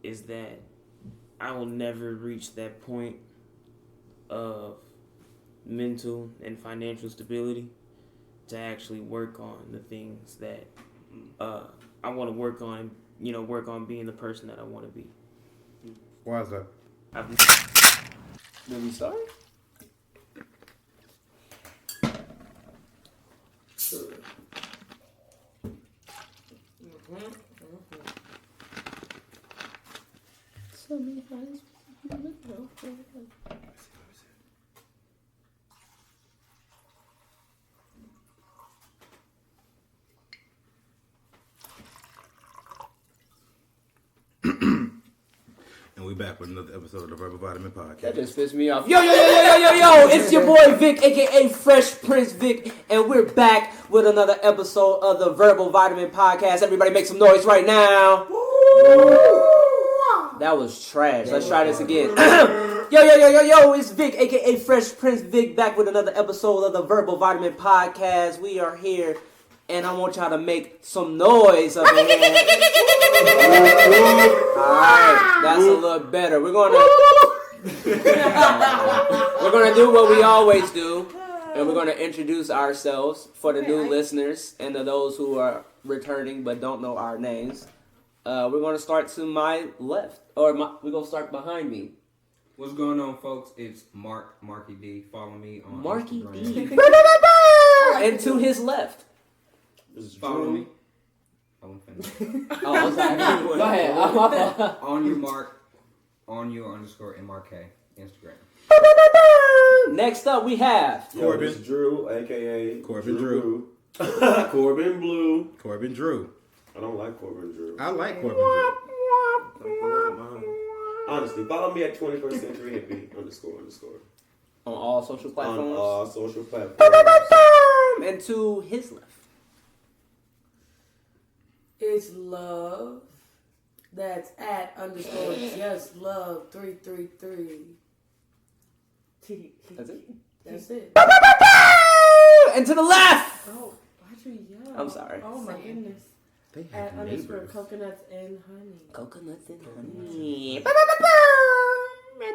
is that I will never reach that point of mental and financial stability to actually work on the things that I want to work on. Work on being the person that I want to be. Why is that? Did we start? And we back with another episode of the Verbal Vitamin Podcast. That just pissed me off. Yo, it's your boy Vic, aka Fresh Prince Vic, and we're back with another episode of the Verbal Vitamin Podcast. Everybody make some noise right now. That was trash. Let's try this again. Yo, it's Vic, aka Fresh Prince Vic, back with another episode of the Verbal Vitamin Podcast. We are here, and I want y'all to make some noise up in here. Alright, that's a little better. We're gonna do what we always do, and we're gonna introduce ourselves for the new listeners and to those who are returning but don't know our names. We're gonna start to my left, we're gonna start behind me. What's going on, folks? It's Marky D. Follow me on Marky Instagram. D. And to his left. Follow me. Oh, I'm sorry. Go ahead. On your mark, on your _MRK Instagram. Next up, we have Corbin. It's Drew, a.k.a. Corbin Drew. Corbin Blue. Corbin Drew. I don't like Corbin Drew. I like Corbin Drew. Honestly, follow me at 21st Century Hippie __. on all social platforms. On all social platforms. And to his left. It's love. That's at _just love 333. That's it. That's it. And to the left. Oh, why'd you yell? I'm sorry. Oh my goodness. They At have neighbors. _coconuts and honey. Coconuts and honey. And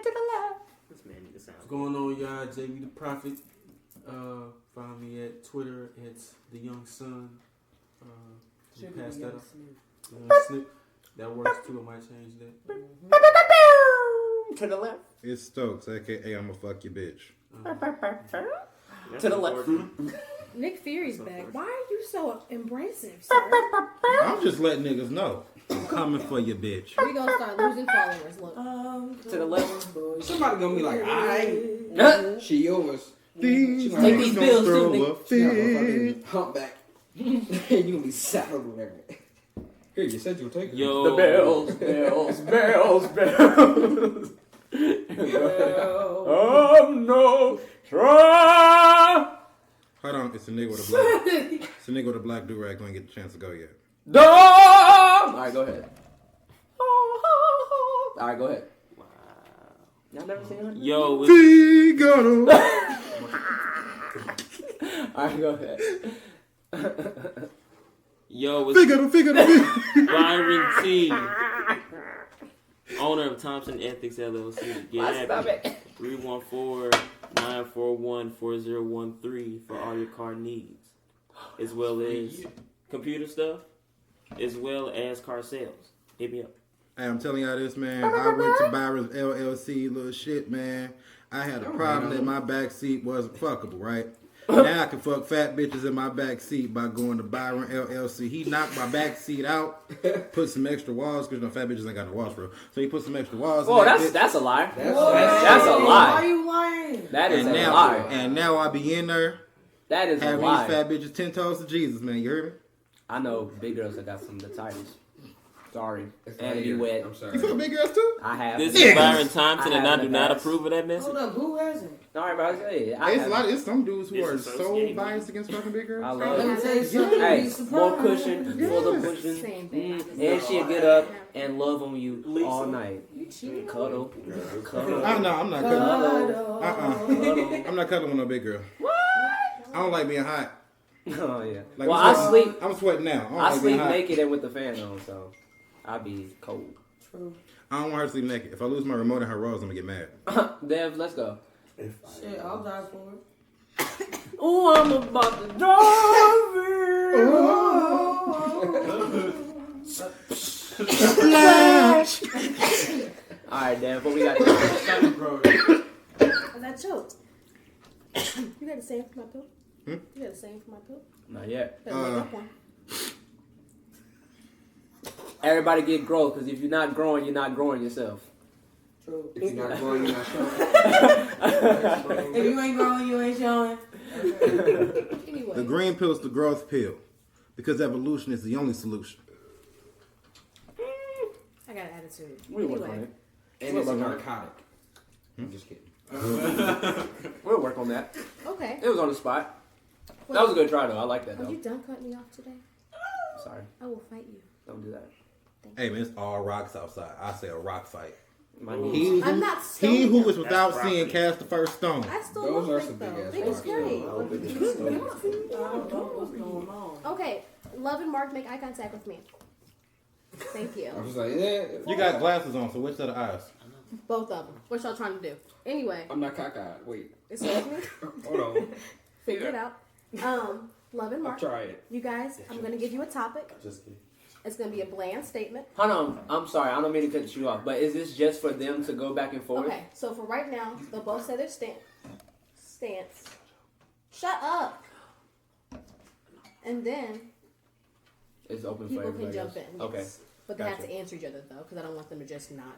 to the left. This man needs to sound. What's going on, y'all? JB the Prophet. Find me at Twitter. It's the Young Son. Should be Pass the that young up. Smith. Snip. That works too. I might change that. To the left. It's Stokes, a.k.a. I'ma fuck your bitch. To the left. Nick Fury's back. Why are you so embracive, sir? I'm just letting niggas know. I'm coming for your bitch. We gonna start losing followers. Look. To the left. Somebody gonna be like, alright, she yours. These Take these niggas bills, throw too, a She got a fit. fucking humpback. You gonna be sat over there. Here, you said you'll take it. Yo, The bells. I'm no try. Hold on, it's a nigga with a black do-rag gonna get the chance to go yet. Alright, go ahead. Alright, go ahead. Wow. Y'all never seen her? Yo, it's Figaro. Alright, go ahead. Figaro. Byron T, owner of Thompson Ethics LLC. Get Stop at it. 314-941-4013 for all your car needs, as well as computer stuff, as well as car sales. Hit me up. Hey, I'm telling y'all this, man. I went to Byron's LLC, little shit, man. I had a problem that my back seat wasn't fuckable, right? Now I can fuck fat bitches in my back seat by going to Byron LLC. He knocked my back seat out, put some extra walls, because fat bitches ain't got no walls for real. So he put some extra walls in that bitch. That's a lie. That's a Why lie. are you lying? That is And a now, lie. and now I be in there That is a having lie. these fat bitches 10 toes to Jesus, man. You heard me? I know big girls that got some of the titles. Sorry. It's And not be here. wet. I'm sorry. You fuck big girls too? I have. This in is the Byron past. Thompson, and have I in do the not past. approve of that message. Hold up, who hasn't? All right, bro. Yeah, It's some dudes who are so Disassociate. biased against fucking big girls. I Let love me it. tell you something. Hey, Be surprised. more cushion, full of cushion. Same thing. And she'll get up and love on you all night. Cuddle. I'm not cuddling. Cuddle. Cuddle. I'm not cuddling with no big girl. What? I don't like being hot. Oh, yeah. Like, Well, I'm I sweating. sleep. I'm sweating now. I don't I like being sleep hot. naked and with the fan on, so I be cold. True. I don't want her to sleep naked. If I lose my remote and her rose, I'm gonna get mad. Dev, let's go. Shit, I'll die for it. Oh, I'm about to drive it. Alright, Dev, what we got there? I got choked. You got the same for my poop? You got the same for my poop? Not yet. Better make up one. Everybody get growth, because if you're not growing yourself. True. If you're not growing, you're not showing. If you ain't growing, you ain't showing. Anyway. The green pill is the growth pill, because evolution is the only solution. I got an attitude. We work on it. And it's a narcotic. I'm just kidding. We'll work on that. Okay. It was on the spot. That was a good try, though. I like that, Are though. you done cutting me off today? Sorry. I will fight you. Don't do that. Hey man, it's all rocks outside. I say a rock fight. My He knees. I'm who, not he who stoned. was without That's sin property. cast the first stone. I still Those love are Rick, some big though. ass Rick is rocks. great. I don't know what's going on. Okay. Love and Mark, make eye contact with me. Thank I you. was like, yeah. You got glasses on, so which set of eyes? Both of them. What y'all trying to do? Anyway, I'm not cockeyed. Wait. excuse me. Hold on. Figure it out. Love and I'll Mark. try it. You guys, I'm going to give you a topic. Just kidding. It's going to be a bland statement. Hold on. I'm sorry. I don't mean to cut you off. But is this just for them to go back and forth? Okay, so for right now, they'll both say their stance. Shut up. And then It's open for people can everybody jump else. in. Okay. But they have Gotcha. to answer each other, though, because I don't want them to just not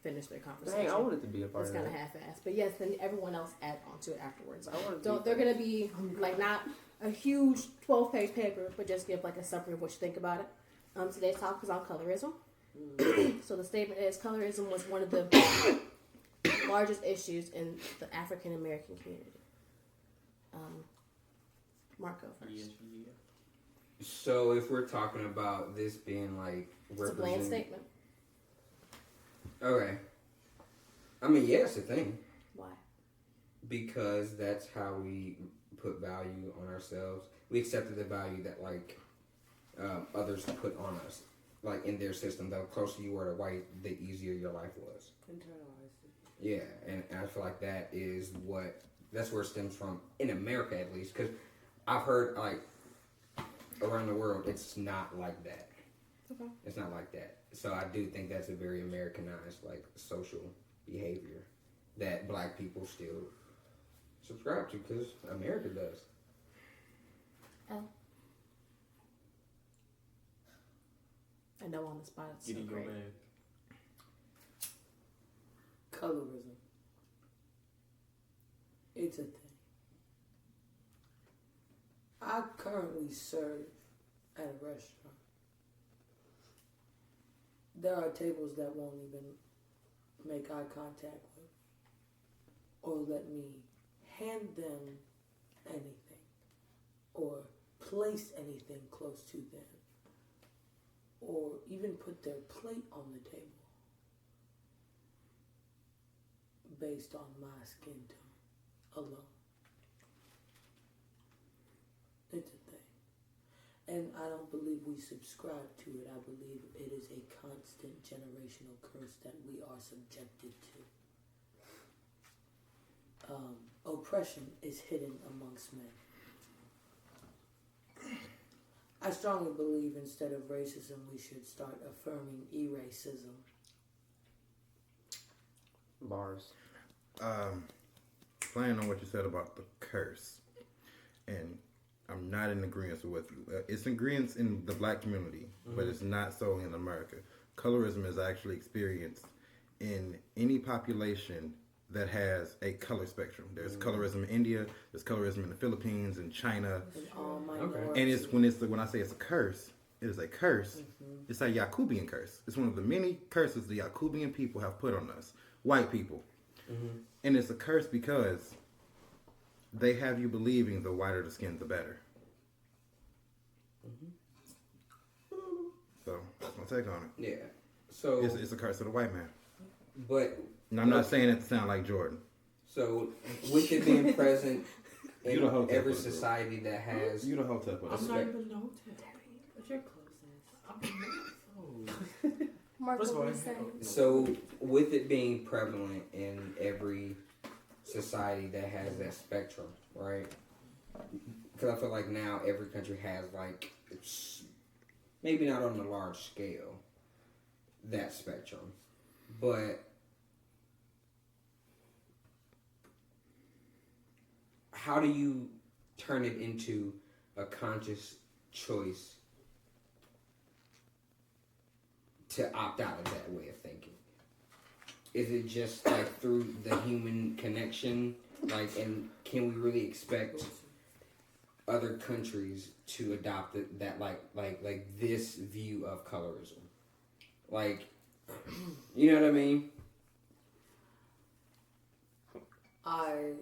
finish their conversation. Dang, I wanted to be a part It's of kind of that. half-assed. But yes, then everyone else add on to it afterwards. I wanted to Don't, be they're going to be, like, not a huge 12-page paper, but just give, like, a summary of what you think about it. Today's topic is on colorism. So the statement is, colorism was one of the largest issues in the African-American community. Marco first. So if we're talking about this being like It's a bland represent- statement. Okay. I mean, yeah, it's a thing Why? because that's how we put value on ourselves. We accepted the value that like others put on us, like in their system. The closer you were to white, the easier your life was. Internalized it. Yeah, and I feel like that's where it stems from in America at least. Because I've heard like around the world, it's not like that. Okay. It's not like that. So I do think that's a very Americanized like social behavior that black people still subscribe to because America does. Oh. I know on the spot it's so Get in your great. bag. Colorism. It's a thing. I currently serve at a restaurant. There are tables that won't even make eye contact with or let me hand them anything or place anything close to them or even put their plate on the table based on my skin tone alone. It's a thing. And I don't believe we subscribe to it. I believe it is a constant generational curse that we are subjected to. Oppression is hidden amongst men. I strongly believe instead of racism, we should start affirming eracism. Bars. Playing on what you said about the curse, and I'm not in agreement with you. It's agreement in the black community, but it's not so in America. Colorism is actually experienced in any population that has a color spectrum. There's colorism in India, there's colorism in the Philippines and China. And all Okay. minorities. And it's when I say it's a curse, it is a curse. It's a Yakubian curse. It's one of the many curses the Yakubian people have put on us, white people. And it's a curse because they have you believing the whiter the skin, the better. So that's my take on it. Yeah. So, It's a curse of the white man. but And I'm not saying it to sound like Jordan. so with it being present You in the hotel every for the group. society that has You the hotel for I'm us. not even in the hotel. What's your clothes? Mark, First of what all, were you saying? So, with it being prevalent in every society that has that spectrum, right? Because I feel like now every country has, like, maybe not on a large scale, that spectrum. But how do you turn it into a conscious choice to opt out of that way of thinking? Is it just like through the human connection? Like, and can we really expect other countries to adopt that like this view of colorism? Like, you know what I mean? I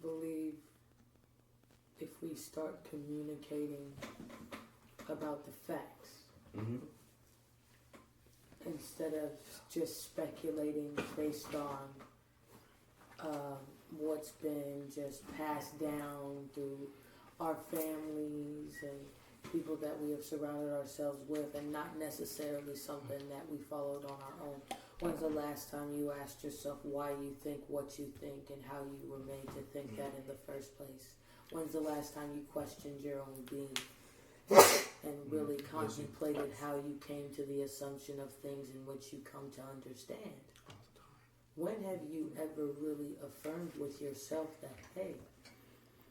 believe if we start communicating about the facts Mm-hmm. instead of just speculating based on what's been just passed down through our families and people that we have surrounded ourselves with, and not necessarily something that we followed on our own. When's the last time you asked yourself why you think what you think and how you were made to think that in the first place? When's the last time you questioned your own being and really contemplated how you came to the assumption of things in which you come to understand? When have you ever really affirmed with yourself that, hey,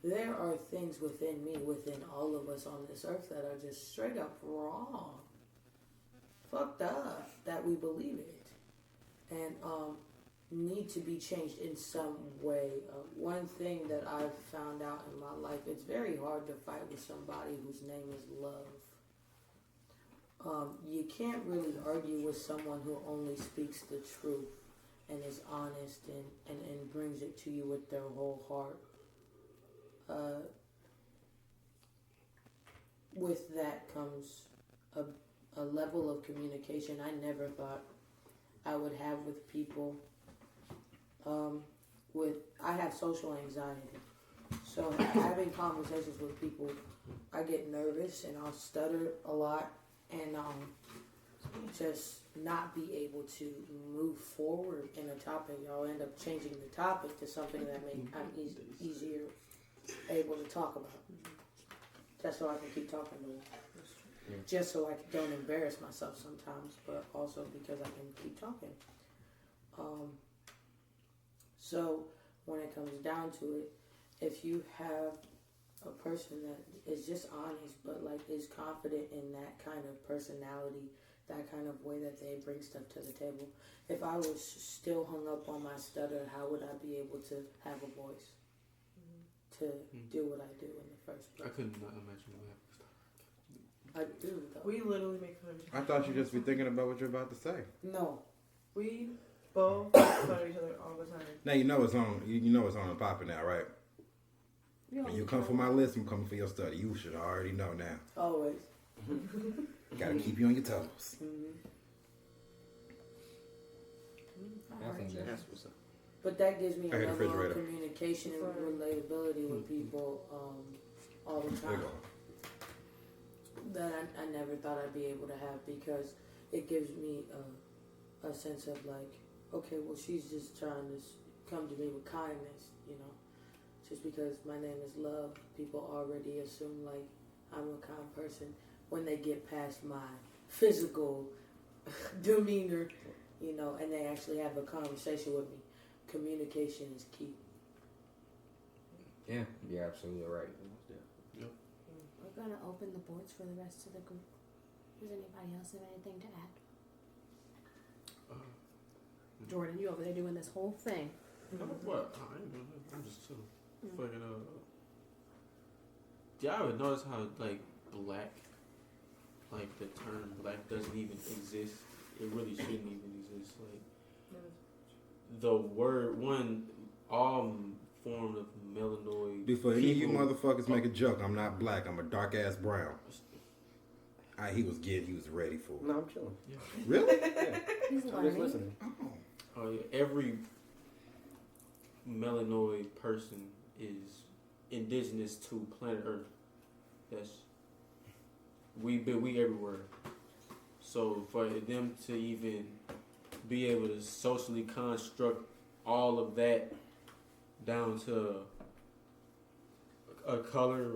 there are things within me, within all of us on this earth that are just straight up wrong, fucked up, that we believe it, and need to be changed in some way. One thing that I've found out in my life, it's very hard to fight with somebody whose name is love. You can't really argue with someone who only speaks the truth and is honest and brings it to you with their whole heart. With that comes a level of communication I never thought I would have with people. I have social anxiety, so having conversations with people, I get nervous and I'll stutter a lot and just not be able to move forward in a topic. I'll end up changing the topic to something that I'm easier able to talk about, just so I can keep talking to them. Just so I don't embarrass myself sometimes, but also because I can keep talking. So when it comes down to it, if you have a person that is just honest, but like is confident in that kind of personality, that kind of way that they bring stuff to the table. If I was still hung up on my stutter, how would I be able to have a voice to do what I do in the first place? I could not imagine what happened. I do, though. We literally make fun of each other. I thought you'd just be thinking about what you're about to say. No. We both make fun of each other all the time. Now you know it's on. You know it's on and popping now, right? When you come for my list, I'm coming for your study. You should already know now. Always. Gotta keep you on your toes. I think that's what's up. But that gives me a I had a level of refrigerator. communication and relatability with people all the There you time that I never thought I'd be able to have, because it gives me a sense of like, okay, well, she's just trying to come to me with kindness, you know. Just because my name is Love, people already assume like I'm a kind person when they get past my physical demeanor, you know, and they actually have a conversation with me. Communication is key. Yeah, you're absolutely right. We're gonna open the boards for the rest of the group. Does anybody else have anything to add? Jordan, you over there doing this whole thing. What? I ain't doing nothing. I'm just chilling. Fucking y'all ever notice how like black, like the term black doesn't even exist? It really shouldn't even exist. Like the word all form of melanoid. Before any of you motherfuckers make a joke, I'm not black. I'm a dark ass brown. He was ready for it. No, I'm chilling. Yeah. Really? Yeah. He's I'm just learning. listening. Oh yeah. Every melanoid person is indigenous to planet Earth. We everywhere. So for them to even be able to socially construct all of that down to a color,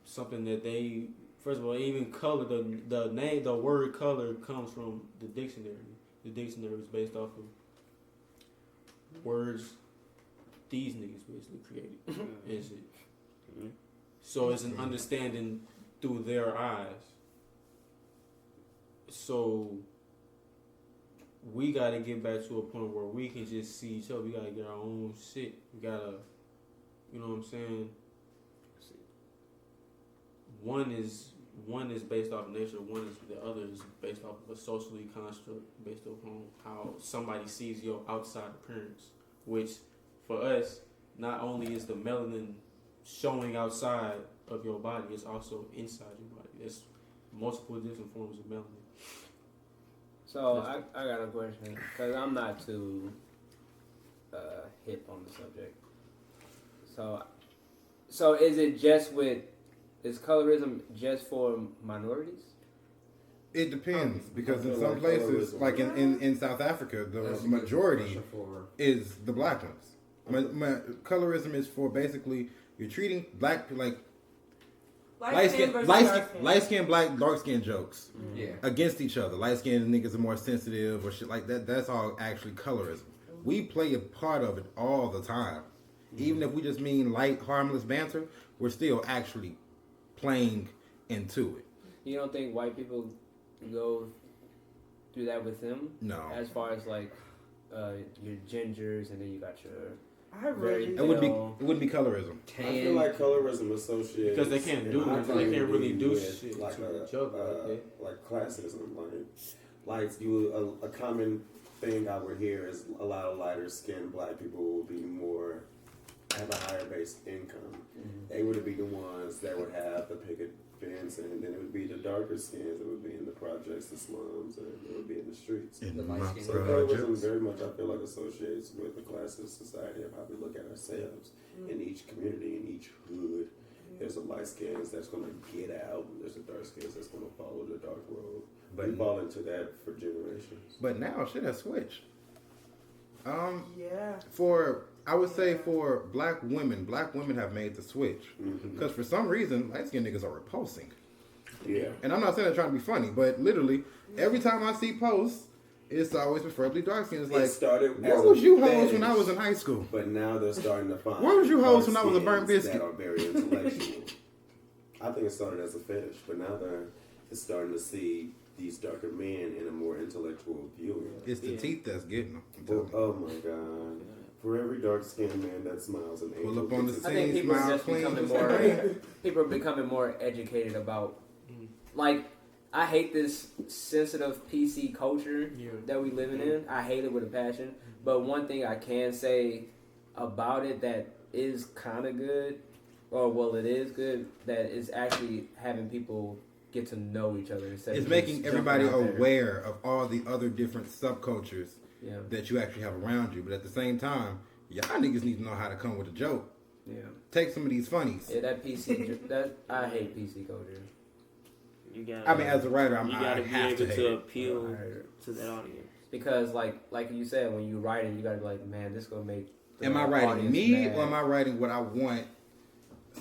something that they, first of all, even color, the word color comes from the dictionary. The dictionary is based off of words these niggas basically created and shit. So it's an understanding through their eyes. So we gotta get back to a point where we can just see each other. We gotta get our own shit. We gotta, you know what I'm saying? One is based off of nature. One is the other is based off of a socially construct based upon how somebody sees your outside appearance. Which, for us, not only is the melanin showing outside of your body, it's also inside your body. There's multiple different forms of melanin. So I got a question because I'm not too hip on the subject. So is colorism just for minorities? It depends because in some places, like in South Africa, the majority is the black ones. Colorism is for basically you're treating black like light skin, black, dark skin jokes against each other. Light skinned niggas are more sensitive or shit like that. That's all actually colorism. We play a part of it all the time. Even if we just mean light, harmless banter, we're still actually playing into it. You don't think white people go through that with them? No. As far as like your gingers and then you got your it wouldn't be colorism. I feel like colorism associates because they can't do it. They can't really do shit like to each other. Like classism. Like you, a common thing I would hear is a lot of lighter skinned black people will be more, have a higher base income. They would be the ones that would have the picket fence, and then it would be the darker skins that would be in the projects, the slums, and it would be in the streets. In the my so colorism very much, I feel like, associates with the classist society of how we look at ourselves in each community, in each hood. There's a light skins that's going to get out, and there's a dark skins that's going to follow the dark road. But we fall into that for generations. But now shit has switched. Yeah. I would say for black women have made the switch. Because for some reason, light skinned niggas are repulsing. Yeah. And I'm not saying that trying to be funny, but literally, every time I see posts, it's always preferably dark skin. It's like, where was you hoes when I was in high school? But now they're starting to find. Where was you hoes when I was a burnt biscuit? That are very intellectual. I think it started as a fetish, but now they're starting to see these darker men in a more intellectual view. It's the teeth that's getting them. Oh my God. For every dark-skinned man that smiles an angel. Pull up on the I think people are just becoming more. People are becoming more educated about. Like, I hate this sensitive PC culture that we living in. I hate it with a passion. But one thing I can say about it that is kind of good, or well, it is good, that is actually having people get to know each other. It's making everybody aware of all the other different subcultures that you actually have around you. But at the same time, y'all niggas need to know how to come with a joke. Yeah. Take some of these funnies. Yeah, that PC, I hate PC culture. You gotta, I mean, as a writer, you gotta be able to appeal to that audience. Because, like you said, when you write it, you gotta be like, man, this gonna make. Am I writing me, or am I writing what I want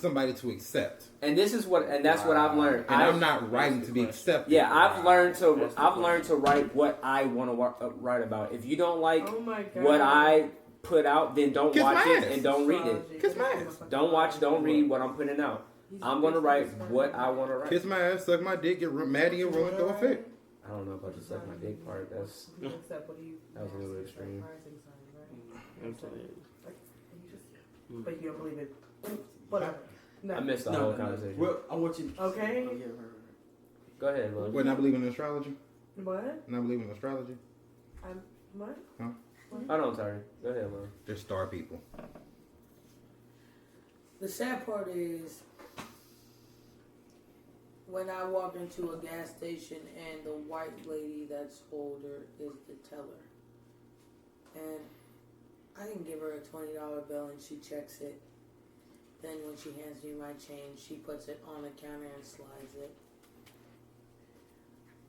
somebody to accept? And this is what, and that's what I've learned. And I'm not writing to be accepted. Yeah, I've learned to write what I want to write about. If you don't like what I put out, then don't watch it and don't read it. Kiss my ass. Don't watch, don't read what I'm putting out. I'm gonna write what I want to write. Kiss my ass, suck my dick, get Maddie and ruin, throw a fit. I don't know about the suck my dick part. That was a little extreme. But you don't believe it. Whatever. No. I missed the whole conversation. Well, I want you. Okay. Go ahead, Lil. Wait, not believing in astrology? What? Not believing in astrology? What? Huh? Oh no, I'm sorry. Go ahead, Lil. They're star people. The sad part is when I walk into a gas station and the white lady that's older is the teller. And I can give her a $20 bill and she checks it. Then when she hands me my change, she puts it on the counter and slides it.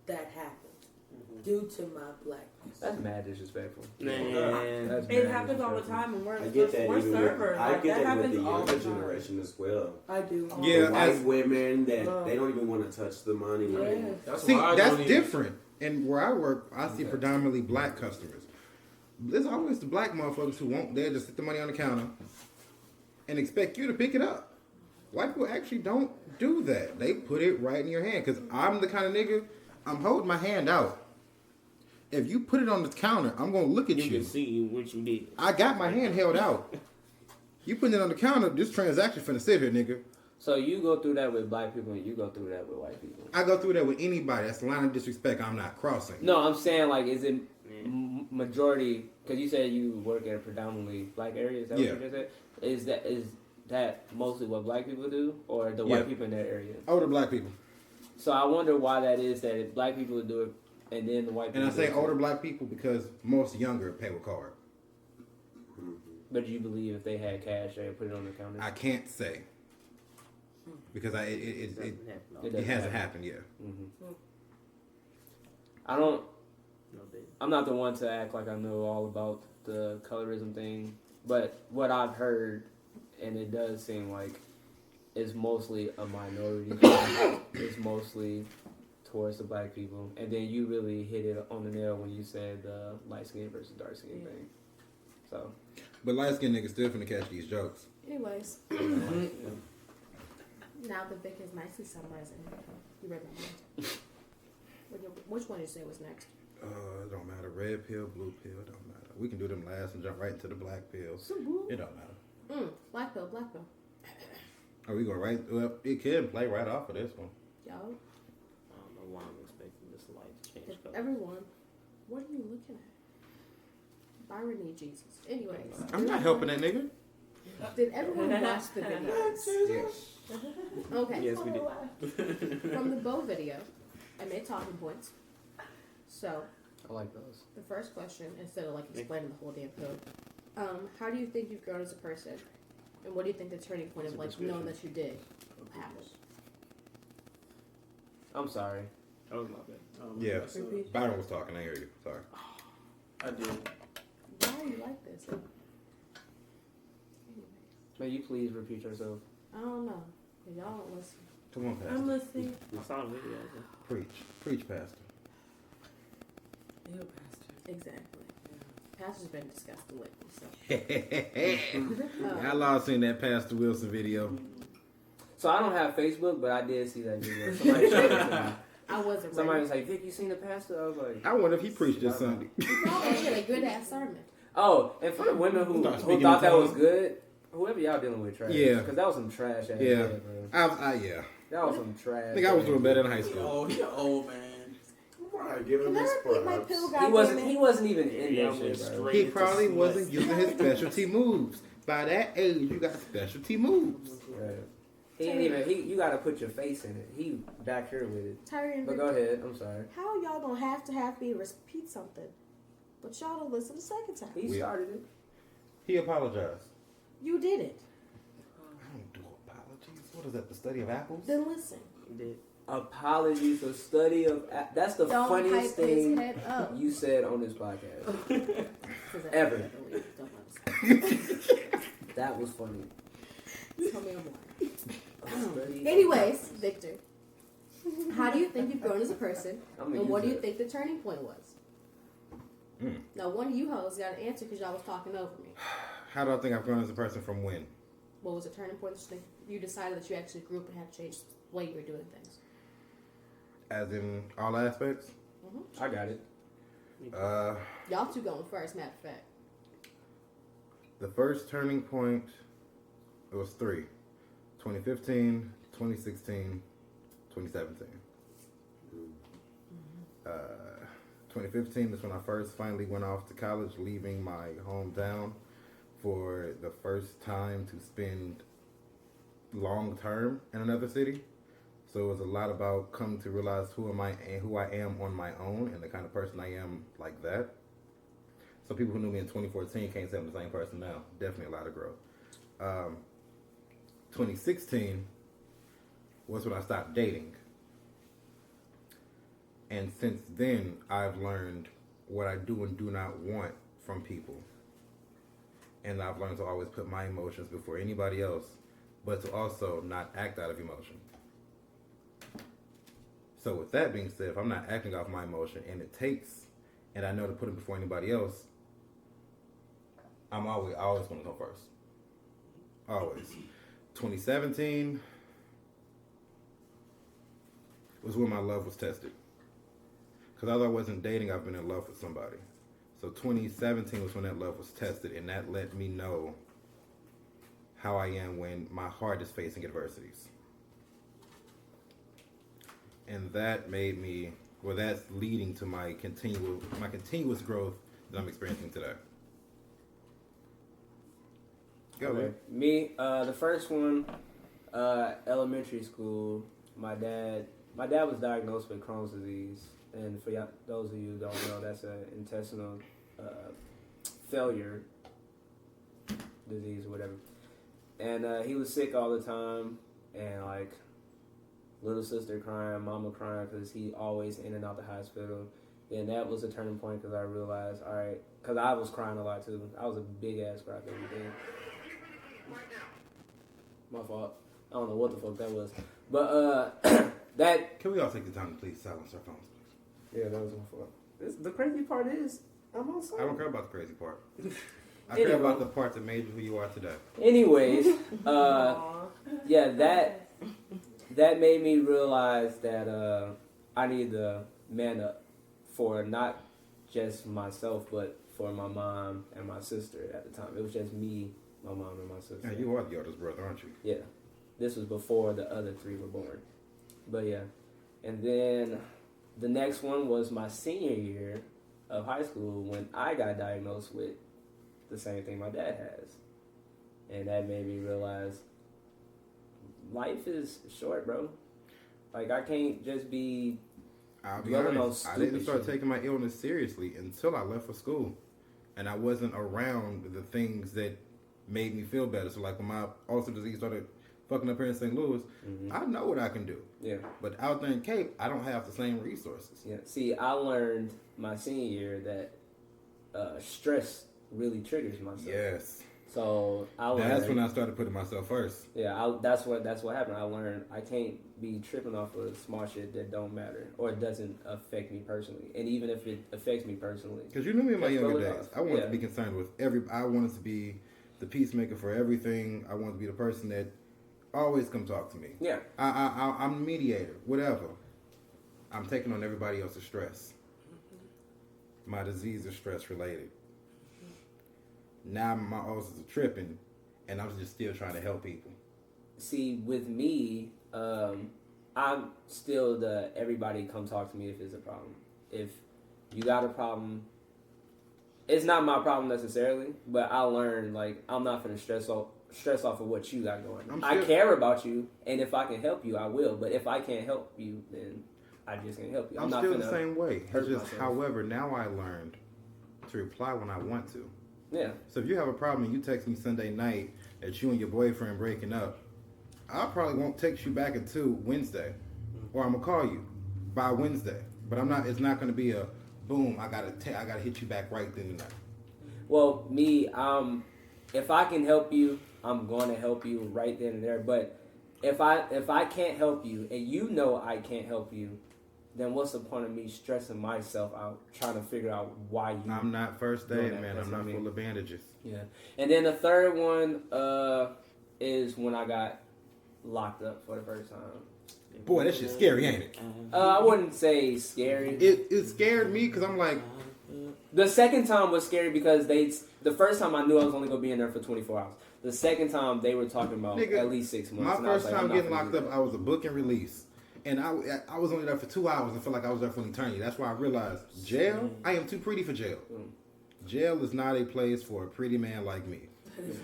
That happens. due to my blackness. That's mad disrespectful. Man, That's It mad happens all the disrespectful. time, and I get that. we're even servers. with, I Like, get that that with happens the all younger the time. generation as well. I do. Yeah, White as- women that they don't even want to touch the money. I mean, Yes. That's See, why I that's don't even- different. And where I work, I see predominantly black customers. There's always the black motherfuckers who won't dare just sit the money on the counter and expect you to pick it up. White people actually don't do that. They put it right in your hand. Because I'm the kind of nigga, I'm holding my hand out. If you put it on the counter, I'm going to look at you you. can see what you did. I got my hand held out. You putting it on the counter, this transaction finna sit here, nigga. So you go through that with black people, and you go through that with white people. I go through that with anybody. That's the line of disrespect I'm not crossing. No, I'm saying like, is it majority? Because you said you work in a predominantly black area. Is that Yeah. what you just said? Is that mostly what black people do, or the Yeah. white people in that area? Older black people. So I wonder why that is that if black people do it, and then the white people. And I say do it. older black people because most younger pay with card. But you believe if they had cash, they would put it on the counter? I can't say because it Doesn't happen all It it hasn't happened yet. I don't. no day. I'm not the one to act like I know all about the colorism thing, but what I've heard, and it does seem like, is mostly a minority. It's mostly towards the black people, and then you really hit it on the nail when you said the light skin versus dark skin thing. So But light skinned niggas still finna catch these jokes. Anyways, now the Vic is nicely summarizing. You read my mind. Which one did you say was next? It don't matter. Red pill, blue pill, it don't matter. We can do them last and jump right into the black pills. It don't matter. Black pill, black pill. Are we going right? Well, it can play right off of this one. Y'all, I don't know why I'm expecting this light to change color. everyone, what are you looking at? Byron need Jesus. Anyways. I'm not helping that nigga. Did everyone watch the videos? Yes. Okay. Yes, we did. From the bow video, I made talking points. So, I like those. the first question, instead of like explaining the whole damn code, how do you think you've grown as a person? And what do you think the turning point of like knowing that you did happened? I'm sorry. That was my bad. Yeah. That's, Byron was talking. I hear you. Sorry. I did. Why are you like this? Anyway, May you please repeat yourself? I don't know. 'Cause y'all don't listen. Come on, Pastor. I'm listening. I saw the video. Preach, Pastor. You're a pastor. Exactly. Pastor's been disgusting lately, so. How long seen that Pastor Wilson video? So I don't have Facebook, but I did see that video. Somebody showed it to me. I wasn't Somebody ready. was like, "Vic, you seen the pastor?" I was like, I wonder if he preached this Sunday. Probably did a good ass sermon. "Oh." And for the women who Start speaking thought in that was tongues. good, whoever y'all dealing with, trash. Yeah. Because that was some trash ass Yeah. shit, bro. Yeah. That was some trash. I think I was doing better in high school. Oh, he an old man. Right, give him Can I his repeat my props. pill, He wasn't. goddammit? He wasn't even in Yeah, that I shit, went bro. straight. He into probably slut. wasn't using his specialty moves. By that age, you got specialty moves. Right. He ain't even. You got to put your face in it. He back here with it. Tyrion, But go ahead. I'm sorry. how y'all gonna have me repeat something, but y'all don't listen the second time? He started it. He apologized. You did it. I don't do apologies. What is that? The study of apples? Then listen. He did. Apologies for study of. That's the Don't funniest hype his thing head up. you said on this podcast. 'Cause I Ever. definitely don't understand. That was funny. Tell me I'm lying. Study of- Anyways, Victor, how do you think you've grown as a person, I'm gonna and what do use you that. think the turning point was? Now, one of you hoes got an answer because y'all was talking over me. How do I think I've grown as a person from when? What was the turning point that you decided that you actually grew up and had to change the way you were doing things? As in all aspects? I got it. Y'all two going first, matter of fact. The first turning point, it was 3. 2015, 2016, 2017. 2015 is when I first finally went off to college, leaving my hometown for the first time to spend long term in another city. So it was a lot about coming to realize who am I and who I am on my own and the kind of person I am like that. So people who knew me in 2014 can't say I'm the same person now. Definitely a lot of growth. 2016 was when I stopped dating. And since then, I've learned what I do and do not want from people. And I've learned to always put my emotions before anybody else, but to also not act out of emotion. So with that being said, if I'm not acting off my emotion and I know to put it before anybody else, I always want to go first. Always. 2017 was when my love was tested. Because although I wasn't dating, I've been in love with somebody. So 2017 was when that love was tested, and that let me know how I am when my heart is facing adversities. And that made me, that's leading to my continuous growth that I'm experiencing today. Go Okay. ahead. Me, the first one, elementary school. My dad was diagnosed with Crohn's disease, and for those of you who don't know, that's an intestinal failure disease or whatever. And he was sick all the time, and like little sister crying, mama crying, because he always in and out the hospital. And that was a turning point because I realized, all right, because I was crying a lot too. I was a big ass crybaby then. My fault. I don't know what the fuck that was. But that... Can we all take the time to please silence our phones, please? Yeah, that was my fault. The crazy part is, I'm on site. I don't care about the crazy part. I Anyway. care about the part that made you who you are today. Anyways, yeah, that made me realize that I need to man up for not just myself, but for my mom and my sister at the time. It was just me, my mom, and my sister. Yeah, you are the oldest brother, aren't you? Yeah. This was before the other three were born. But yeah. And then the next one was my senior year of high school when I got diagnosed with the same thing my dad has. And that made me realize life is short, bro. Like, I can't just be... I'll be dwelling on honest, I didn't start shit. taking my illness seriously until I left for school. And I wasn't around the things that made me feel better. So like when my ulcer disease started fucking up here in St. Louis, I know what I can do. Yeah. But out there in Cape, I don't have the same resources. Yeah. See, I learned my senior year that stress really triggers myself. Yes. So I learned... That's when I started putting myself first. Yeah, that's what happened. I learned I can't be tripping off of small shit that don't matter or it doesn't affect me personally. And even if it affects me personally, Because you knew me in my just younger roll it days. off. I wanted Yeah. to be concerned with I wanted to be the peacemaker for everything. I wanted to be the person that always come talk to me. Yeah. I'm the mediator, whatever. I'm taking on everybody else's stress. My disease is stress related. Now my ulcers are tripping, and I'm just still trying to help people. See, with me, I'm still everybody come talk to me if it's a problem. If you got a problem, it's not my problem necessarily, but I learned, like, I'm not going to stress off of what you got going. I care about you, and if I can help you, I will. But if I can't help you, then I just can't help you. I'm not still finna the same way. It's hurt just, myself. however, now I learned to reply when I want to. Yeah. So if you have a problem and you text me Sunday night that you and your boyfriend breaking up, I probably won't text you back until Wednesday, or I'm gonna call you by Wednesday. But I'm not. It's not gonna be a boom. I gotta hit you back right then and there. Well, me, if I can help you, I'm going to help you right then and there. But if I can't help you and you know I can't help you, then what's the point of me stressing myself out trying to figure out why you... I'm not first doing aid, that. man. That's I'm what not I mean. full of bandages. Yeah. And then the third one is when I got locked up for the first time. Boy, that shit's scary, ain't it? I wouldn't say scary. It scared me because I'm like, The second time was scary because the first time I knew I was only going to be in there for 24 hours. The second time they were talking about Nigga, at least 6 months. my and I was first like, time I'm not getting gonna locked do up, that. I was a book and release. And I was only there for 2 hours and felt like I was there for an eternity. That's why I realized jail, I am too pretty for jail. Jail is not a place for a pretty man like me.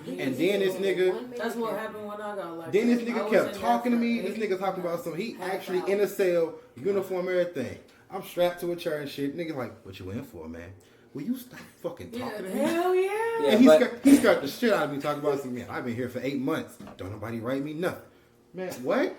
And then this nigga... That's what happened when I got locked Then this up. I nigga was kept in there talking to for me. This nigga talking about some. He actually in a cell, uniform, everything. I'm strapped to a chair and shit. Nigga like, what you in for, man? Will you stop fucking talking to me? Hell yeah. Yeah, And but- he scared the shit out of me talking about some, man, I've been here for 8 months. Don't nobody write me nothing. Man, what?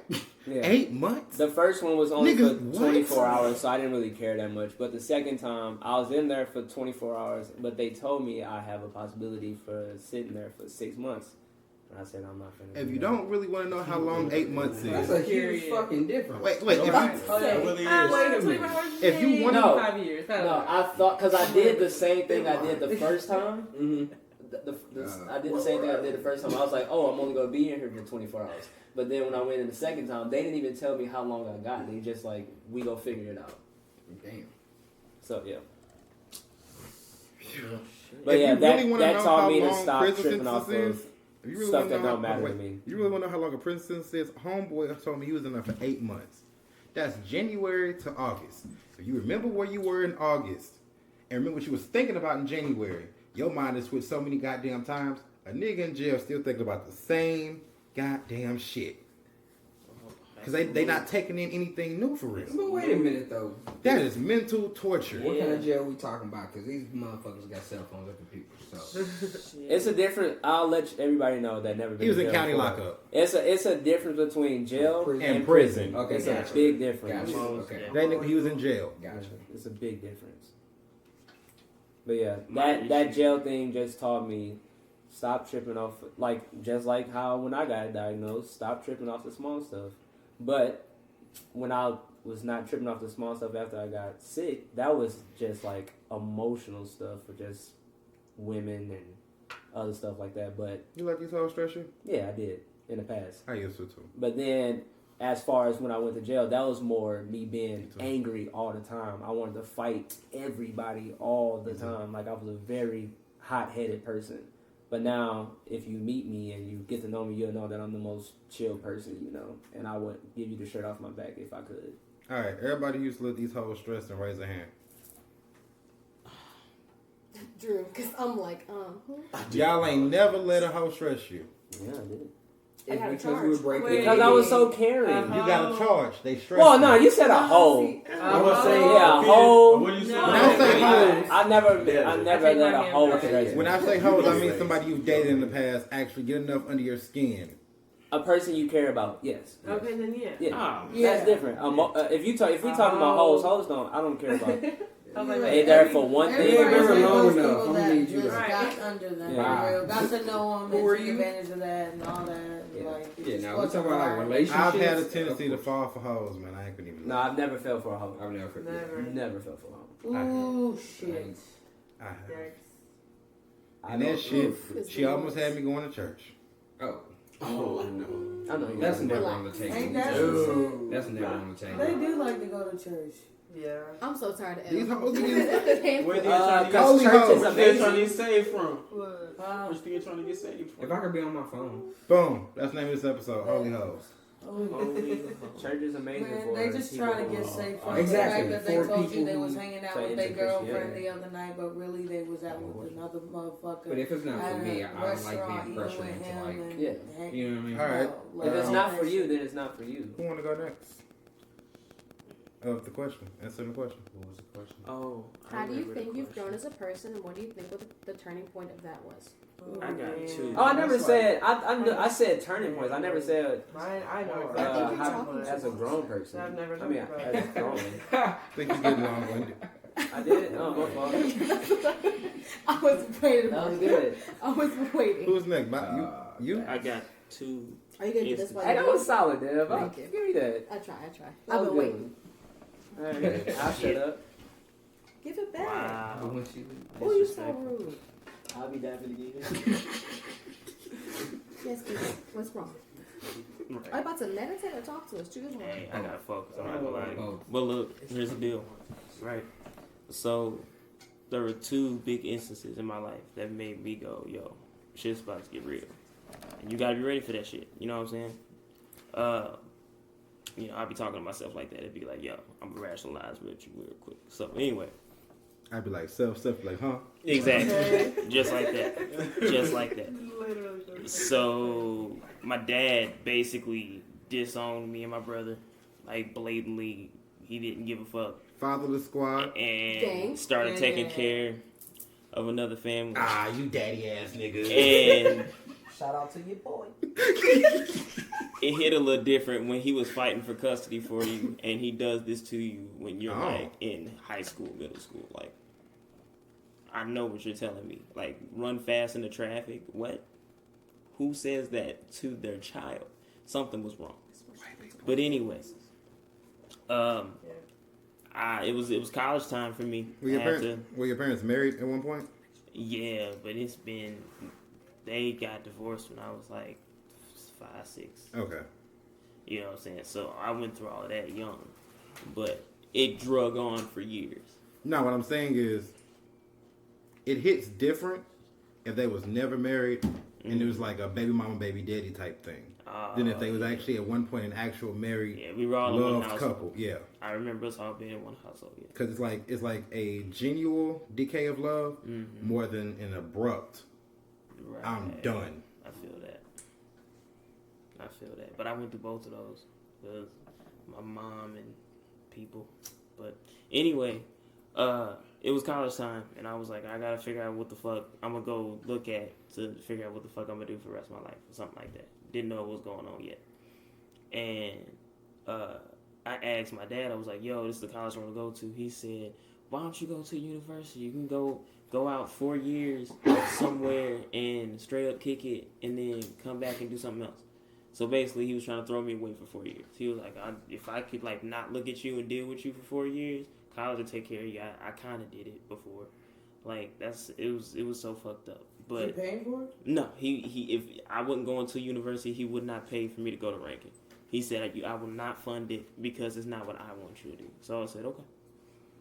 Yeah. 8 months? The first one was only Nigga, for 24 what? hours, so I didn't really care that much. But the second time, I was in there for 24 hours, but they told me I have a possibility for sitting there for 6 months. And I said, I'm not finna If do you that. don't really want to know how long 8 months That's is, a huge fucking difference. wait, if you, really is. Wait a minute. if you want No. 5 years. No, I thought, because I did the same thing I did the first time. Mm-hmm. I did the same thing I did the first time. I was like, oh, I'm only going to be in here for 24 hours. But then when I went in the second time, they didn't even tell me how long I got. They just like, we go figure it out. Damn. So, yeah. Yeah. But if yeah, you really wanna that know taught how me to long stop prison tripping off sentence of is, if you really stuff wanna that know don't matter wait, to me. You really want to know how long a prison sentence is? Homeboy told me he was in there for 8 months. That's January to August. If you remember where you were in August and remember what you was thinking about in January, your mind is switched so many goddamn times. A nigga in jail still thinking about the same goddamn shit. Because they not taking in anything new for real. But wait a minute though. That is mental torture. What kind of jail we talking about? Because these motherfuckers got cell phones at the people. So It's a different. I'll let everybody know that never been. He was to in jail county before. lockup. It's a difference between jail Prison. and And prison. prison. Okay, It's gotcha. a big difference. Gotcha. Okay. That nigga, he was in jail. Gotcha. It's a big difference. But yeah, that jail thing just taught me stop tripping off, like just like how when I got diagnosed, stop tripping off the small stuff. But when I was not tripping off the small stuff after I got sick, that was just like emotional stuff for just women and other stuff like that. But You let these hoes stress you? yeah, I did in the past. I used to too. But then, as far as when I went to jail, that was more me being angry all the time. I wanted to fight everybody all the time. Like, I was a very hot-headed person. But now, if you meet me and you get to know me, you'll know that I'm the most chill person, you know. And I would give you the shirt off my back if I could. All right, everybody used to let these hoes stress and raise a hand. Drew, because I'm like, Y'all ain't never let a hoe stress you. Yeah, I did. I got a It's because charge. we were breaking. Because I was so caring. You got a charge. They stress Well, you. no, you said a hoe. I was saying, Yeah, a hoe. What do you say? No. When I say hoes, I never I let take a my hoe hand stress me. when I say hoes, I mean somebody you've dated in the past actually get enough under your skin. A person you care about, yes. Okay, then yeah. Yeah, Ah, that's different. If we talking about hoes don't. I don't care about. I was like, They there for one thing. Everybody Everybody been long those enough. people I'm that gonna need you just to- got under them, Yeah. for real. Got to know them Who and are took you? advantage of that and all that. Yeah. Like, it Yeah, just now we wasn't talking about like right. relationships. I've had a tendency to fall for hoes, man. I ain't gonna even. No, I've never fell for a hoe. I've never forget. Never. Never fell for a hoe. Ooh, shit. I have. Yikes. I And know. that shit, Oof. she almost had me going to church. Oh, Oh no. I know. that's you never Relax. on the table. Ain't that some shit? That's never on the They table. do like to go to church. Yeah. I'm so tired of These L. hoes be Where they trying to Because get, Holy church hoes. is where they trying to amazing. get saved from? What? Where they trying to get saved from? If I could be on my phone, Boom. That's the name of this episode. Holy hoes. Church is amazing Man, for they just people trying to who get are- safe are- from Exactly. the fact that they For told you people they was who hanging out say with their into girlfriend Christianity. the other night, but really they was out with another motherfucker. but if it's not for at me, a I don't like restaurant being eating pressured with into him like, and Yeah. hang- you know what I mean? All right. like, If it's all not that for you, shit. then it's not for you. Who want to go next? Of the question. Answer the question. What was the question? Oh. I How do you remember the think you've question. grown as a person, and what do you think what the turning point of that was? I got two. Oh, I never That's said. I said turning points. I never said I know I think you're how, talking as a grown person. I've never I mean, talked about as a it. grown. I think you're getting long-winded. I did. Oh, my fault. I was waiting. That was good. I was waiting. Who's next? You? I got two. Are you gonna do this while Hey, you that do was it? solid, Dev. Thank you. Give me that. I try. That I've was been good. waiting. All right, I'll shut up. Give it back. Wow. When she- Oh, you so rude. I'll be dappy to give it. Yes, baby. What's wrong? Are you about to meditate or talk to us? Choose one. Hey, I gotta focus. I'm not gonna lie. Oh. But look, here's the deal. Right. So there were two big instances in my life that made me go, yo, shit's about to get real. And you gotta be ready for that shit. You know what I'm saying? I'll be talking to myself like that. It'd be like, yo, I'm gonna rationalize with you real quick. So anyway. I'd be like, stuff, like, huh? Exactly. Just like that. Just like that. So my dad basically disowned me and my brother. Like blatantly, he didn't give a fuck. Fatherless squad. And Dang. started taking care of another family. You daddy ass nigga. And Shout out to your boy. It hit a little different when he was fighting for custody for you, and he does this to you when you're like in high school, middle school. Like, I know what you're telling me. Like, run fast in the traffic. What? Who says that to their child? Something was wrong. But anyway, it was college time for me. Were your parents married at one point? Yeah, but they got divorced when I was like 5, 6. Okay. You know what I'm saying? So I went through all of that young, but it drug on for years. No, what I'm saying is, it hits different if they was never married and it was like a baby mama, baby daddy type thing. Than if they was actually at one point an actual married, we were all in one loved household. couple. Yeah, I remember us all being in one household. Yeah. because it's like a genuine decay of love more than an abrupt. Right. I'm done. I feel that. But I went through both of those because my mom and people. But anyway, it was college time, and I was like, I gotta figure out what the fuck I'm gonna go look at to figure out what the fuck I'm gonna do for the rest of my life or something like that. Didn't know what was going on yet. And I asked my dad, I was like, yo, this is the college I want to go to. He said, why don't you go to university? You can go out 4 years somewhere and straight up kick it and then come back and do something else. So basically, he was trying to throw me away for 4 years. He was like, if I could like not look at you and deal with you for 4 years, college would take care of you. I kind of did it before. Like it was so fucked up. But you paying for it? No, he if I wasn't going to university, he would not pay for me to go to Rankin. He said, I will not fund it because it's not what I want you to do. So I said, okay.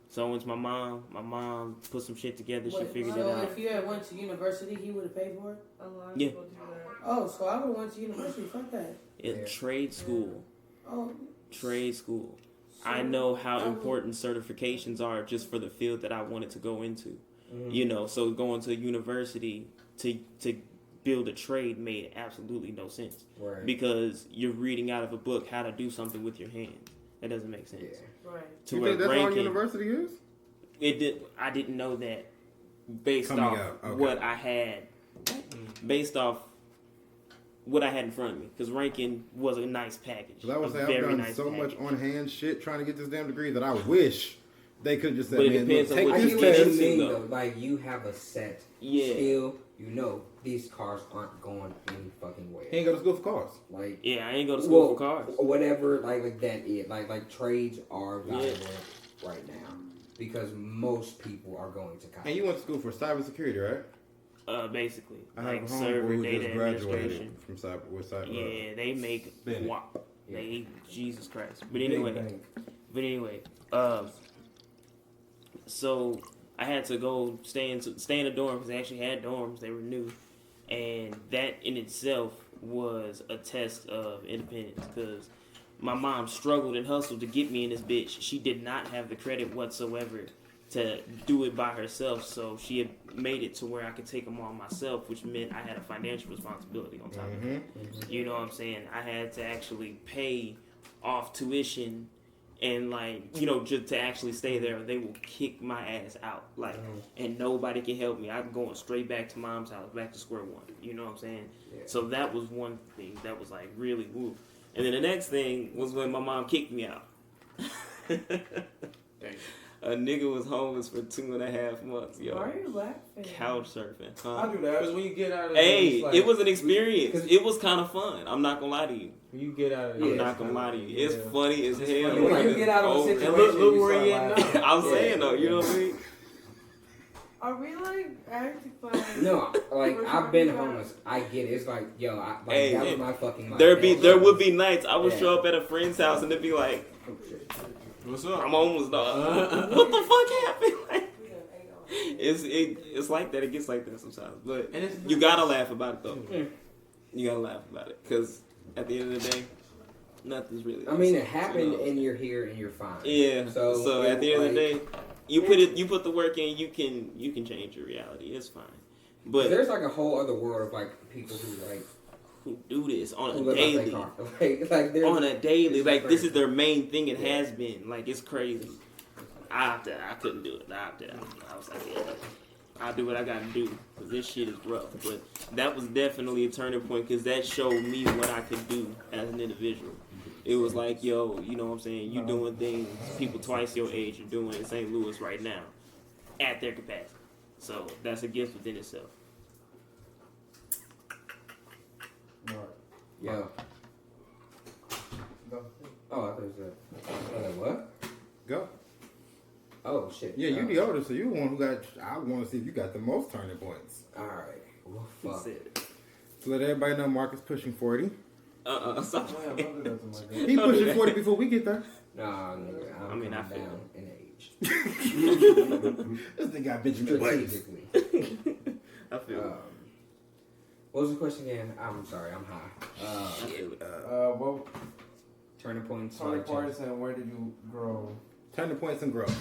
So I went to my mom. My mom put some shit together. She figured it out. So if you had went to university, he would have paid for it? A lot of people do that. Oh, so I would have went to university. Fuck that. Trade school. Oh. Trade school. I know how important certifications are just for the field that I wanted to go into. You know, so going to university to build a trade made absolutely no sense. Right. Because you're reading out of a book how to do something with your hands. That doesn't make sense. Yeah. Right. You think that's all university is? I didn't know that based off what I had, based off what I had in front of me. Because Rankin was a nice package. I would say I've done so much on-hand shit trying to get this damn degree that I wish they could just say, man, look, take this test. Like, you have a set skill. You know these cars aren't going any fucking way. He ain't go to school for cars. Like, yeah, I ain't go to school for cars. Whatever, like that is. Like trades are valuable right now because most people are going to college. And you went to school for cybersecurity, right? Basically, I like have a server homeboy who data just graduated administration from cyber. Yeah, they make WAP. They Jesus Christ. But anyway, so I had to go stay in a dorm because they actually had dorms. They were new, and that in itself was a test of independence because my mom struggled and hustled to get me in this bitch. She did not have the credit whatsoever to do it by herself, so she had made it to where I could take them on myself, which meant I had a financial responsibility on top of it. You know what I'm saying? I had to actually pay off tuition and, like, you know, just to actually stay there, they will kick my ass out. Like, and nobody can help me. I'm going straight back to mom's house, back to square one. You know what I'm saying? Yeah. So that was one thing that was, like, really woo. And then the next thing was when my mom kicked me out. A nigga was homeless for 2.5 months, yo. Why are you laughing? Couch surfing. I do that. Because when you get out of it, like, it was an experience. It was kind of fun. I'm not gonna lie to you. When you get out of it, I'm not gonna lie to you. It's funny as hell. When you get out of a situation, look where he at now. I'm saying though, you know what I mean? Are we like acting like? No, like I've been homeless. I get it. It's like, yo, that was my fucking life. There would be nights I would show up at a friend's house and they'd be like, "What's up? I'm homeless, dog." What the fuck happened? Like, it's like that. It gets like that sometimes, but you gotta laugh about it though. You gotta laugh about it because at the end of the day, nothing's really. I mean, it happened, and you're here, and you're fine. Yeah. So at the end of the day, you put the work in. You can change your reality. It's fine. But there's like a whole other world of like people who do this on a daily. On a daily. Like this is their main thing. It has been. Like it's crazy. I couldn't do it. I was like, yeah. I'll do what I gotta do because this shit is rough. But that was definitely a turning point because that showed me what I could do as an individual. It was like, yo, you know what I'm saying? You doing things people twice your age are doing in St. Louis right now at their capacity. So that's a gift within itself. Yo. Oh, I thought you said. I was like, what? Go. Oh shit. Yeah, you the oldest, so you the one who got. I want to see if you got the most turning points. All right. Well, fuck. So let everybody know Marcus pushing 40. Stop. He pushing 40 before we get there. Nah, nigga. I'm coming down in age. This nigga got Benjamin strategically. I feel. What was the question again? I'm sorry, I'm high. Well, turning points. Turning points, and where did you grow? Turning points and growth.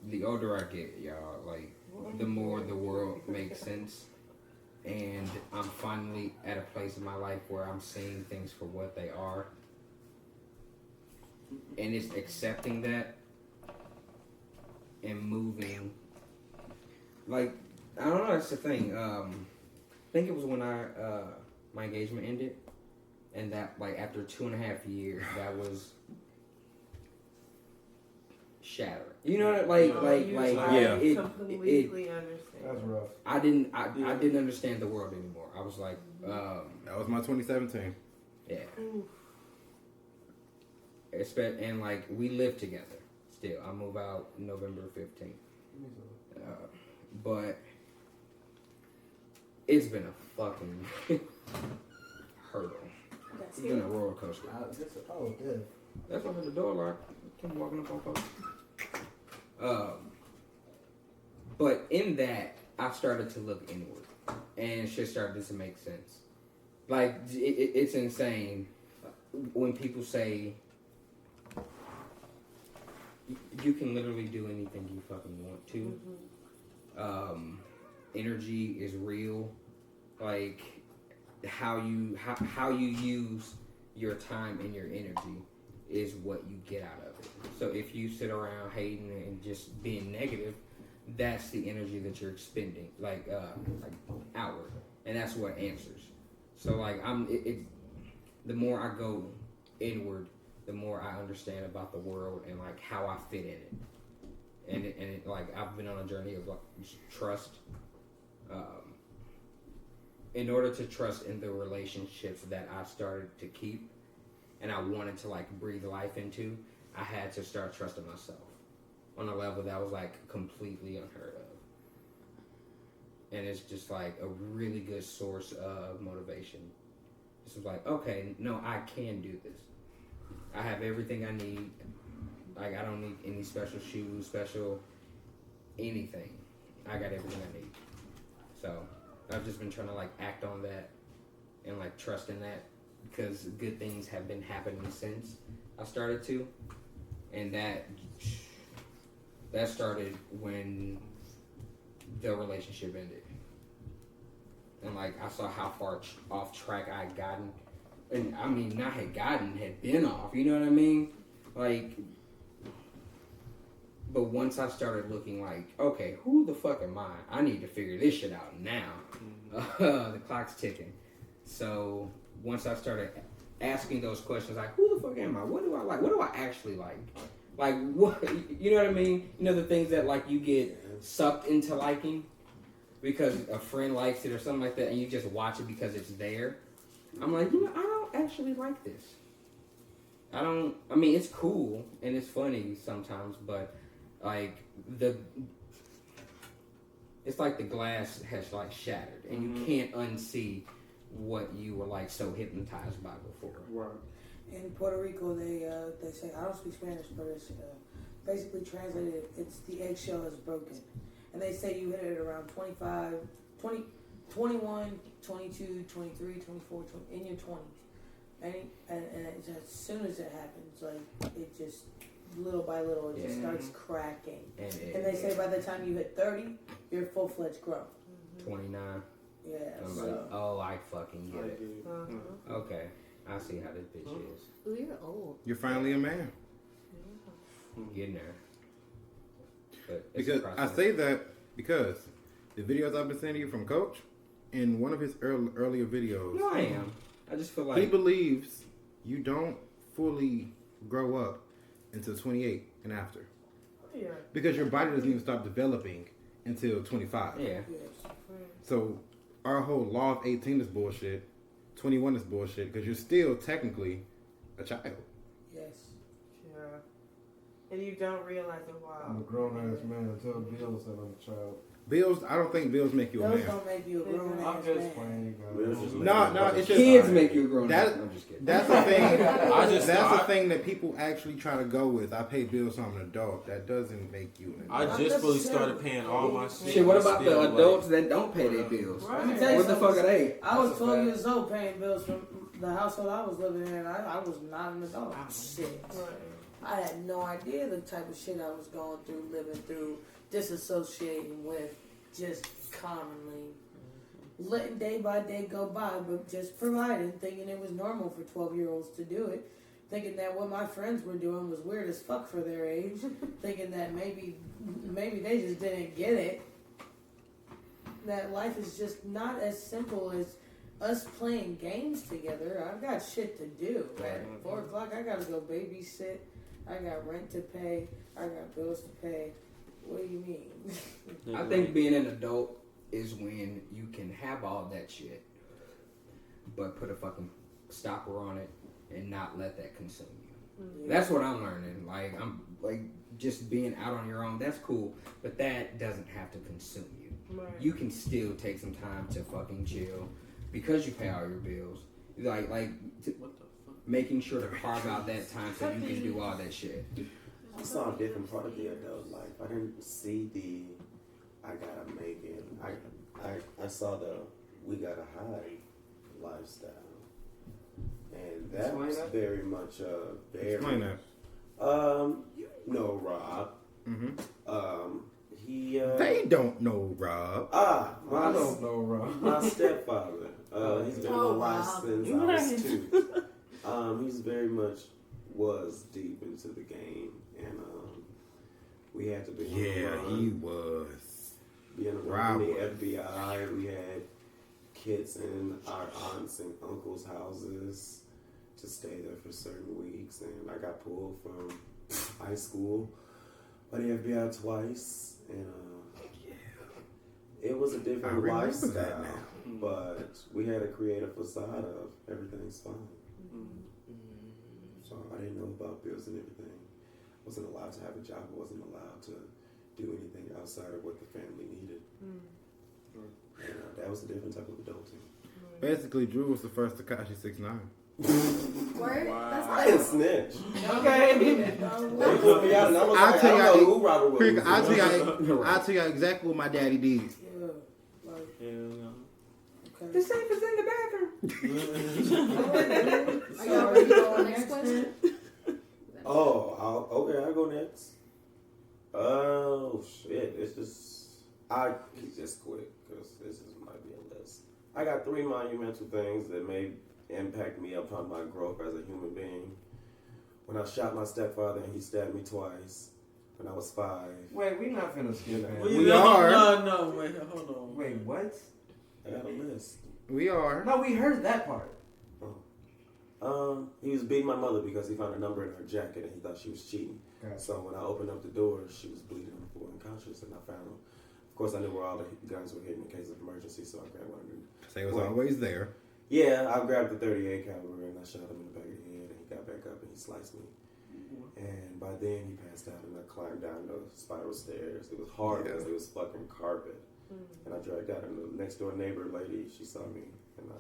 The older I get, y'all, like the more the world makes sense, and I'm finally at a place in my life where I'm seeing things for what they are, and it's accepting that and moving. Like, I don't know. That's the thing. I think it was when my engagement ended, and that like after 2.5 years, that was shattering. You know, yeah. Completely understand. That's rough. I didn't understand the world anymore. I was like, that was my 2017. Yeah. And like we live together still. I move out November 15th. But it's been a fucking hurdle. It's been a roller coaster. Oh, good. That's why the door locked. Come walking up on folks. But in that, I started to look inward, and shit started to make sense. Like it's insane when people say you can literally do anything you fucking want to. Energy is real. Like how you use your time and your energy is what you get out of it. So if you sit around hating and just being negative, that's the energy that you're expending, like outward, and that's what answers. So like the more I go inward, the more I understand about the world and like how I fit in it. And it like I've been on a journey of like trust. In order to trust in the relationships that I started to keep, and I wanted to like breathe life into, I had to start trusting myself on a level that was like completely unheard of. And it's just like a really good source of motivation. It's just like, okay, no, I can do this. I have everything I need. Like I don't need any special shoes, special anything. I got everything I need. So I've just been trying to like act on that and like trust in that, because good things have been happening since I started to, and that started when the relationship ended, and like I saw how far off track I had gotten, and I mean not had gotten, had been off. You know what I mean? Like, but once I started looking like, okay, who the fuck am I? I need to figure this shit out now. The clock's ticking. So once I started asking those questions, like, who the fuck am I? What do I like? What do I actually like? Like, what? You know what I mean? You know the things that like you get sucked into liking because a friend likes it or something like that, and you just watch it because it's there. I'm like, you know, I don't actually like this. I mean, it's cool and it's funny sometimes, but like it's like the glass has like shattered, and you can't unsee what you were like so hypnotized by before. Right. In Puerto Rico, they say, I don't speak Spanish, but it's basically translated, it's the eggshell is broken. And they say you hit it around 25, 20, 21, 22, 23, 24, 20, in your 20s. And it's, as soon as it happens, like, it just, little by little, it just starts cracking. And they say by the time you hit 30, you're full-fledged grown. 29. Yeah, I'm so. like, oh, I fucking get it. Okay, I see how this bitch is. Ooh, you're old. You're finally a man. Getting there. But Because I say that Because the videos I've been sending you from Coach, in one of his earlier videos, No, I am. I just feel like he believes you don't fully grow up until 28 and after. Yeah. Because your body doesn't even start developing until 25. yeah. So our whole law of 18 is bullshit. 21 is bullshit because you're still technically a child. Yes. Yeah. And you don't realize it I'm a while. grown ass man until Bill said I'm a child. Bills, I don't think bills make you a Those man. don't make you a grown I'm ass just man. playing, Bills guys. just No, it's just Kids make you a grown That- up. I'm just kidding. That's the thing. I That's the thing that people actually try to go with. I pay bills, so I'm an adult. That doesn't make you an adult. I just really started paying all my shit. Shit, what about Still, the like, adults that don't pay their bills? Right. Let me tell you What the fuck something. are they? I was That's a 12 fact. years old paying bills from the household I was living in, and I was not an adult. Shit. I had no idea the type of shit I was going through, living through, disassociating with, just commonly. Letting day by day go by, but just providing, thinking it was normal for 12-year-olds to do it. Thinking that what my friends were doing was weird as fuck for their age. Thinking that maybe they just didn't get it. That life is just not as simple as us playing games together. I've got shit to do. At 4 o'clock, I gotta go babysit. I got rent to pay. I got bills to pay. What do you mean? I think being an adult is when you can have all that shit, but put a fucking stopper on it and not let that consume you. That's what I'm learning. Like, I'm like, just being out on your own, that's cool, but that doesn't have to consume you. Right. You can still take some time to fucking chill because you pay all your bills. Like making sure to carve out that time so you can do all that shit. I saw a different part of the adult life. I didn't see the I gotta make it. I saw the we gotta hide lifestyle. And that Explain was that. very much very Explain that. you know Rob. Mm-hmm. He They don't know Rob. I my don't know, Rob. my stepfather. He's been in my life since I was 2. He's very much was deep into the game, and we had to be. Yeah, he was. Being around the FBI, we had kids in our aunts and uncles' houses to stay there for certain weeks, and I got pulled from high school by the FBI twice, and it was a different lifestyle. But we had to create a facade of everything's fine. So I didn't know about bills and everything. Wasn't allowed to have a job. Wasn't allowed to do anything outside of what the family needed. And that was a different type of adulting. Basically, Drew was the first Tekashi 6ix9ine. Word? That's I didn't snitch. Okay. They put me out, and I was I'll like, tell I you don't know who Robert was. I'll tell you exactly what my daddy did. Yeah, like, Hell no. okay. The safe is in the bathroom. Are y'all ready for the next question? Okay, I'll go next. Oh, shit. It's just, I keep this quick because this might be a list. I got 3 monumental things that may impact me upon my growth as a human being. When I shot my stepfather and he stabbed me twice when I was 5. Wait, we not finna skip that. We are. No, wait, hold on. Wait, what? I got a list. We are. No, we heard that part. He was beating my mother because he found a number in her jacket and he thought she was cheating. Gotcha. So when I opened up the door, she was bleeding on the floor unconscious, and I found them. Of course, I knew where all the guns were hidden in case of emergency, so I grabbed one of them. They was always there. Yeah, I grabbed the 38 caliber and I shot him in the back of the head, and he got back up and he sliced me. And by then he passed out, and I climbed down the spiral stairs. It was hard because it was fucking carpet, and I dragged out. And the next door neighbor lady, she saw me, and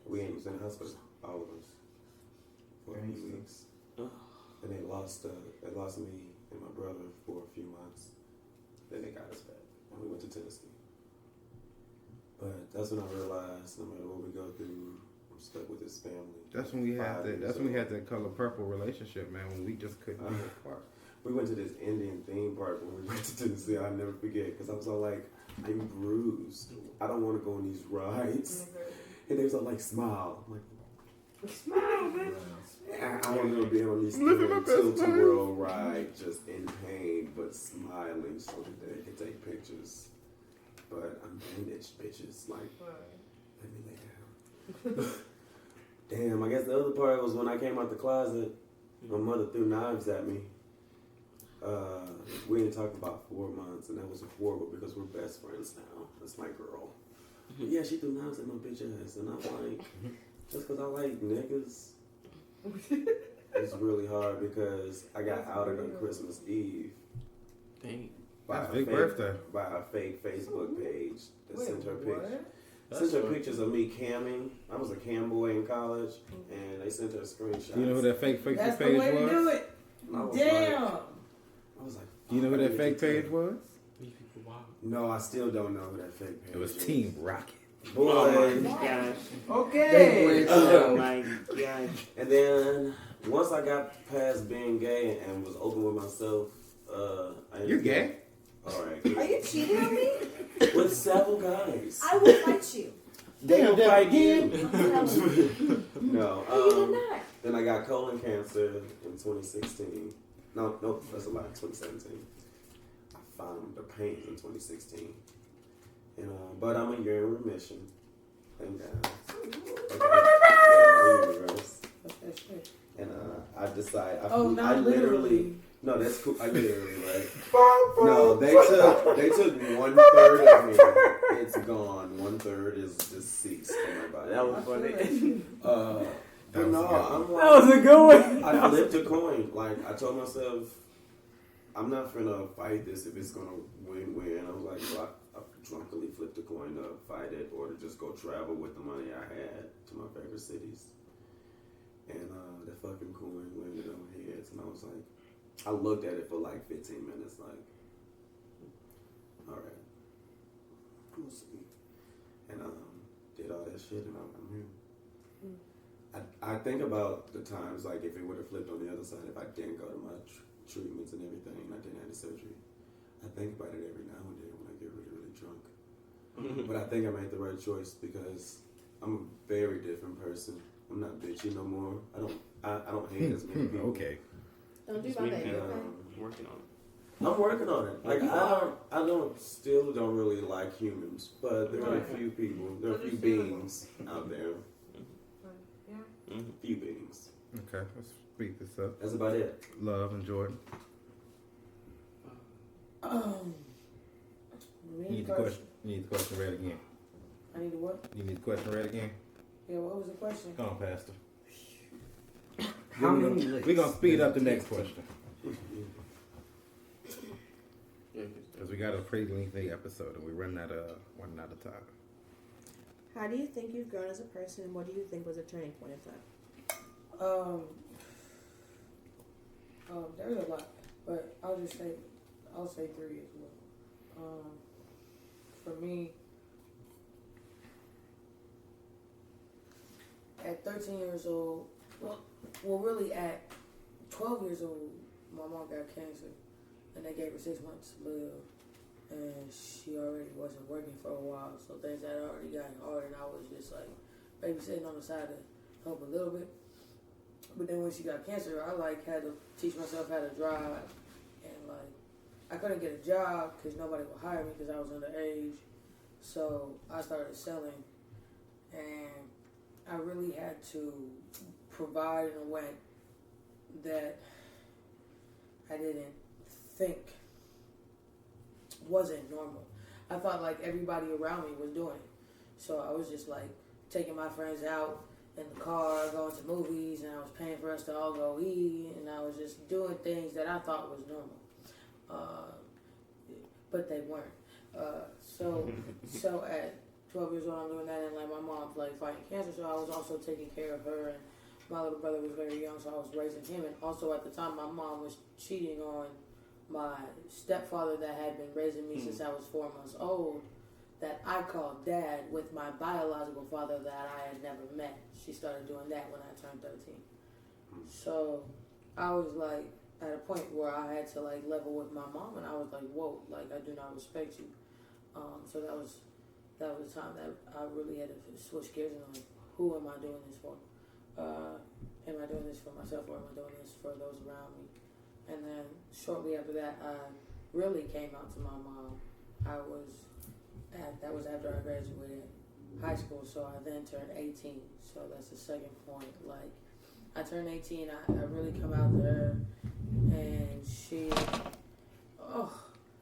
we was in the hospital, all of us, for a few weeks. And they lost me and my brother for a few months. Then they got us back, and we went to Tennessee. But that's when I realized, no matter what we go through, I'm stuck with this family. That's when we had that. That's when we had that Color Purple relationship, man. When we just couldn't be apart. We went to this Indian theme park when we went to Tennessee. I'll never forget because I was all like, I'm bruised. I don't want to go on these rides. And they was all like, smile. I'm like, Smile, man. I remember being on these tilt-a-whirl ride, just in pain, but smiling so that they could take pictures. But I'm bandaged, bitches. Like, let me lay down. Damn, I guess the other part was when I came out the closet, my mother threw knives at me. We didn't talk about 4 months, and that was horrible because we're best friends now. That's my girl. But yeah, she threw knives at my bitch ass, and I'm like, just because I like niggas, it's really hard because I got outed on Christmas Eve. Dang. That's a big birthday. By a fake Facebook page that Wait, sent her what? pictures. That's Sent her what- pictures of me camming. I was a cam boy in college, and they sent her screenshots. You know who that fake That's Facebook the page way to do was? it. And I was Damn. Like, I was like, You know who fuck, I that need fake to page tell- was? These people wild. No, I still don't know who that fake page It was is. Team Rocket. Boy. Oh my gosh. Okay. Oh my gosh. And then once I got past being gay and was open with myself, I You're gay? Alright. Are you cheating on me? With several guys. I will fight you. They don't fight you. No, No. you did not. Then I got colon cancer in 2016. No, that's a lie. 2017. I found the pain in 2016. And but I'm a year in remission. Thank God. And I decided. I literally. No, that's cool. I literally right. No, they took 1/3 of me. It's gone. 1/3 is deceased from my body. That was funny. But no, I'm like, That was a good one. I flipped a coin. Like, I told myself, I'm not finna fight this if it's gonna win. I was like, well, I drunkenly flipped a coin to fight it or to just go travel with the money I had to my favorite cities. And the fucking coin landed on heads, and I was like, I looked at it for like 15 minutes, like, all right, we'll see. And did all that shit, and I'm here. I think about the times, like, if it would have flipped on the other side, if I didn't go to my treatments and everything, and I didn't have the surgery. I think about it every now and then when I get really, really drunk. But I think I made the right choice because I'm a very different person. I'm not bitchy no more. I don't hate as many people. Okay. Don't do Just my me, baby, okay? working on it. I'm working on it. Like I still don't really like humans, but there are a few people, there are a few beings out there. Few beings. Okay, let's speak this up. That's about it. Love and Jordan. You need the question read again. I need to what? You need the question read again? Yeah, what was the question? Come on, Pastor. How many licks? We're going to speed up the next question. Yeah, Because we got a pretty lengthy episode and we're running out of time. How do you think you've grown as a person, and what do you think was a turning point of that? There's a lot, but I'll say 3 as well. For me, at 13 years old, well, really at 12 years old, my mom got cancer, and they gave her 6 months to live, and she already wasn't working for a while, so things had already gotten hard, and I was just like babysitting on the side to help a little bit. But then when she got cancer, I had to teach myself how to drive, and I couldn't get a job because nobody would hire me because I was underage. So I started selling, and I really had to provide in a way that I didn't think wasn't normal. I thought like everybody around me was doing it. So I was just taking my friends out in the car, going to movies, and I was paying for us to all go eat, and I was just doing things that I thought was normal. But they weren't. So at 12 years old, I'm doing that, and my mom's fighting cancer, so I was also taking care of her, and my little brother was very young, so I was raising him, and also at the time, my mom was cheating on my stepfather that had been raising me since I was 4 months old, that I called dad, with my biological father that I had never met. She started doing that when I turned 13. So I was at a point where I had to level with my mom, and I was whoa, I do not respect you. So that was the time that I really had to switch gears and who am I doing this for? am I doing this for myself or am I doing this for those around me? And then shortly after that, I really came out to my mom. That was after I graduated high school, so I then turned 18. So that's the second point. Like, I turned 18, I really come out to her, and she,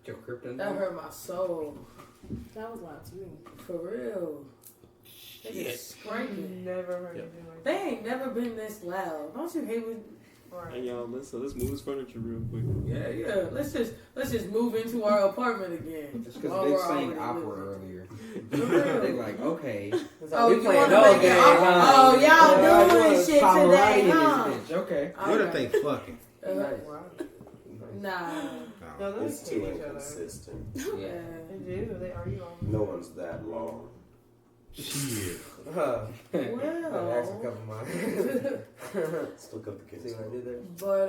that hurt my soul. That was loud to me. For real. It's scraping. Never heard anything like They ain't never been this loud. Don't you hate when? that. Hey y'all, let's move this furniture real quick. Yeah. Let's just move into our apartment again. It's because While they we're sang already opera living. earlier. They like, okay. Oh, We you playing wanna those make it? games, Oh, huh? y'all doing shit Pomeranian today, in huh? this bitch. Okay. What if they fucking? Nah. No, they It's hate too each other. inconsistent. Yeah. They do. They argue all the No one's that long. Shit. Well. That's a couple months. Still got the kids. See what I did there? But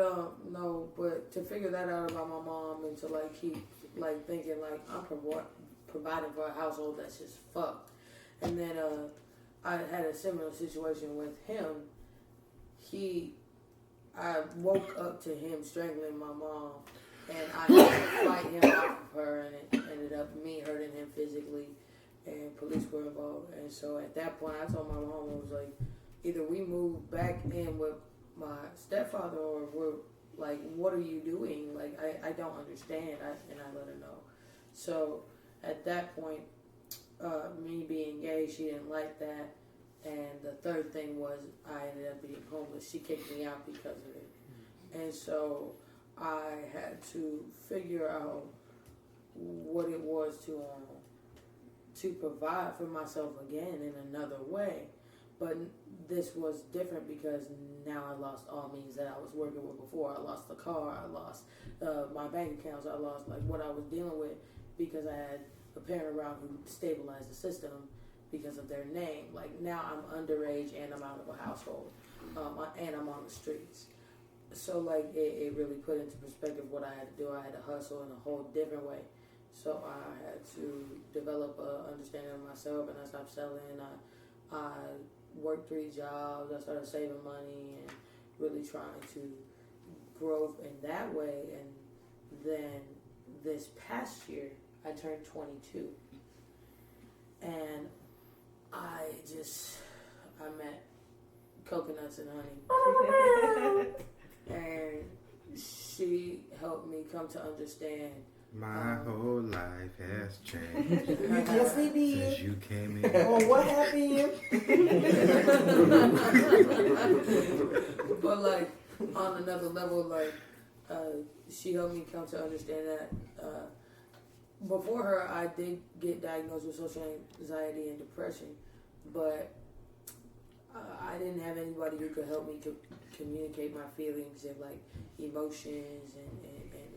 no, but to figure that out about my mom and to like keep like thinking like I'm providing for a household that's just fucked. And then I had a similar situation with him. I woke up to him strangling my mom, and I had to fight him off of her, and it ended up me hurting him physically, and police were involved. And so at that point, I told my mom, I was like, either we move back in with my stepfather, or we're like, what are you doing? Like, I don't understand. And I let her know. So at that point, me being gay, she didn't like that. And the third thing was I ended up being homeless. She kicked me out because of it. And so I had to figure out what it was to provide for myself again in another way. But this was different because now I lost all means that I was working with before. I lost the car. I lost my bank accounts. I lost like what I was dealing with because I had a parent around who stabilized the system because of their name. Like now I'm underage and I'm out of a household, and I'm on the streets. So like it really put into perspective what I had to do. I had to hustle in a whole different way. So I had to develop a understanding of myself, and I stopped selling. I worked 3 jobs. I started saving money and really trying to grow in that way. And then this past year, I turned 22, and I met coconuts and honey. And she helped me come to understand. My whole life has changed Yes, they did. since you came in. Oh, what happened? But like on another level, like she helped me come to understand that before her, I did get diagnosed with social anxiety and depression, but I didn't have anybody who could help me to communicate my feelings and like emotions and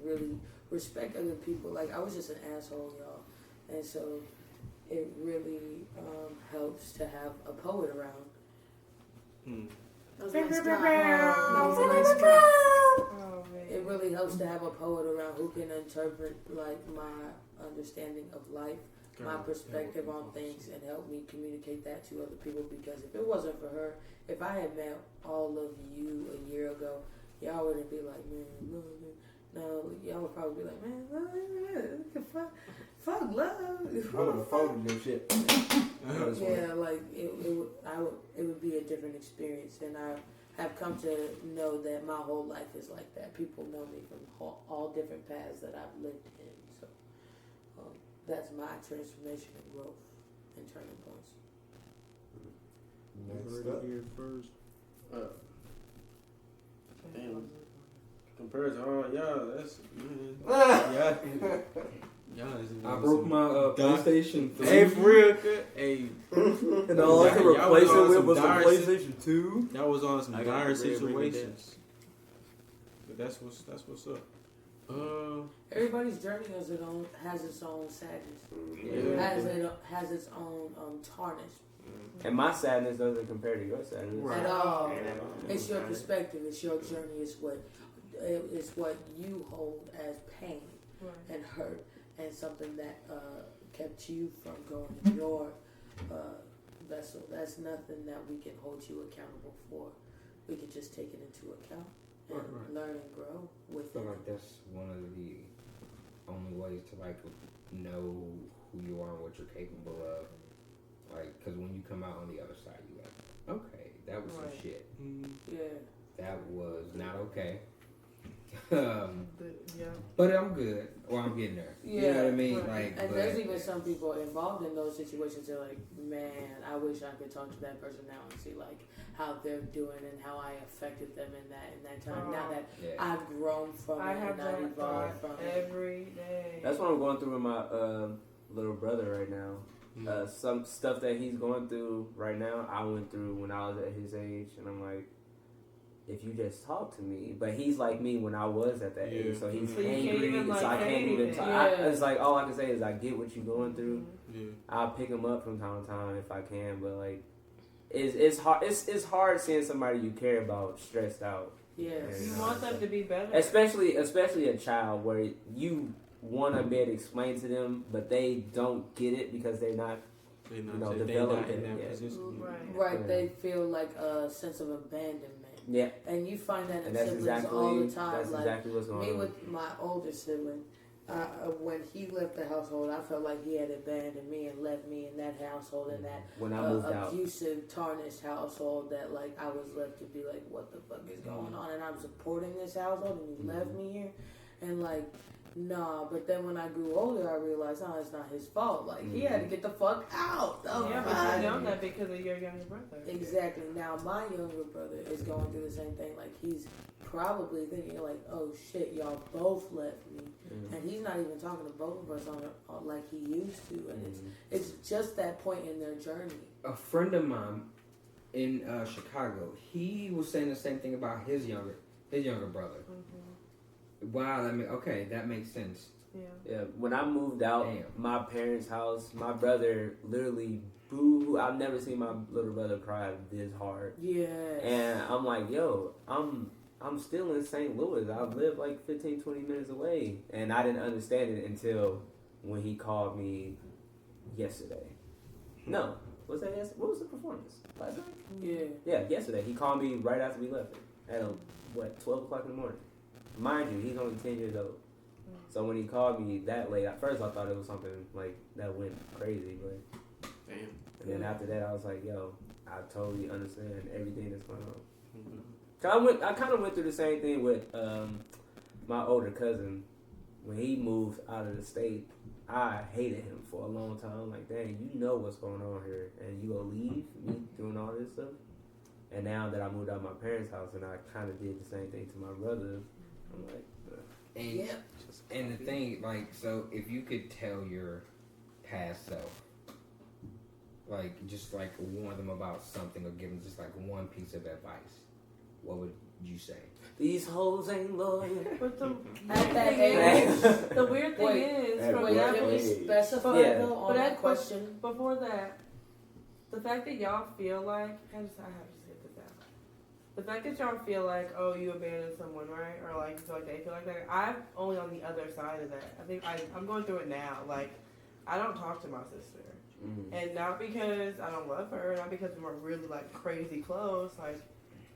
really respect other people. Like I was just an asshole, y'all, and so it really helps to have a poet around. That was a nice drop. That was a nice drop. Oh, man. It really helps to have a poet around who can interpret like my understanding of life, my perspective on things, and help me communicate that to other people. Because if it wasn't for her, if I had met all of you a year ago, y'all wouldn't be like, man, no, y'all would probably be like, man, fuck love. I would have folded them shit. Yeah, like it would be a different experience, and I have come to know that my whole life is like that. People know me from all different paths that I've lived in, so that's my transformation and growth and turning points. Next up. Here first. Damn. Compared to all y'all, that's man. Y'all I broke my PlayStation 3. Hey, for real, hey. And all I could Y'all replace was it on with some was a dire PlayStation 2. Y'all was on some I got dire the red ring of situations. But that's what's up. Everybody's journey has its own sadness. Yeah. Has its own tarnish. And my sadness doesn't compare to your sadness. At all. It's your perspective. It's your journey. It's what you hold as pain and hurt, and something that kept you from going your vessel. That's nothing that we can hold you accountable for. We can just take it into account and Right. learn and grow with I feel it. like that's one of the only ways to like know who you are and what you're capable of. Like, because when you come out on the other side, you like, okay, that was Right. some shit. Yeah. That was not okay. Yeah. But I'm good, or I'm getting there. You know what I mean? Right. Like, And but, there's even some people involved in those situations that are like, man, I wish I could talk to that person now and see like how they're doing and how I affected them in that time. Now that yeah. I've grown from I it have and I've that thought evolved from it. every day. That's what I'm going through with my little brother right now. Some stuff that he's going through right now, I went through when I was at his age, and I'm like, if you just talk to me. But he's like me when I was at that age, so he's So you can't angry, even, like, so I say can't even anything. talk. Yeah. It's like all I can say is I get what you're going through. Yeah. I'll pick him up from time to time if I can, but like, it's hard. It's hard seeing somebody you care about stressed out. Yes. You want them to be better. Especially a child where you want to be able to explain to them, but they don't get it because they're not. They not, You know, they not developed in it, that yeah. position. Right. Right, Yeah. they feel like a sense of abandonment. Yeah, And you find that in and that's siblings exactly all the time. that's Like exactly what's going me on. with my older sibling, when he left the household, I felt like he had abandoned me and left me in that household, in that When I moved out, abusive, tarnished household. That like I was left to be like, what the fuck is going on? And I'm supporting this household, and you left me here, and like. Nah, but then when I grew older, I realized, oh, it's not his fault. Like, he had to get the fuck out. Yeah, but you know that because of your younger brother. Exactly. Now, my younger brother is going through the same thing. Like, he's probably thinking, like, oh, shit, y'all both left me. And he's not even talking to both of us on like he used to. And it's just that point in their journey. a friend of mine in Chicago, he was saying the same thing about his younger brother. Wow, that makes sense. yeah. When I moved out, my parents' house, my brother literally boo. I've never seen my little brother cry this hard. Yeah. And I'm like, yo, I'm still in St. Louis. I live like 15, 20 minutes away. And I didn't understand it until when he called me yesterday. No. Was that yesterday? What was the performance? Last night? Yeah. Yeah, yesterday. He called me right after we left at 12 o'clock in the morning. Mind you, he's only 10 years old. So when he called me that late, at first I thought it was something like that went crazy, but Damn. and then after that I was like, yo, I totally understand everything that's going on. Cause I kind of went through the same thing with my older cousin. When he moved out of the state, I hated him for a long time. Like, dang, you know what's going on here, and you gonna leave me doing all this stuff. And now that I moved out of my parents' house, and I kind of did the same thing to my brother, I'm like, And the thing, like, so if you could tell your past self, like, just like warn them about something or give them just like one piece of advice, what would you say? these hoes ain't loyal. But the At that thing age. is, the weird thing Wait, is, from Wait, that can we age. specify Yeah. though on But that that question? before that, the fact that y'all feel like I have to get this out. The fact that y'all feel like, oh, you abandoned someone, right? Or like you feel like they feel like that. I'm only on the other side of that. I think I'm going through it now. Like, I don't talk to my sister, and not because I don't love her, not because we're really like crazy close. Like,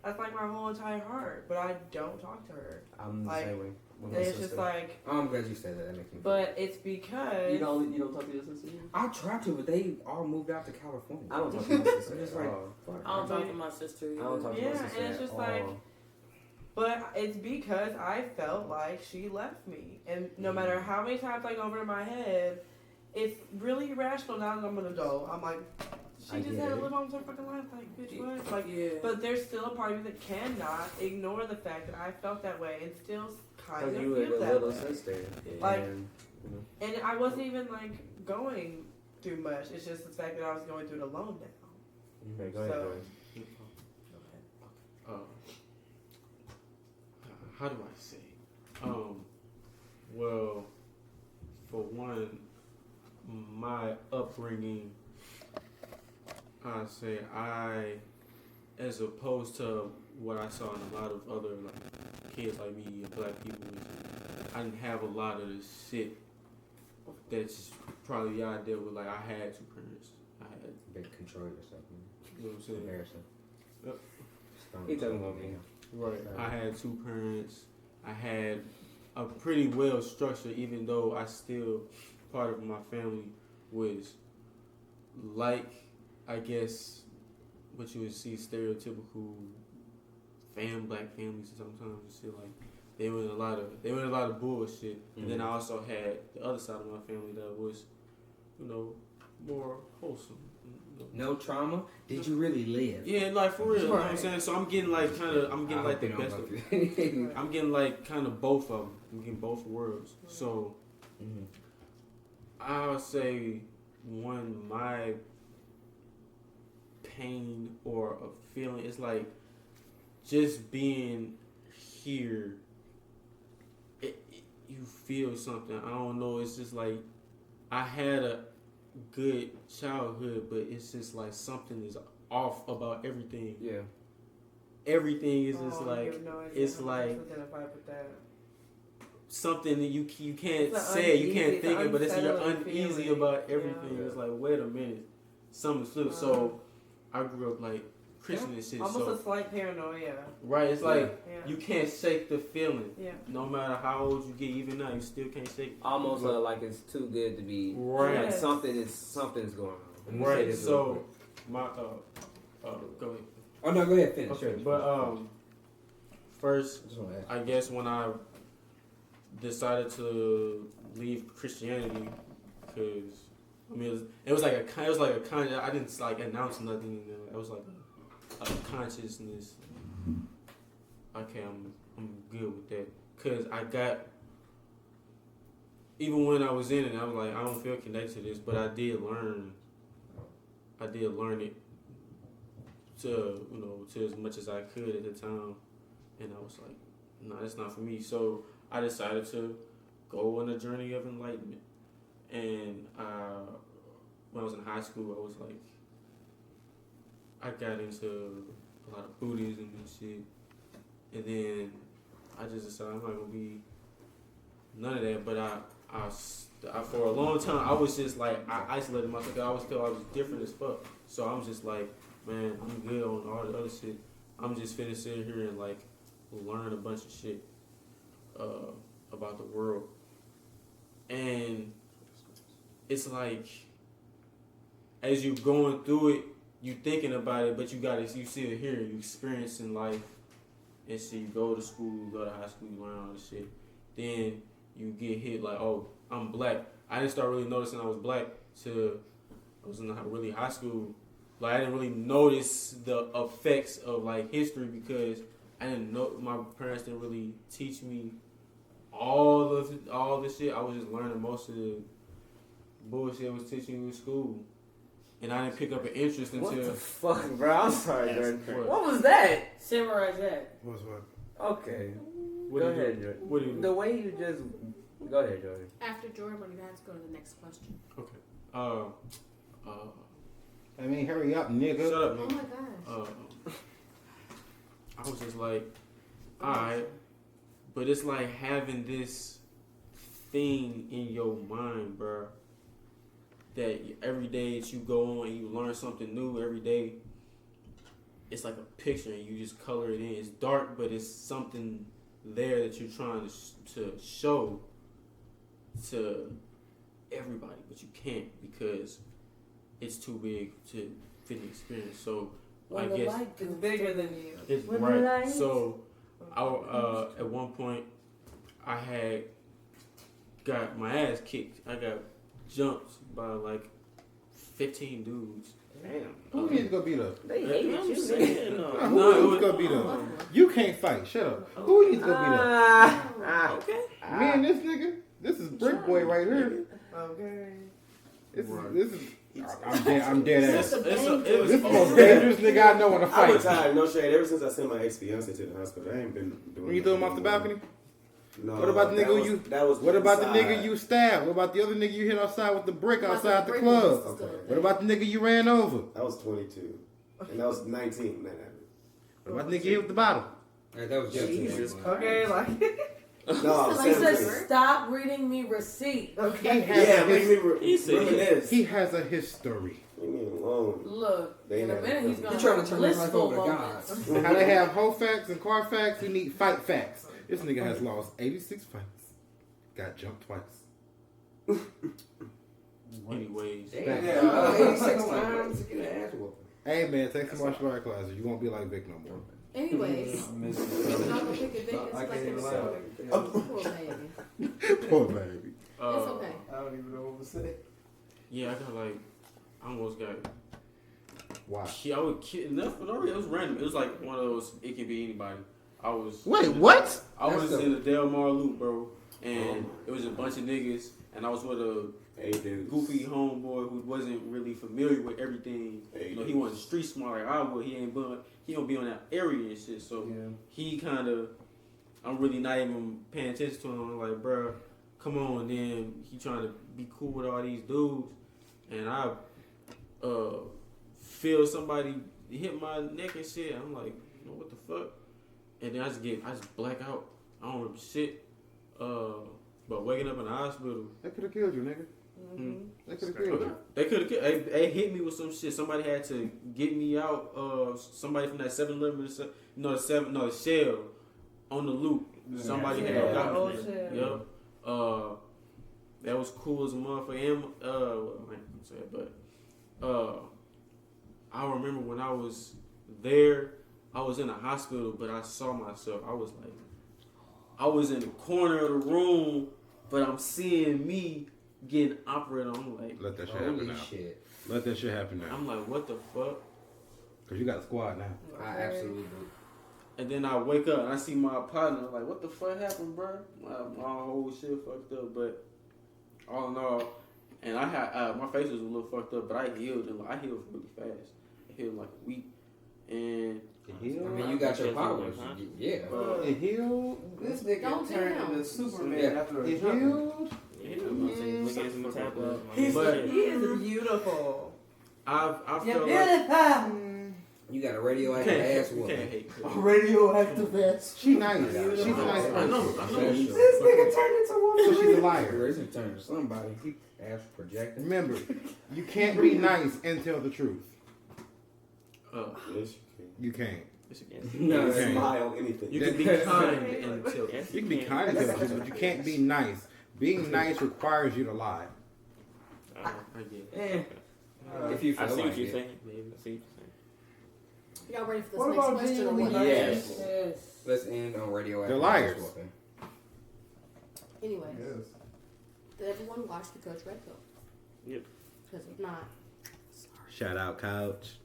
that's like my whole entire heart. But I don't talk to her. I'm the Like, same way. with And my it's sister. just like, Oh, I'm glad you said that. That makes me feel but it's because you don't talk to your sister? I tried to, but they all moved out to California. I don't talk to my sister. I'm just at like, all. fuck. I don't talk to my sister either. I don't talk to Yeah, my sister and it's at just like- all. But it's because I felt like she left me. And no matter how many times I go over in my head, it's really irrational now that I'm an adult. I'm like, she I just get had to it. live on her fucking life. Like, bitch, what? Like, Yeah. but there's still a part of me that cannot ignore the fact that I felt that way and still kind of Because you were feel the that little way. sister. Like- and, And I wasn't even, like, going through much. It's just the fact that I was going through it alone now. okay, go ahead. So- go ahead. How do I say? Well, for one, my upbringing, I say as opposed to what I saw in a lot of other like kids like me and black people, I didn't have a lot of the shit that's probably y'all dealt with. Like I had two parents, I had, Big control yourself, man. you know what I'm saying? Embarrassing. Yep. He talking about me. Right. I had 2 parents. I had a pretty well structured, even though I still part of my family was like, I guess, what you would see stereotypical black families sometimes and shit like. They were in a lot of bullshit. Mm-hmm. And then I also had the other side of my family that was, you know, more wholesome. You know. No trauma? Did you really live? Yeah, like for real. You know what I'm saying? So I'm getting like the best of it. I'm getting like kind of both of them. I'm getting both worlds. So I would say my pain or a feeling is like just being here. You feel something. I don't know. It's just like I had a good childhood, but it's just like something is off about everything. Yeah. Everything is just like it's like identified with that. something that you can't say, you can't think it, but it's you're uneasy about everything. Yeah. It's like, wait a minute, something's flipped. So I grew up like Christian and shit. Almost So a slight paranoia. right, it's like you can't shake the feeling. Yeah. No matter how old you get, even now, you still can't shake it. Almost like it's too good to be. Right. Like something's going on. Right. So my go ahead. Oh no, go ahead, finish. Okay, but first, Just wanna ask. I guess when I decided to leave Christianity, because I mean it was like a kind I didn't like announce nothing. It was like a consciousness. Okay, I'm good with that, because I got, even when I was in it, I was like, I don't feel connected to this, but I did learn it to as much as I could at the time, and I was like, no, that's not for me. So I decided to go on a journey of enlightenment, and when I was in high school, I was like, I got into a lot of Buddhism and shit, and then I just decided I'm not gonna be none of that. But I for a long time I was just like, I isolated myself. I always felt I was different as fuck. So I'm just like, man, I'm good on all the other shit. I'm just finna sit here and like learn a bunch of shit about the world. And it's like, as you going through it, you thinking about it, but you still here, you experiencing life and shit. You go to school, you go to high school, you learn all this shit. Then you get hit like, oh, I'm black. I didn't start really noticing I was black till I was in really high school. Like, I didn't really notice the effects of like history, because I didn't know, my parents didn't really teach me all the shit. I was just learning most of the bullshit I was teaching in school, and I didn't pick up an interest until. What the fuck, bro? I'm sorry, Jordan. What? What was that? Samurai Jack. What's what? Okay. What Go do you ahead, do? Jordan. What do you do? The way you just. Go ahead, Jordan. After Jordan, we're going to go to the next question. Okay. I mean, hurry up, nigga. Shut up, Oh nigga. my gosh. I was just like, alright, but it's like having this thing in your mind, bro, that every day that you go on and you learn something new every day, it's like a picture and you just color it in. It's dark, but it's something there that you're trying to show to everybody, but you can't, because it's too big to fit the experience. So I guess It's bigger than you. it's right. So I at one point I had got my ass kicked. I got jumped by like 15 dudes. Damn. Who needs to go beat up? They hated I'm you, saying, Nah, who needs to go beat up? You can't fight. Shut up. Who needs to go beat up? Okay. Me and this nigga. This is Brick Boy right here. Okay. This is. I'm dead ass. It This was is the most dangerous nigga I know in a I've fight. been tired, no shade. Ever since I sent my ex-fiance to the hospital, I ain't been doing. When you threw him off the balcony? No. What about the nigga That was What about the inside. nigga you stabbed? What about the other nigga you hit outside with the brick outside the Brick club? was still Okay. What about the nigga you ran over? I was 22, and that was 19 when that happened. What about the nigga you hit with the bottle? Right, that was just Jesus Okay, like. No, I was He said, 17. stop reading me receipt. He Okay. has Yeah, a make his- me reminisce. he has a history. What do you mean? alone. Look, They in a never minute he's come. gonna You're trying to have turn his life over to blissful God. moments. How they have whole facts and car facts, we need fight facts. This nigga has lost 86 fights. Got jumped twice. Anyways, Yeah, 86 times to get an ass whooping. Hey man, take some martial art classes. You won't be like Vic no more. Anyways, we can all go pick a Vic. It's like it's poor baby. Poor baby. It's okay. I don't even know what to say. yeah, I got like, I almost got. Wow. I would kid enough, but it was random. It was like one of those. It can be anybody. I was. Wait, what? I was in the Del Mar loop, bro, and it was a bunch of niggas, and I was with a goofy homeboy who wasn't really familiar with everything. You know, he wasn't street smart like I would. He don't be on that area and shit. So he kind of, I'm really not even paying attention to him. I'm like, bro, come on. And then he trying to be cool with all these dudes, and I feel somebody hit my neck and shit. I'm like, what the fuck? And then I just black out. I don't remember shit. But waking up in the hospital. They could have killed you, nigga. Mm-hmm. They could have killed you. They could have. They hit me with some shit. Somebody had to get me out. Somebody from that 7-Eleven, the Shell on the loop. Somebody had got me. Yep. That was cool as a motherfucker. And I ain't say it, but I remember when I was there, I was in a hospital, but I saw myself. I was like, I was in the corner of the room, but I'm seeing me getting operated on. I'm like, let that shit happen now. Shit. Let that shit happen now. I'm like, what the fuck? Cause you got a squad now. I absolutely do. And then I wake up and I see my partner. I'm like, what the fuck happened, bro? My whole shit fucked up. But all in all, and I had my face was a little fucked up, but I healed and I healed really fast. I healed like a week. And I mean, you got your powers. Yeah. It healed. This nigga Don't turned tell. into Superman Yeah. after a It jump. healed. Yeah, I'm gonna say, look at his metabolism. But He is beautiful. I You're felt like beautiful. You got a you radioactive ass can't woman. hate. A radioactive ass. She nice. She's a nice I person. know. This nigga turned into So one. she's a liar. There isn't turn to somebody. He ass projecting. Remember, you can't be nice and tell the truth. Yes, You can't. No, you Okay. can. Smile, anything. You can be kind and tell. Yes, You can be kind and tell the truth, but you can't be nice. Being nice requires you to lie. I get it. If you I feel see like what you're it. saying, baby. I see what you're saying. Y'all ready for this What next about question? Or genuine what? nice? Yes. Let's end on radioactive They're liars. ass whooping. Anyways, Yes. did everyone watch the Coach Red Pill? Yep. Because if not, Shout out, Couch.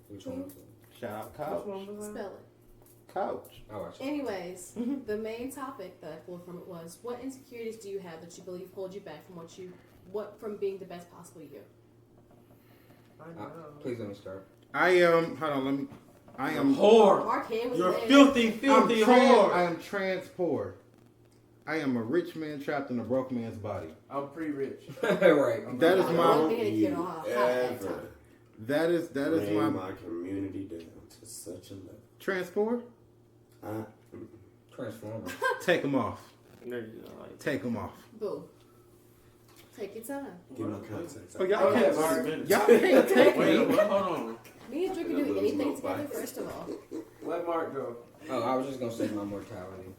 Which one was it? Shout out, Which Couch. one was that? spell it. Couch. I watched it. Anyways, the main topic that I pulled from it was, what insecurities do you have that you believe hold you back from from being the best possible you? I know. Please let me start. I am. Hold on. Let me. I am. Whore. Mark Hand was You're there. filthy I whore. am trans poor. I am a rich man trapped in a broke man's body. I'm pre-rich. Right. That is I'm my. not making a kid on hot that time. Ever That is bring my my community down to such a level. trans poor. Transformer. Take them off. No, you know, like, Take them off. Boo. Take your time. Give me context. Oh, y'all Oh, yeah, can't. Mark. Y'all can't take Wait, me. hold on. Me and Drew can do anything together, first of all. Let Mark go. Oh, I was just gonna say my mortality.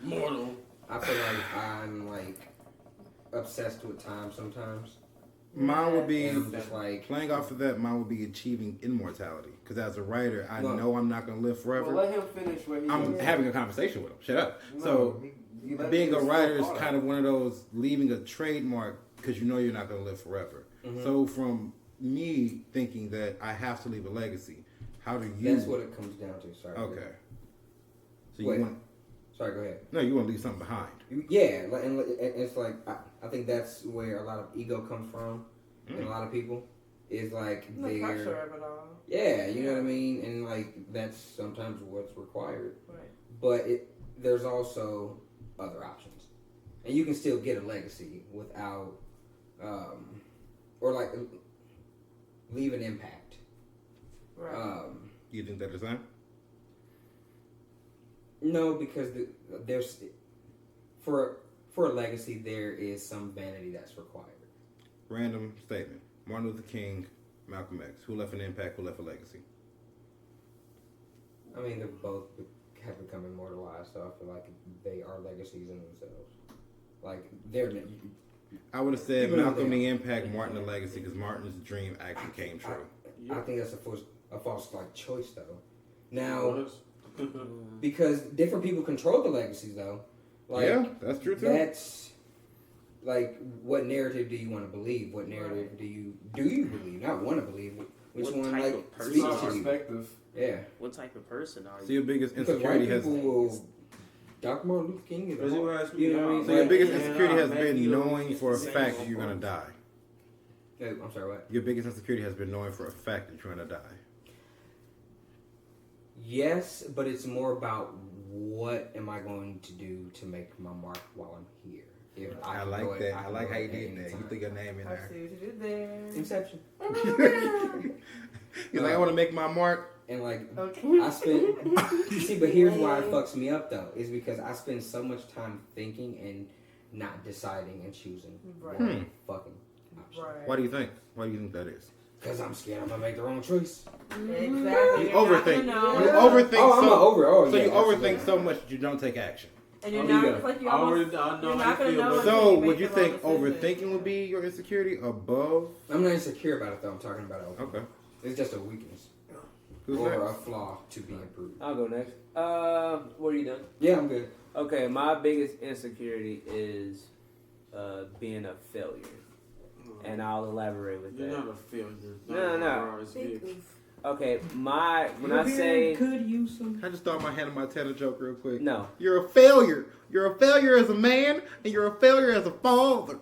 Mortal. I feel like I'm like obsessed with time sometimes. Mine would be And I'm just like, playing off of that. Mine would be achieving immortality. Because as a writer, I Well- know I'm not gonna live forever. Well, let him finish what he's I'm having a conversation with him. Shut up. No, So you let being a him writer is talk. kind of one of those leaving a trademark because you know you're not going to live forever. Mhm. So from me thinking that I have to leave a legacy, how do you? that's what it comes down to. Sorry. Okay. So Wait. you want? Sorry, go ahead. No, you want to leave something behind. Yeah, and it's like I think that's where a lot of ego comes from in a lot of people. Is like The pressure they're of it all. yeah, you know what I mean, and like that's sometimes what's required. Right. But there's also other options, and you can still get a legacy without, or like leave an impact. Right. You think that the same? No, because there's for a legacy there is some vanity that's required. Random statement. Martin Luther King, Malcolm X. Who left an impact? Who left a legacy? I mean, they both have become immortalized, so I feel like they are legacies in themselves. Like, they're... I would have said Even though Malcolm they the are. impact, Martin the legacy, because Martin's dream actually came true. I think that's a false like choice, though. Now, because different people control the legacies, though. Like, yeah, that's true, too. That's... Like, what narrative do you want to believe? What narrative do you believe? Not want to believe. Which What one, type like, of person speaks are to you? Perspective. Yeah. What type of person are So you? your biggest Because insecurity white has... people will... Dr. Martin Luther King is Because you asked me, you know what I mean? So your Like, biggest Yeah, insecurity has man, been you don't knowing get for a the fact same that you're going to die. I'm sorry, what? Your biggest insecurity has been knowing for a fact that you're going to die. Yes, but it's more about what am I going to do to make my mark while I'm here. If I can like go that. I I can like go how you at did any that. You time. threw your name in I there. see what you did there. Inception. He's like, I want to make my mark. And like, Okay. I spent... See, but here's why it fucks me up, though. Is because I spend so much time thinking and not deciding and choosing Right. one fucking option. Right. Why do you think? Why do you think that is? Because I'm scared I'm going to make the wrong choice. Exactly. You You're not overthink. gonna know. You overthink Oh, I'm so... over. Oh, So yeah, you absolutely. overthink so much that you don't take action. And you're Oh, not, yeah. it's like you I almost, know you're how not you gonna feel, know but- until So you would make you the think wrong decision. overthinking would be your insecurity above? I'm not insecure about it, though. I'm talking about it. Okay. It's just a weakness. Who's or next? a flaw to be improved. I'll go next. What are you done? Yeah, I'm good. Okay, my biggest insecurity is being a failure, and I'll elaborate with You're that. not a failure. No. It's big. Okay, when I say could use some. I just thought my hand on my tenor joke real quick. no, You're a failure. You're a failure as a man, and you're a failure as a father.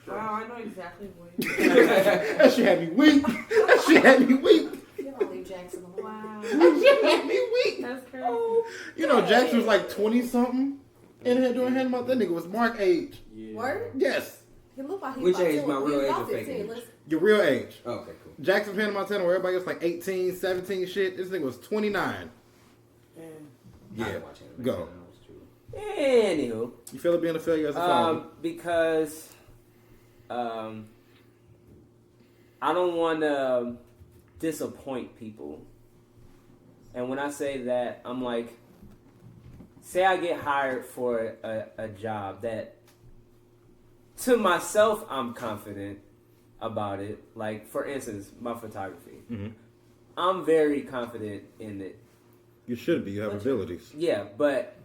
Wow, I know exactly what you're That shit had me weak. That shit had me weak. You don't leave Jackson alone. Wow. That shit had me weak. That's crazy. You know, Jackson was like 20-something. And had doing hand about that nigga was Mark age. Yeah. Word? Yes. He look like he Which about age? to- My real he age about or fake 15, age? listen. Your real age. Okay, cool. Jackson's Hannah Montana, where everybody else like 18, 17 shit. This nigga was 29. I Yeah. didn't watch it. Go. anywho, You feel it being a failure as a father? because I don't want to disappoint people, and when I say that, I'm like, say I get hired for a job that, to myself, I'm confident about it. Like, for instance, my photography. Mhm. I'm very confident in it. You should be. You have abilities. Yeah, but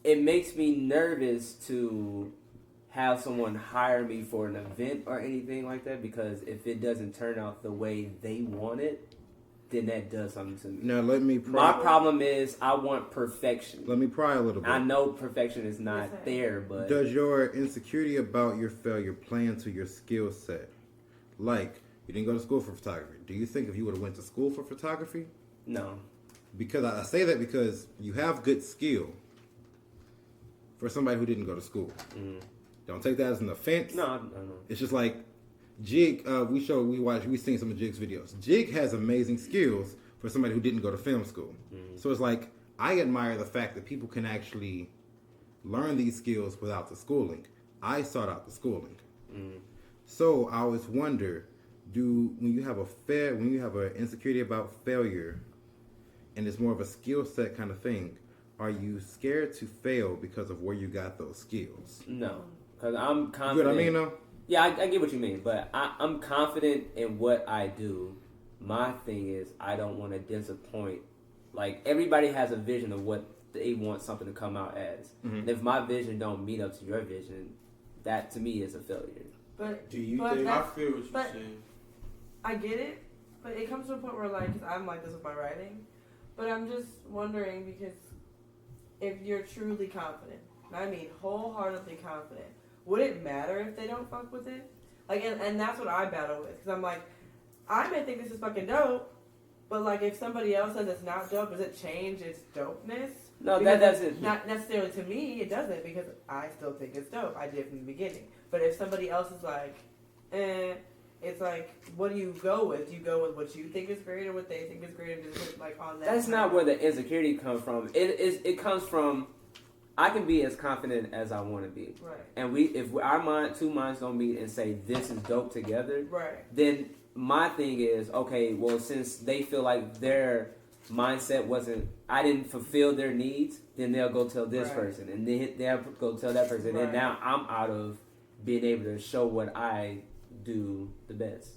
it makes me nervous to have someone hire me for an event or anything like that, because if it doesn't turn out the way they want it, then that does something to me. Now let me My pry. problem is I want perfection. Let me pry a little bit. I know perfection is not Yes, I- there, but Does your insecurity about your failure play into your skill set? Like, you didn't go to school for photography. Do you think if you would have went to school for photography? no. Because I say that because you have good skill for somebody who didn't go to school. Don't take that as an offense. No. It's just like Jig. We seen some of Jig's videos. Jig has amazing skills for somebody who didn't go to film school. So it's like I admire the fact that people can actually learn these skills without the schooling. I sought out the schooling. So I always wonder, when you have an insecurity about failure, and it's more of a skill set kind of thing, are you scared to fail because of where you got those skills? No. Because I'm You know confident. what I mean, though? Yeah, I get what you mean, but I'm confident in what I do. My thing is, I don't want to disappoint. Like, everybody has a vision of what they want something to come out as. And if my vision don't meet up to your vision, that to me is a failure. But Do you But think? I that's- feel what you're but- saying. I get it, but it comes to a point where, like, 'cause I'm like this with my writing, but I'm just wondering, because if you're truly confident, and I mean wholeheartedly confident, would it matter if they don't fuck with it? Like, and that's what I battle with, because I'm like, I may think this is fucking dope, but like, if somebody else says it's not dope, does it change its dopeness? No, Because that doesn't. Not necessarily to me, it doesn't, because I still think it's dope. I did from the beginning. But if somebody else is like, it's like, what do you go with? Do you go with what you think is great or what they think is great, and just put, like, on that? That's not where the insecurity comes from. It comes from I can be as confident as I want to be. Right. And if our two minds don't meet and say this is dope together, Right. then my thing is, okay, well, since they feel like their mindset I didn't fulfill their needs, then they'll go tell this person, and then they'll go tell that person, and now I'm out of being able to show what I do the best.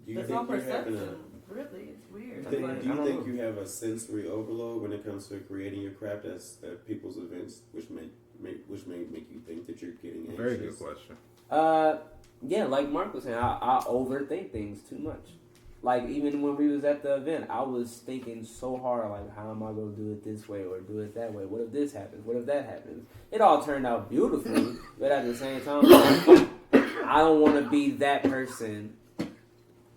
It's all perception. Really, it's weird. Do you think you have a sensory overload when it comes to creating your craft at people's events, which may make you think that you're getting anxious? Very good question. Yeah, like Mark was saying, I overthink things too much. Like, even when we was at the event, I was thinking so hard, like, how am I going to do it this way or do it that way? What if this happens? What if that happens? It all turned out beautifully, but at the same time, I don't want to be that person.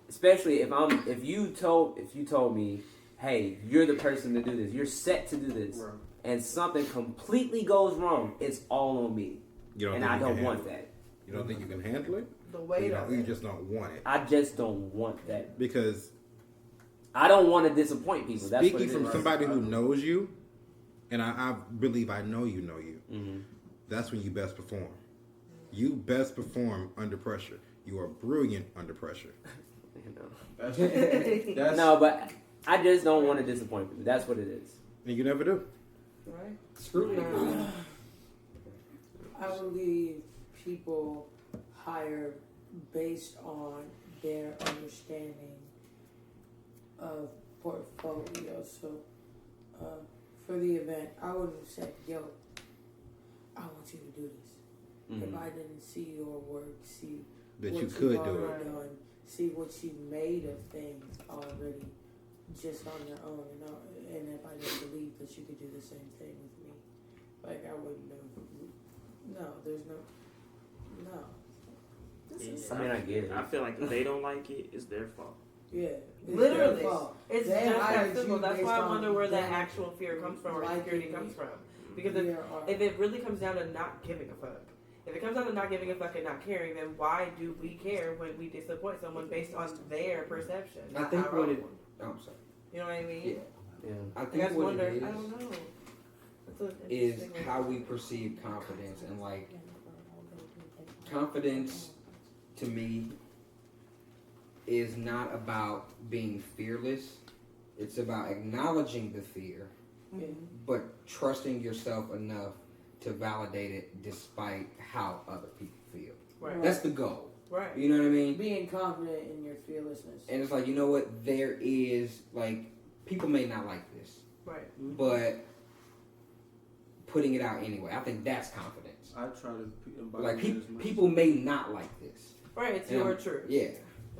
Especially if you told me, hey, you're the person to do this, you're set to do this, and something completely goes wrong, it's all on me, and I don't want that. You don't think you can handle it? The weight of it. You just don't want it. I just don't want that because I don't want to disappoint people. That's speaking from somebody who knows you, and I believe I know you. Mm-hmm. That's when you best perform. You best perform under pressure. You are brilliant under pressure. No, but I just don't want to disappoint people. That's what it is. And you never do. Right. Scrutiny. I believe people hire based on their understanding of portfolio. So, for the event, I would have said, yo, I want you to do this. If I didn't see your work, see that what you could you've do already it. done, see what you made of things already just on your own. And if I didn't believe that you could do the same thing with me, like I wouldn't have. No, there's no. Yeah, I mean, I get it. I feel like if they don't like it, it's their fault. Yeah, Literally, it's They just hired that simple. you That's based why I on wonder where that them actual fear comes from, or liking insecurity you. comes from. Because if it really comes down to not giving a fuck, if it comes down to not giving a fuck and not caring, then why do we care when we disappoint someone based on their perception? I not think our what own? it. Oh, I'm sorry. You know what I mean? Yeah. I I think just what wonder. it is I don't know. That's an is interesting one. how we perceive confidence, and like confidence to me is not about being fearless. It's about acknowledging the fear, but trusting yourself enough to validate it despite how other people feel. Right. That's the goal. Right. You know what I mean? Being confident in your fearlessness. And it's like, you know what? There is, like, people may not like this. Right. But putting it out anyway, I think that's confidence. I try to embody Like, it as much people as may not like this. Right. It's And your truth. Yeah.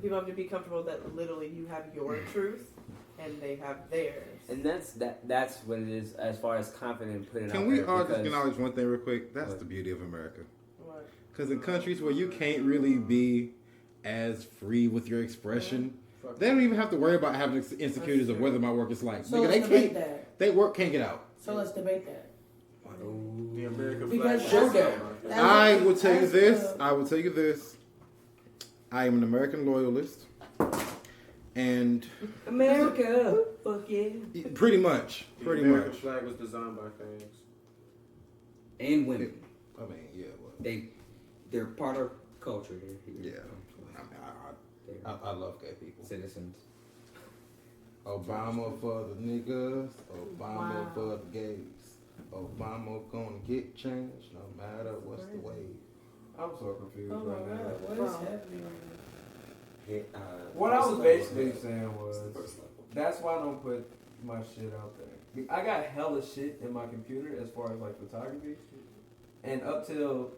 People have to be comfortable that literally you have your truth and they have theirs. And that's what it is as far as confident putting out Can we there, all just because- acknowledge one thing real quick? That's the beauty of America. What? Because in countries where you can't really be as free with your expression, they don't even have to worry about having insecurities of whether my work is like. So Nigga, let's debate that. They work can't get out. So let's debate that. the American Because flag. Showdown. I will tell you this. I am an American loyalist. And America, fuck yeah. pretty much. The American flag was designed by fags. And women. I mean, yeah. Well, They're part of culture here. yeah. I love gay people. Citizens. Obama for the niggas. Obama for the gays. Obama gonna get changed no matter what's the wave. I'm so confused Oh my right now. God, what is happening? What I was basically saying was, That's the first level. that's why I don't put my shit out there. I got hella shit in my computer as far as like photography, and up till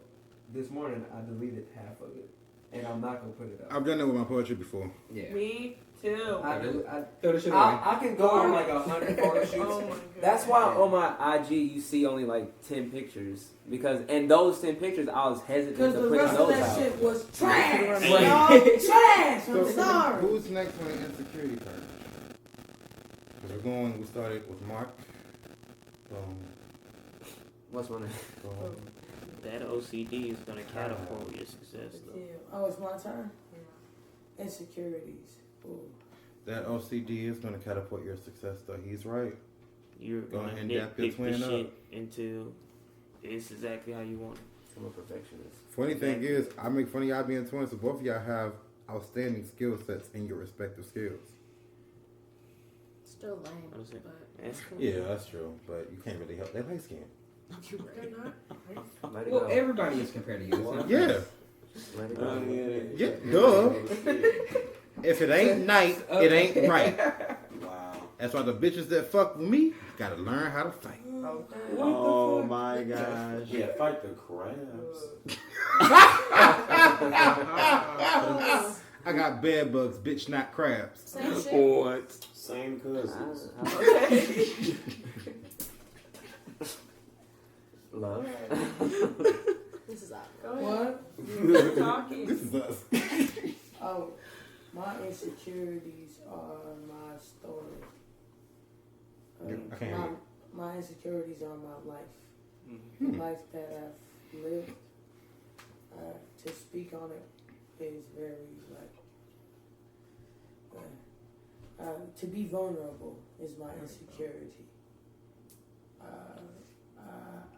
this morning I deleted half of it, and I'm not gonna put it out. I've done that with my poetry before. Yeah. Me too. Throw the shit away. I can go on like 100 photo shoots. Oh my God. That's why on my IG you see only like 10 pictures, because and those 10 pictures I was hesitant Because to the put rest of those that out. shit was trash. Right. Y'all trash. I'm So, sorry. who's next on the insecurity purge? Because we started with Mark. What's my name? That OCD is gonna catapult your success, though. Yeah. Oh, it's my turn? Insecurities. Ooh. That OCD is going to catapult your success, though. He's right. you're Go going to ahead and dap your nitpick the twin shit up. until it's exactly how you want it. I'm a perfectionist. Funny thing is, I make fun of y'all being twins, so both of y'all have outstanding skill sets in your respective skills. Still lame, What is it? but That's cool. Yeah, that's true, but you can't really help that light skin. You're right. They're not. Let it Well, go. everybody is compared to you. It's not- Yeah, Let it Oh, go. yeah, duh. If it ain't night, it ain't right. Wow. That's why the bitches that fuck with me gotta learn how to fight. Okay. Oh my gosh. Yeah, fight the crabs. I got bed bugs, bitch, not crabs. Same shit. What? Same cousins. Love. This is awkward. Go ahead. What? You're talking. This is us. Oh, my insecurities are my story. I can't hear you. My insecurities are my life. Mm-hmm. The life that I've lived. To speak on it is very to be vulnerable is my insecurity.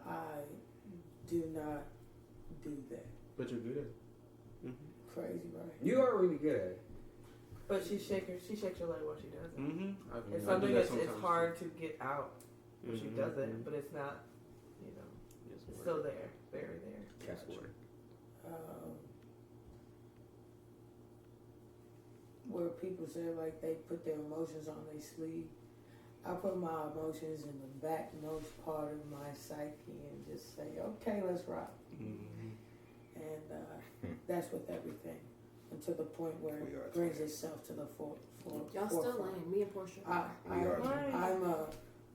I do not do that. But you're good at it. Crazy, right? You are really good at it. But she shakes your leg while she does it. Mm-hmm. It's something that's it's hard to get out when she does it, but it's not, it's still there, very there. Gotcha. Where people say like they put their emotions on their sleeve, I put my emotions in the back most part of my psyche and just say, okay, let's rock. And that's with everything. And to the point where it brings itself to the Y'all still lame. Me and Portia.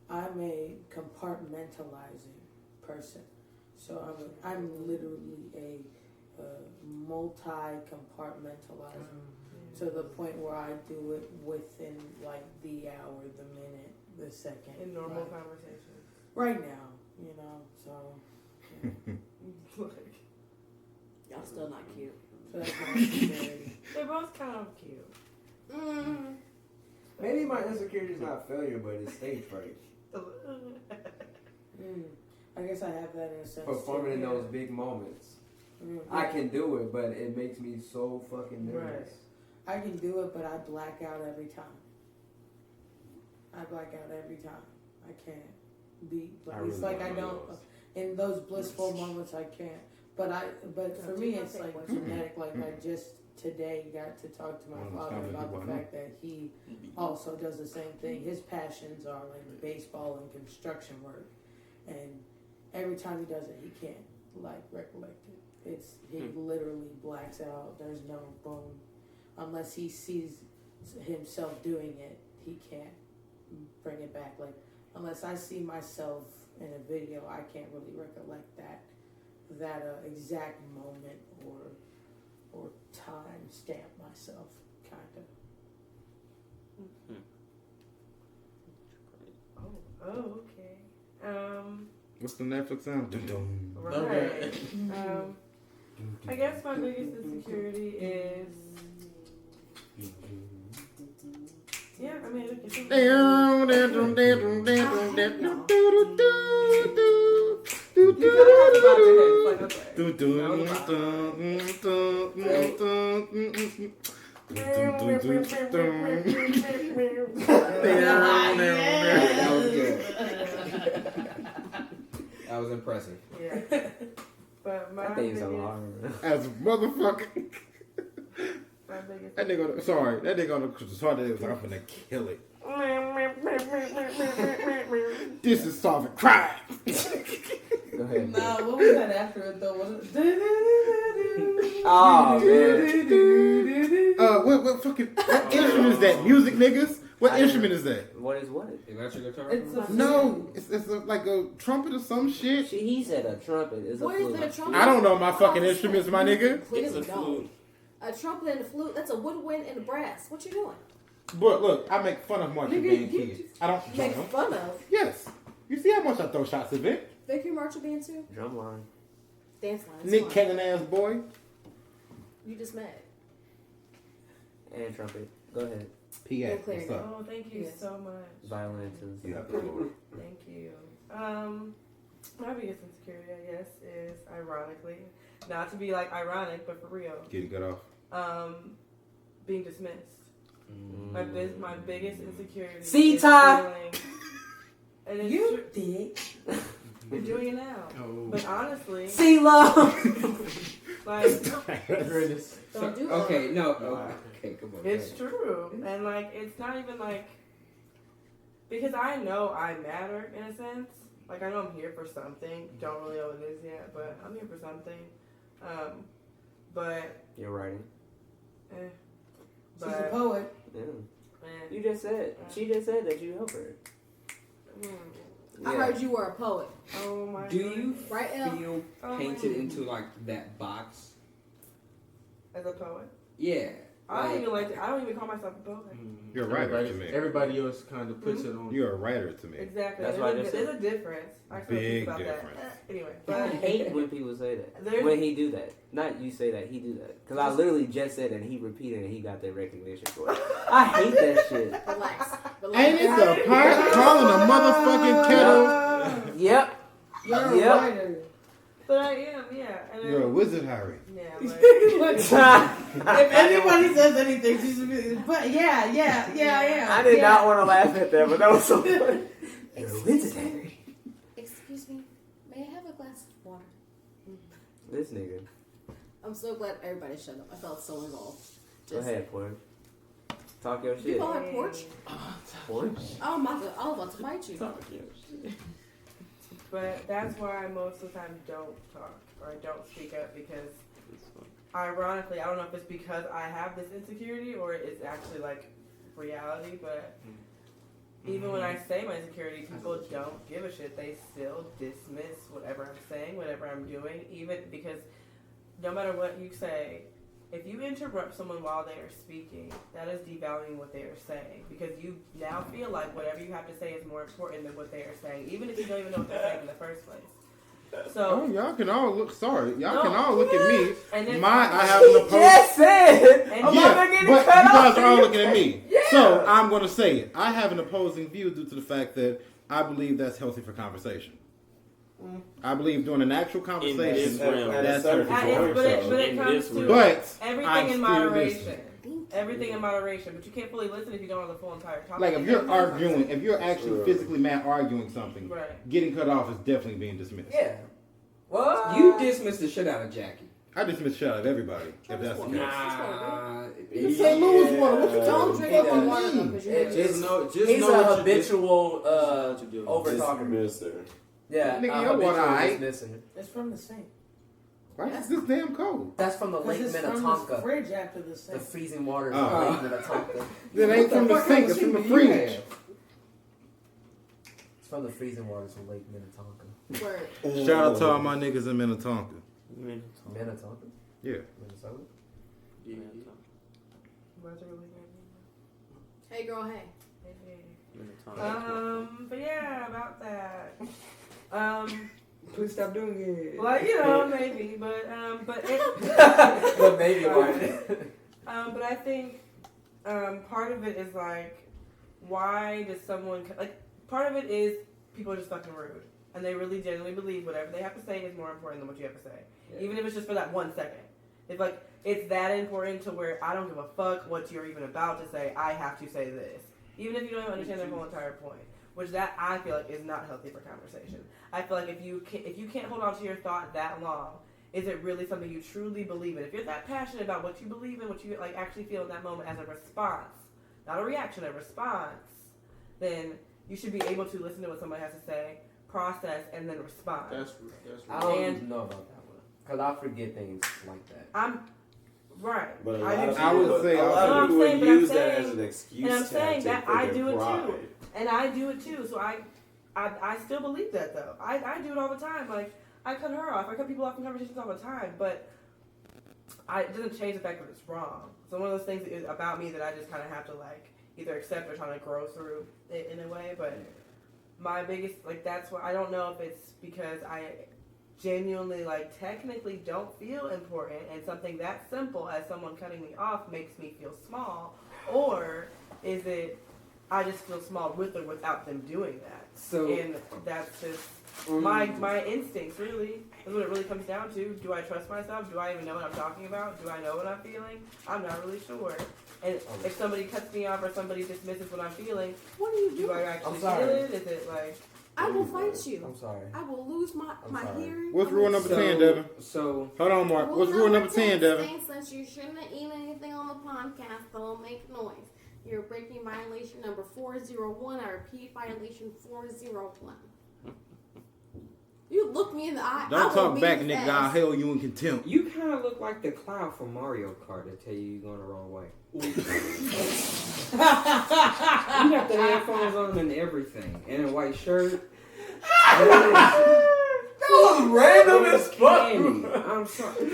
I'm a compartmentalizing person. So I'm literally a multi-compartmentalizer. To the point where I do it within like the hour, the minute, the second. In normal conversations. Right now, so. Y'all still not cute. So that's my insecurity. They're both kind of cute. Maybe my insecurity is not failure, but it's stage fright. I guess I have that in a sense. Performing in too. those big moments. Mm. I can do it, but it makes me so fucking nervous. I can do it, but I black out every time. I can't be. It's like I don't. In those blissful moments, I can't. But for me, it's like genetic. Like I just today got to talk to my father about the fact that he also does the same thing. His passions are like baseball and construction work, and every time he does it, he can't like recollect it. He literally blacks out. There's no boom. Unless he sees himself doing it, he can't bring it back. Like, unless I see myself in a video, I can't really recollect that exact moment or time stamp myself, kind of. Oh, okay. What's the Netflix sound? Dun-dun. Right. I guess my biggest insecurity is. Yeah, I mean, look, it's That was impressive. Yeah. But my That thing's biggest, alarm. As a motherfucker. my biggest That nigga, sorry, that nigga on the sorry, that was like, I'm gonna kill it. This is solving crime. Go ahead. Nah, what was that after it though? Was it? Oh, man. What fucking what instrument is that? Music, niggas? What instrument is that? What is what? Electric guitar? It's a No, it's like a trumpet or some shit. He said a trumpet is a What is flute. that trumpet? I don't know my fucking instruments, my nigga. Please It's a don't. flute. A trumpet and a flute, that's a woodwind and a brass. What you doing? But look, I make fun of marching band kids. I don't join Make them. fun of. Yes. You see how much I throw shots at it? Think you marching band too? Drumline. Dance line. Nick Cannon ass boy. You just mad. And trumpet. Go ahead. PA, what's up? Oh, thank you Yes. so much. Violin too. You have the floor. Thank you. My biggest insecurity, I guess, is ironically, not to be like ironic, but for real, Getting cut off. being dismissed. My biggest insecurity. See, is Ty? feeling- And it's You did. You're doing it now. Oh. But honestly, See love. like, Don't do that. Okay, no. Okay, come on. it's true. And like, it's not even like, because I know I matter in a sense. Like, I know I'm here for something. Don't really know what it is yet, but I'm here for something. But, You're writing. eh. She's a poet. Yeah. Eh. You just said. She just said that you help her. Hmm. I heard you were a poet. Oh my Do you God. Right, El? feel Oh, painted my- into like that box? As a poet? Yeah. I don't even call myself a poet. You're a writer to me. Everybody else kind of puts it on. You're a writer to me. Exactly. That's why I just There's a difference. I still Big think about difference. that. Anyway, I but hate when people say that. There's- When he do that. Not you say that, he do that. Because I literally just said it and he repeated and he got that recognition for it. I hate that shit. Relax. Ain't it the part calling a motherfucking kettle? Yep. You're a Yep. writer. But I am, yeah. And You're a wizard, Harry. yeah, like, If anybody says anything, she should be. But yeah, I am. I did yeah. not want to laugh at that, but that was so funny. You're a wizard, Harry. Excuse me. May I have a glass of water? This nigga. I'm so glad everybody shut up. I felt so involved. Go ahead, Porch. Talk your You shit. call her Porch? Porch? Oh my god, I was about to bite you. Talk your shit. but that's why I most of the time don't talk or I don't speak up because, ironically, I don't know if it's because I have this insecurity or it's actually like reality, but even when I say my insecurity, people don't give a shit. They still dismiss whatever I'm saying, whatever I'm doing, even because no matter what you say, if you interrupt someone while they are speaking, that is devaluing what they are saying because you now feel like whatever you have to say is more important than what they are saying, even if you don't even know what they're saying in the first place. So, Oh, y'all can all look. Sorry, y'all No. can all look at me. and then I have an opposing. Just said! And I'm Yeah, not but getting you cut guys off. are all looking at me. Yeah. So I'm going to say it. I have an opposing view due to the fact that I believe that's healthy for conversation. I believe during an actual conversation, this realm. that's At healthy a for but it conversation. comes this to room. But everything I'm in still moderation. listening. Everything in moderation, but you can't fully listen if you don't know the full entire topic. Like if you're arguing, if you're actually physically mad arguing something, Right. getting cut off is definitely being dismissed. Yeah. What? You dismissed the shit out of Jackie. I dismiss shit out of everybody if that's the case. Nah. St. Louis water. What you Don't talking drink about? up on water because you It just just Just he's know a what you habitual what you do. over talker. Mister. Yeah, Nigga, a your water, habitual aight? dismissing. It's from the sink. Why is this damn cold? That's from the Because Lake it's from the Minnetonka. fridge after the The sink. freezing waters Oh. of Lake Minnetonka. It ain't from the fuck sink. kind It's of from the sink do you fridge. have? It's from the freezing waters of Lake Minnetonka. word. Shout out to all my niggas in Minnetonka. Minnetonka? Yeah. Minnesota? Yeah. What's it really mean? Hey girl, hey. But yeah, about that. Please stop doing it. Like, you know, maybe, but it, But maybe why? but I think, part of it is like, why does someone, like, part of it is people are just fucking rude. And they really genuinely believe whatever they have to say is more important than what you have to say. Yeah. Even if it's just for that 1 second. If, like, it's that important to where I don't give a fuck what you're even about to say, I have to say this. Even if you don't even understand the whole entire point. Which that, I feel like, is not healthy for conversation. I feel like if you can't hold on to your thought that long, is it really something you truly believe in? If you're that passionate about what you believe in, what you like actually feel in that moment as a response, not a reaction, a response, then you should be able to listen to what somebody has to say, process, and then respond. That's I don't And- even know about that one. Because I forget things like that. I'm right. But I would say a lot also- of people No, I'm saying, would but I'm use that saying- as an excuse. and I'm saying that tactic for I their do it pride. too. And I do it too, so I still believe that though. I do it all the time. Like, I cut her off. I cut people off in conversations all the time, but it doesn't change the fact that it's wrong. So one of those things is about me that I just kind of have to like either accept or try to grow through it in a way. But my biggest, like, that's why I don't know if it's because genuinely, like, technically don't feel important, and something that simple as someone cutting me off makes me feel small? Or is it I just feel small with or without them doing that? So, And that's just my instincts, really. That's what it really comes down to. Do I trust myself? Do I even know what I'm talking about? Do I know what I'm feeling? I'm not really sure. And if somebody cuts me off or somebody dismisses what I'm feeling, What are you do doing? I actually I'm feel sorry. it? Is it like... I will fight you. I'm sorry. I will lose my sorry. hearing. What's I rule will- number 10, Devin? So, Hold on, Mark. What's rule number 10, Devin? states that you shouldn't eat anything on the podcast that will make noise. You're breaking violation number 401. I repeat, violation 401. You look me in the eye. I Don't will talk beat back, his nigga. ass. I'll held you in contempt. you kind of look like the cloud from Mario Kart that tell you you're going the wrong way. You got the headphones on and everything, and a white shirt. That was random as fuck. Candy. I'm sorry.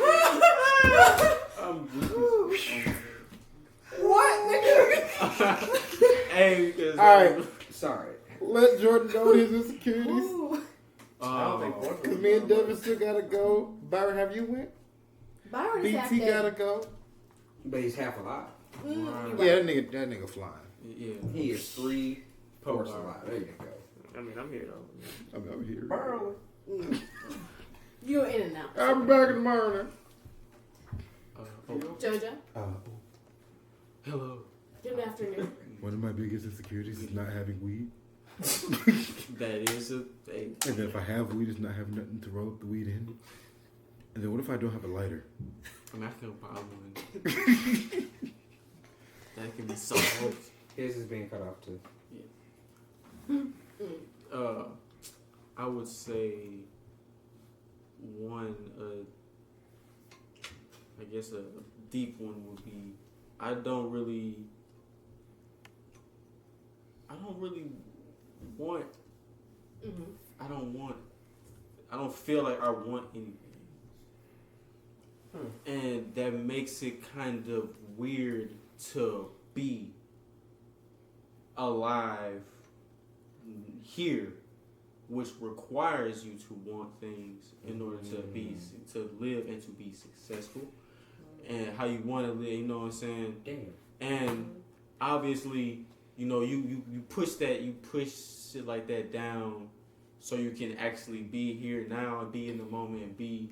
What, nigga? Hey, because All right. Sorry. Let Jordan know his insecurities. Ooh. I don't think one Because me and Devin still gotta go. Byron, have you went? Byron is half BT dead. gotta go. But he's half alive. You're Yeah, right. that nigga flying. yeah, He is 3/4 alive. There you go. I mean, I'm here though. I'm here. Barely. You're in and out. I'm back in the morning. Jojo, hello. good afternoon. One of my biggest insecurities is not having weed. That is a thing. And then if I have weed, it's not having nothing to roll up the weed in. And then what if I don't have a lighter? I mean, I feel problem with it. That can be solved. His is being cut off too. I would say one, I guess a deep one would be, I don't really want, I don't feel like I want anything. And that makes it kind of weird to be alive here, which requires you to want things in order to live and to be successful, and how you want to live. You know what I'm saying? Damn. And obviously, you know, you push shit like that down, so you can actually be here now and be in the moment and be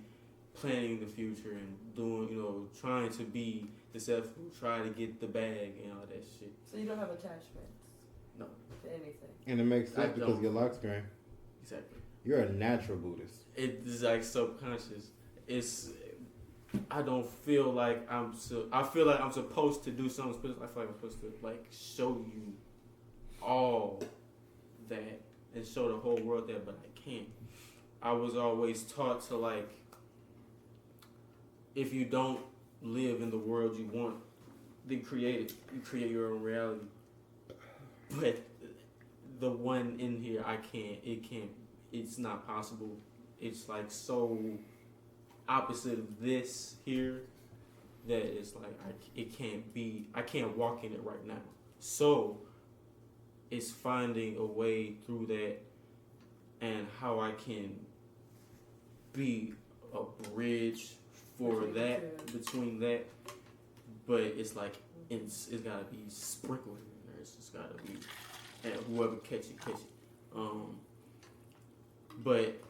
planning the future and doing, you know, trying to be successful, try to get the bag and all that shit. So you don't have attachments? No. To anything? And it makes sense I because don't. your lock screen. Exactly. You're a natural Buddhist. It's like subconscious. I don't feel like I feel like I'm supposed to do something special. I feel like I'm supposed to like show you all that and show the whole world that, but I can't. I was always taught to like, if you don't live in the world you want, then create it. You create your own reality. But the one in here, I can't. It can't. It's not possible. It's like so opposite of this here that it's like it can't be. I can't walk in it right now. So it's finding a way through that and how I can be a bridge for between that. But it's like it's gotta be sprinkled in there. It's just gotta be, and whoever catch it. But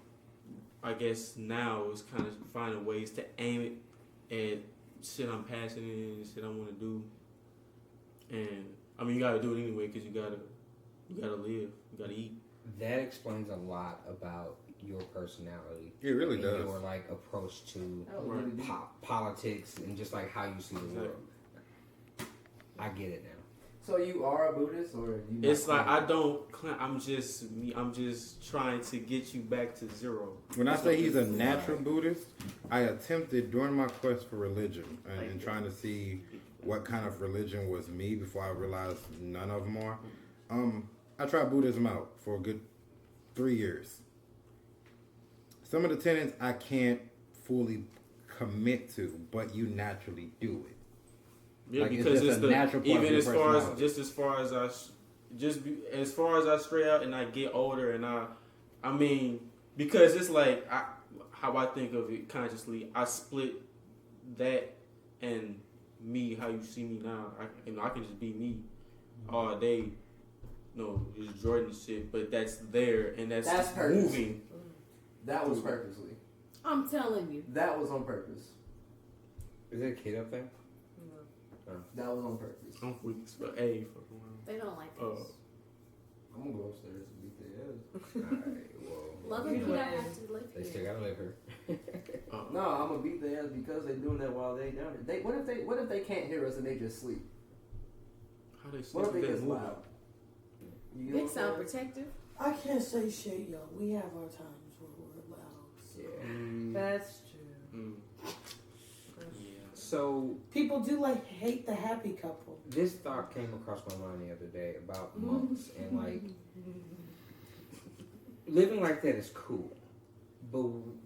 I guess now it's kind of finding ways to aim it at shit I'm passionate in and shit I want to do. And I mean, you gotta do it anyway because you gotta live, you gotta eat. That explains a lot about your personality. It really and does. Your like approach to Really deep. politics and just like how you see the world. I get it now. So you are a Buddhist, or you? It's like I don't. I'm just me. I'm just trying to get you back to zero. When I say he's a natural Buddhist, I attempted during my quest for religion and trying to see what kind of religion was me before I realized none of them are. I tried Buddhism out for a good 3 years. Some of the tenets I can't fully commit to, but you naturally do it. Yeah, Like, because it's it's a natural part of even your as far as personality. as far as I stray out and I get older and I mean because it's like how I think of it consciously, I split that and me, how you see me now. I can just be me all day. No, just Jordan shit, but that's there and that's purpose. moving. That was purposely. I'm telling you. That was on purpose. Is there a kid up there? That was on purpose. I'm weak, but hey, They don't like this. I'm gonna go upstairs and beat their ass. Alright, well. Luckily, you don't have to live They here. still gotta live here. No, I'm gonna beat their ass because they're doing that while they down there. What if they can't hear us and they just sleep? how they What if sleep they that just moving? loud? You know Big what I'm sound saying? protective. I can't say shit, yo. We have our times where we're loud. So. Yeah. That's true. Mm. Yeah. So People do like hate the happy couple. this thought came across my mind the other day about monks and like living like that is cool, but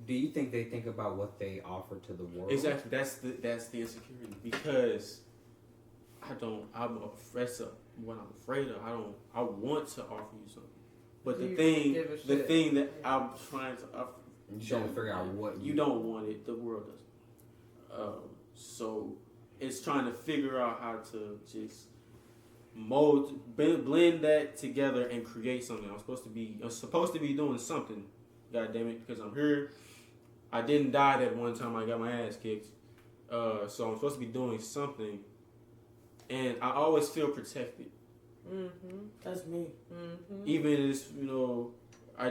do you think they think about what they offer to the world? Exactly. That's the insecurity because that's what I'm afraid of. I want to offer you something, but Do the you thing give a shit? that I'm trying to offer, You're trying to figure out what you don't want it. The world doesn't. So it's trying to figure out how to just blend that together and create something. I'm supposed to be doing something. God damn it, because I'm here. I didn't die that one time I got my ass kicked. So I'm supposed to be doing something, and I always feel protected. That's me. Even as I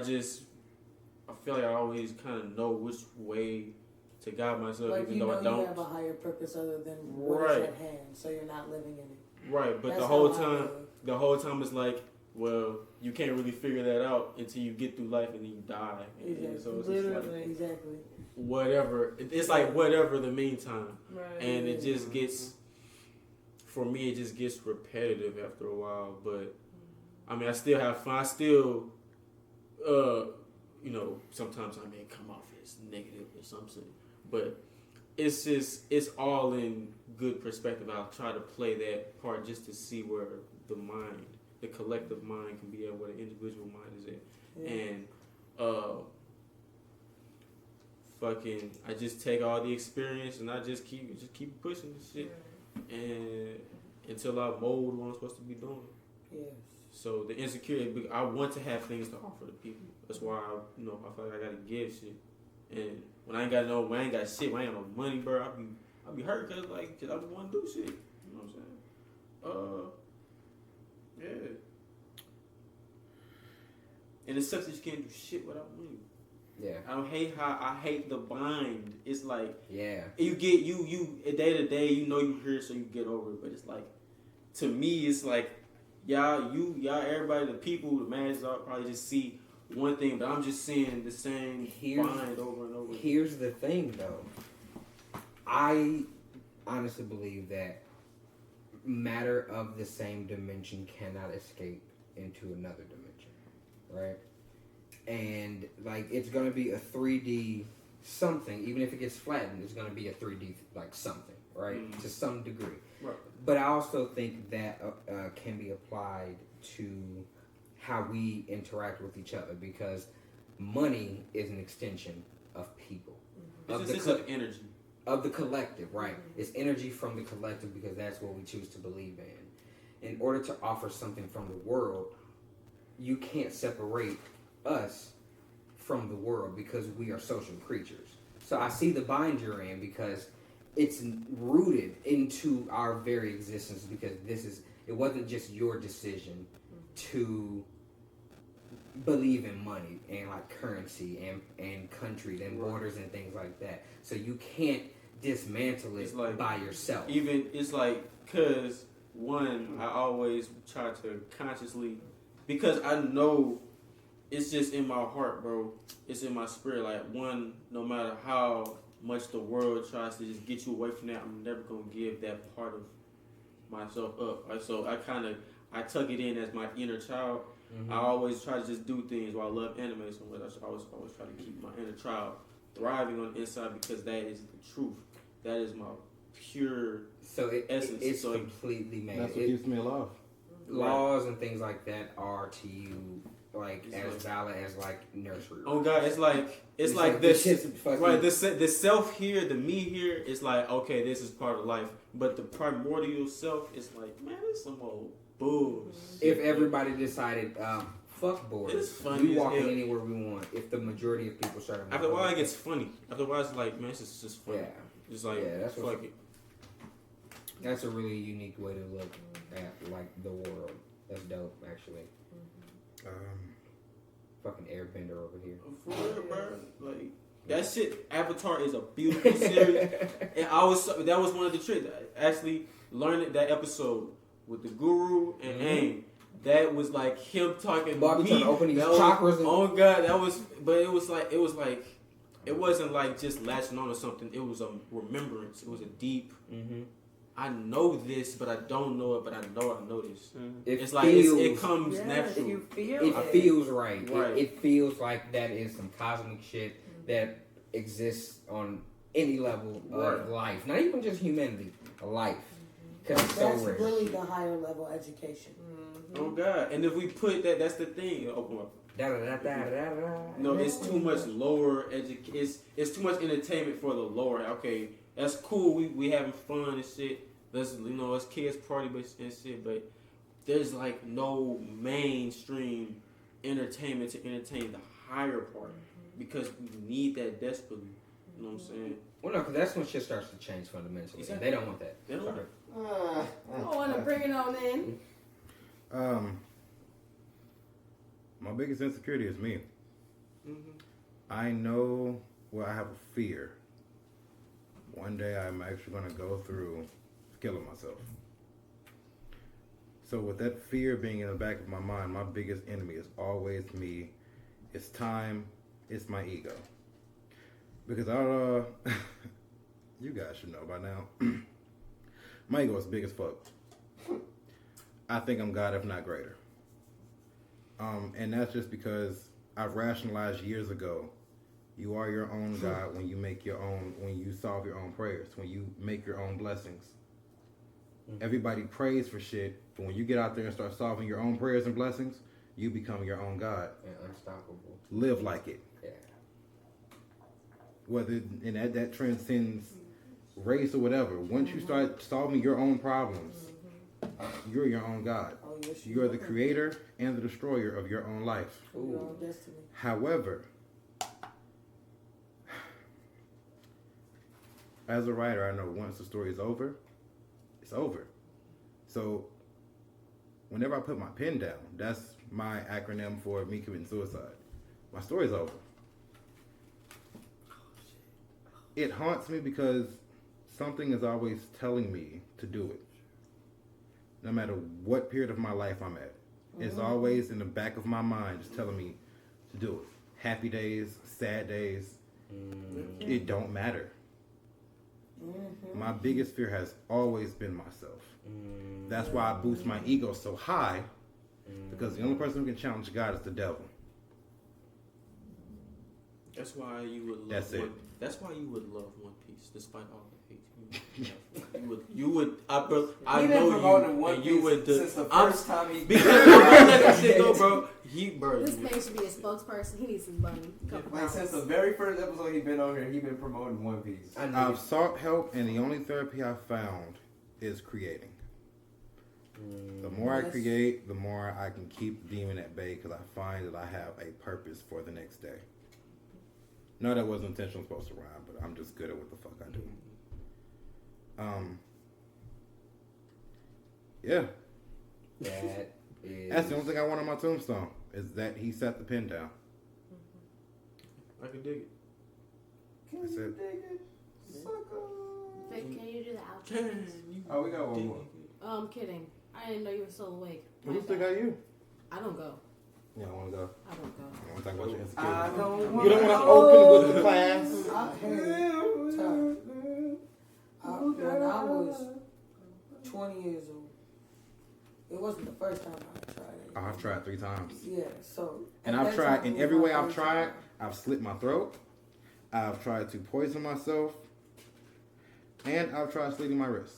feel like I always kind of know which way to guide myself, Like even you though know I don't. you have a higher purpose other than what Right. is at hand, so you're not living in it. Right, but That's the whole how I time, live. it's like, well, you can't really figure that out until you get through life and then you die. And so it's just like Exactly. whatever. It's like whatever the meantime, Right. and it just gets. For me, it just gets repetitive after a while. But I mean, I still have fun. I still, sometimes I may come off as negative or something, but it's all in good perspective. I'll try to play that part just to see where the collective mind can be at, where the individual mind is at. Yeah. And I just take all the experience and I just keep pushing this shit, and until I mold what I'm supposed to be doing. Yes. So the insecurity, I want to have things to offer to people. That's why I feel like I gotta give shit. And when I ain't got shit, when I ain't got no money, bro, I'll be hurt cause I don't want to do shit. You know what I'm saying? Yeah. And it sucks that you can't do shit without money. Yeah. I hate the bind. It's like Yeah. you get you day to day. You know you here, so you get over it. But it's like, to me, it's like y'all, everybody, the people, the masses, all probably just see one thing, but I'm just seeing the same bind over and over. Here's the thing, though. I honestly believe that matter of the same dimension cannot escape into another dimension, right? And like it's gonna be a 3D something, even if it gets flattened, it's gonna be a 3D like something, right? To some degree. Right. But I also think that can be applied to how we interact with each other, because money is an extension of people. It's like energy. Of the collective, right? It's energy from the collective because that's what we choose to believe in. In order to offer something from the world, you can't separate us from the world because we are social creatures. So I see the bind you're in because it's rooted into our very existence, because it wasn't just your decision to believe in money and like currency and countries and borders and things like that. So you can't dismantle it by yourself. Even it's like, cause one, I always try to consciously, because I know it's just in my heart, bro. It's in my spirit. Like, one, no matter how much the world tries to just get you away from that, I'm never gonna give that part of myself up. Like, so I tuck it in as my inner child. I always try to just do things. While I love anime so much, I always try to keep my inner child thriving on the inside, because that is the truth. That is my pure essence. It's completely made. That's what keeps me alive. Laws and things like that are to you like It's as like- valid as like nursery. Oh God, it's like this this. shit's fucking Right, the self here, the me here is like, okay, this is part of life. But the primordial self is like, man, this is some old bullshit. If everybody decided, fuck It borders, is funny we as walk in hell. anywhere we want. If the majority of people started, After a while, it gets funny. After a while, it's like, man, this is just funny. yeah, It's like, Yeah, that's what- fuck it. that's a really unique way to look at like the world. That's dope, actually. Fucking airbender over here. For real, bro. Like, that shit, Avatar is a beautiful series. And that was one of the tricks. Actually, learning that episode with the guru and Aang. That was like him talking. Bobby trying to open these That was- chakras. And, Oh God, that was. But it wasn't like just latching on to something. It was a remembrance. It was a deep. I know this, but I don't know it. But I know this. It's like it comes natural. You feel it feels right. Right. It feels like that is some cosmic shit that exists on any level of life, not even just humanity, life. Because it's so That's rich. really the higher level education. Oh God! And if we put that's the thing. Open up. No, it's too much lower It's too much entertainment for the lower. Okay, that's cool. We having fun and shit. Let's us kids party and shit. But there's like no mainstream entertainment to entertain the higher part because we need that desperately. You know what I'm saying? Well, no, because that's when shit starts to change fundamentally. Exactly. They don't want that. They don't want Sorry. I want to bring it on in. My biggest insecurity is me. Mm-hmm. I know, I have a fear. One day I'm actually going to go through killing myself. So with that fear being in the back of my mind, my biggest enemy is always me. It's time. It's my ego. Because you guys should know by now. My ego is big as fuck. I think I'm God, if not greater. And that's just because I've rationalized years ago. You are your own God when you when you solve your own prayers, when you make your own blessings. Everybody prays for shit, but when you get out there and start solving your own prayers and blessings, you become your own God. And unstoppable. Live like it. Yeah. That transcends race or whatever. Once you start solving your own problems, you're your own God. Oh, yes, You're the creator and the destroyer of your own life. Your own destiny. However, as a writer, I know once the story is over, it's over. So whenever I put my pen down, that's my acronym for me committing suicide. My story's over. It haunts me because something is always telling me to do it. No matter what period of my life I'm at. It's always in the back of my mind just telling me to do it. Happy days, sad days, it don't matter. My biggest fear has always been myself. That's why I boost my ego so high, because the only person who can challenge God is the devil. That's why you would love. That's why you would love One Piece, despite all the hate. You would. I know you. And you would. Since the first time he. Because I'm gonna let that shit go, bro. This man should be a spokesperson. He needs some money. Like since the very first episode he been on here, he been promoting One Piece. I've sought help, and the only therapy I've found is creating. The more I create, the more I can keep the demon at bay, because I find that I have a purpose for the next day. No, that wasn't intentionally supposed to rhyme, but I'm just good at what the fuck I do. Yeah. That's the only thing I want on my tombstone, is that he set the pen down. I can dig it. That's it. Vic, can you do the outro? Oh, we got one more. I'm kidding. I didn't know you were still awake. Who still got you? I don't go. Yeah, I want to go. I don't go. I want to talk about your insecurities. I don't You don't want to open with the class? When I was 20 years old, it wasn't the first time I tried it. I've tried 3 times. Yeah, so. And I've tried, in every way I've tried, I've slit my throat, I've tried to poison myself, and I've tried slitting my wrist.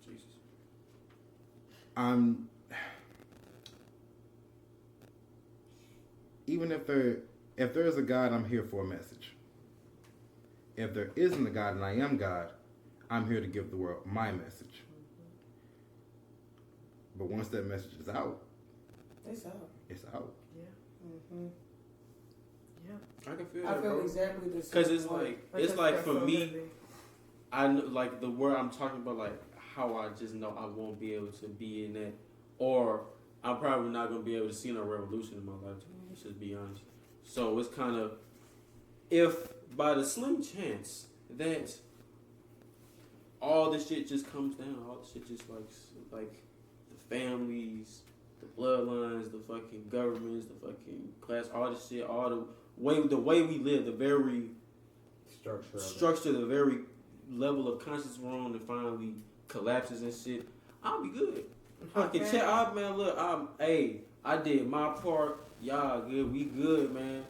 Jesus. even if there is a God, I'm here for a message. If there isn't a God and I am God, I'm here to give the world my message. But once that message is out, It's out. it's out. Mm-hmm. I can feel I that, feel bro. exactly the same. Because it's way. like for me, I know, like the word I'm talking about, like how I just know I won't be able to be in that, or I'm probably not gonna be able to see no revolution in my lifetime. Let's just be honest. So it's kind of, if by the slim chance that all this shit just comes down, all this shit just like the families, the bloodlines, the fucking governments, the fucking class, all this shit, all the way we live, the very structure, the very level of consciousness we're on, and finally collapses and shit, I'll be good. I can check. Man, look, I did my part. Y'all good. We good, man.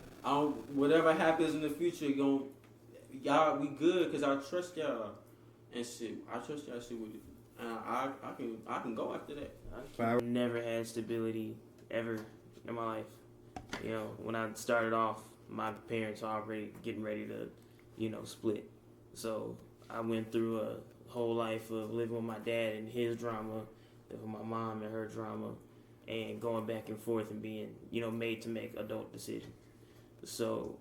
Whatever happens in the future, y'all we good because I trust y'all and shit. I trust y'all shit with it. I can go after that. I never had stability ever in my life. You know, when I started off, my parents were already getting ready to, split. So I went through a whole life of living with my dad and his drama, with my mom and her drama, and going back and forth and being, made to make adult decisions. So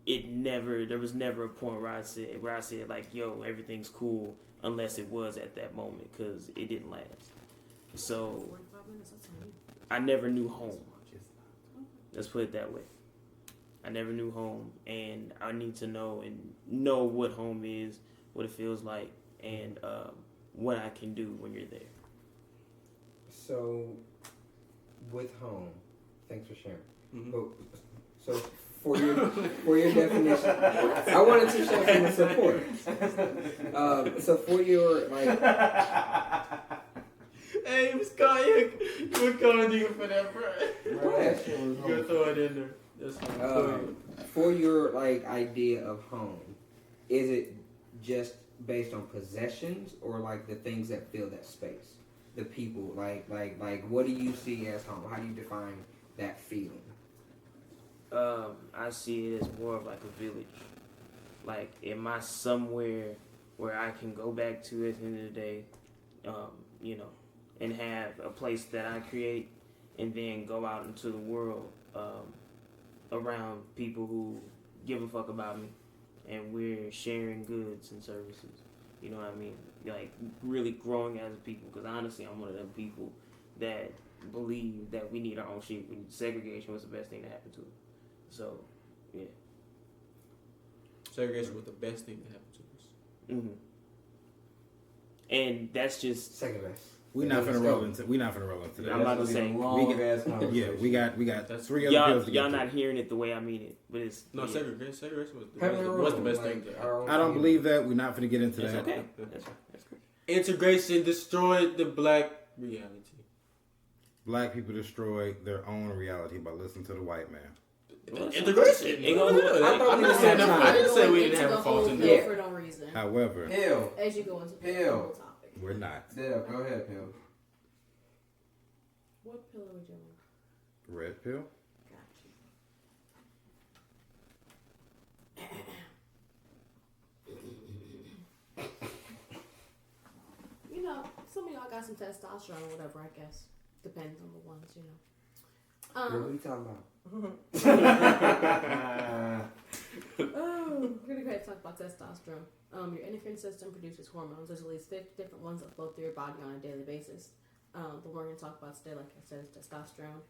there was never a point where I said like, yo, everything's cool, unless it was at that moment, because it didn't last. So I never knew home. Let's put it that way. I never knew home, and I need to know what home is, what it feels like, and what I can do when you're there. So, with home, thanks for sharing. Mm-hmm. So for your definition, I wanted to show some support. So for your hey, you was calling nigga for that, bro. You gonna throw it in there. That's fine. For your idea of home, is it just based on possessions or the things that fill that space? The people, what do you see as home? How do you define that feeling? I see it as more of like a village. Like, am I somewhere where I can go back to at the end of the day, and have a place that I create, and then go out into the world around people who give a fuck about me, and we're sharing goods and services. You know what I mean? Like, really growing as a people, because honestly, I'm one of them people that believe that we need our own shit. Segregation was the best thing to happen to us. So, yeah. Segregation was the best thing that happened to us. Mm-hmm. And that's just second best. We're not finna roll into that. I'm about to say, we got that's three other pills to get y'all to. not hearing it the way I mean it, but it's segregation was the best thing. I don't believe that. We're not finna get into that. Okay. That's cool. Integration destroyed the black reality. Black people destroyed their own reality by listening to the white man. Integration. I didn't say we didn't have a fault in that for no reason. However, as you go into the whole topic, we're not. Yeah, go ahead, Pam. what pillow would you want? Red pill. Some of y'all got some testosterone or whatever, I guess. Depends on the ones, What are you talking about? We're gonna go ahead and talk about testosterone. Your endocrine system produces hormones. There's at least 50 different ones that flow through your body on a daily basis. The one we're gonna talk about today, like I said, is testosterone.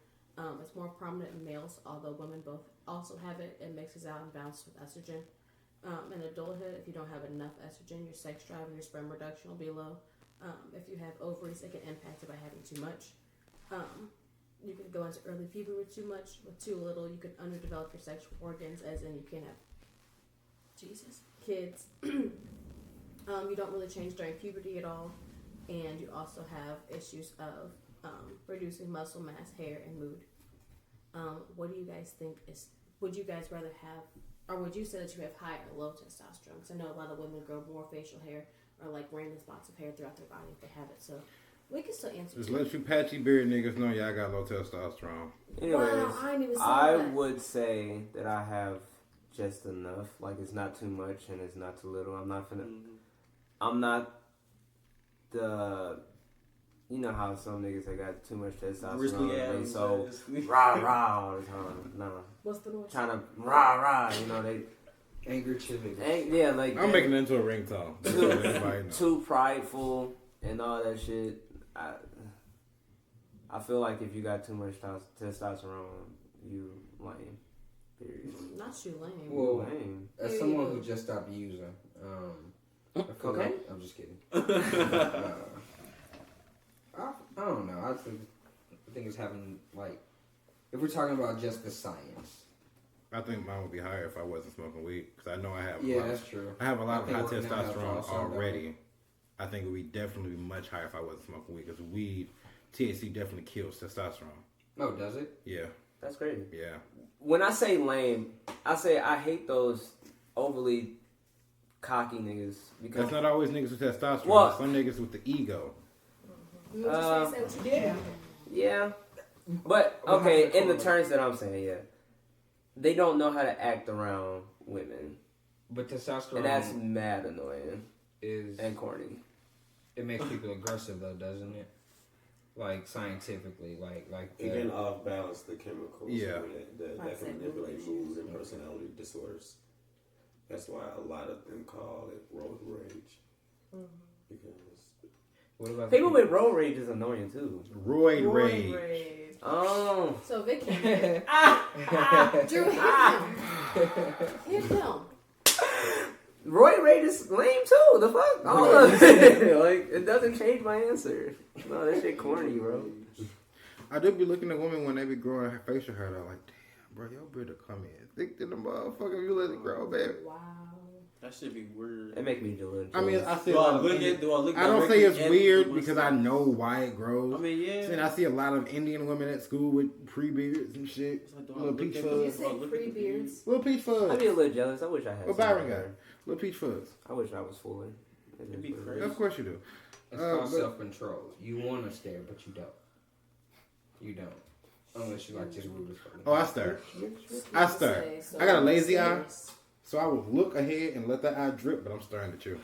It's more prominent in males, although women both also have it. It mixes out and balances with estrogen. In adulthood, if you don't have enough estrogen, your sex drive and your sperm production will be low. If you have ovaries, it can impact it by having too much. You can go into early puberty with too much. With too little, you could underdevelop your sexual organs, as in you can't have kids. You don't really change during puberty at all, and you also have issues of reducing muscle mass, hair, and mood. What do you guys think is? Would you guys rather have, or would you say that you have high or low testosterone? Because I know a lot of women grow more facial hair or random spots of hair throughout their body if they have it. So, We can still answer. Just let you patchy beard niggas know y'all got low testosterone. Anyways, Wow, I ain't even said I that. would say that I have just enough. Like, it's not too much and it's not too little. I'm not the. You know how some niggas they got too much testosterone. They so rah all the time. Nah. What's the noise? Trying to rah. You know they. Anger chilling. Yeah, like I'm making it into a ringtone. too prideful and all that shit. I feel like if you got too much testosterone, you lame. Period. Not you lame. Well, lame. As someone who just stopped using, I feel Okay. like, I'm just kidding. I don't know. I think it's having, like, if we're talking about just the science. I think mine would be higher if I wasn't smoking weed because I know I have. Yeah, that's true. I have a lot of high working out testosterone also, already. I think it would definitely be much higher if I wasn't smoking weed because weed, THC definitely kills testosterone. Oh, does it? Yeah. That's crazy. Yeah. When I say lame, I say I hate those overly cocky niggas because That's not always niggas with testosterone. Well, Some niggas with the ego. You just say what you did. Yeah. But okay, in the terms that I'm saying, yeah. They don't know how to act around women. But testosterone And that's mad annoying. is And corny. It makes people aggressive though, doesn't it? Like scientifically, like it can off balance the chemicals. Yeah. That can manipulate mood and personality disorders. That's why a lot of them call it road rage. Because what about people with road rage is annoying too. Roid rage. Oh. So Vic can Drew, hit him. Roy rage is lame too. The fuck? All of it. Like, it doesn't change my answer. No, that shit corny, bro. I do be looking at women when they be growing her facial hair. They're like, damn, bro, your beard will come in thick than the motherfucker if you let it grow, baby. Wow. That should be weird. It make me delicious. I mean, I see. Do I look I don't say it's directly at weird the because I know why it grows. I mean, yeah. And I see a lot of Indian women at school with pre-beards and shit. It's like, do I Little look peach at You fuzz. say pre-beards. Little peach fuzz. I'd be a little jealous. I wish I had What some Byron of got? that. Little peach fuzz. I wish I was fuller. It'd be crazy. Of course you do. It's called but- self-control. You want to stare, but you don't. You don't. Unless you like just rude as fuck. Oh, I stare. I stare. I got a lazy eye, so I will look ahead and let that eye drip, but I'm staring at you.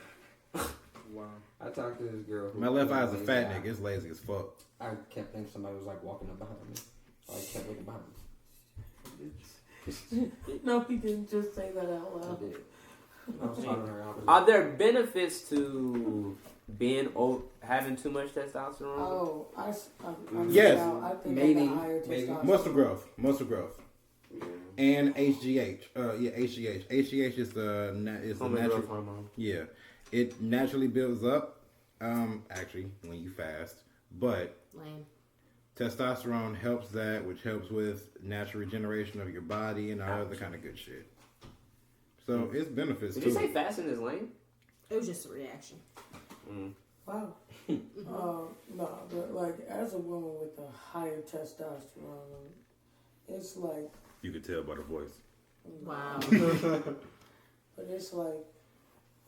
Wow. I talked to this girl. Who My left eye is a lazy fat eye. nigga. It's lazy as fuck. I kept thinking somebody was like walking up behind me. I kept looking behind me. No, he didn't just say that out I loud. did. I was talking to her opposite. Are there benefits to having too much testosterone? Oh, I'm Yes. down. I think Maybe, I got higher maybe. testosterone. Muscle growth, and HGH. HGH. HGH is the Homemade growth natural. hormone. Yeah, it naturally builds up. Actually, when you fast, but Lame. testosterone helps that, which helps with natural regeneration of your body and all other kind of good shit. So it's benefits Did too. you say fasting is lame? It was just a reaction. Wow. No, but like as a woman with a higher testosterone, it's like, You could tell by the voice. Wow. but it's like,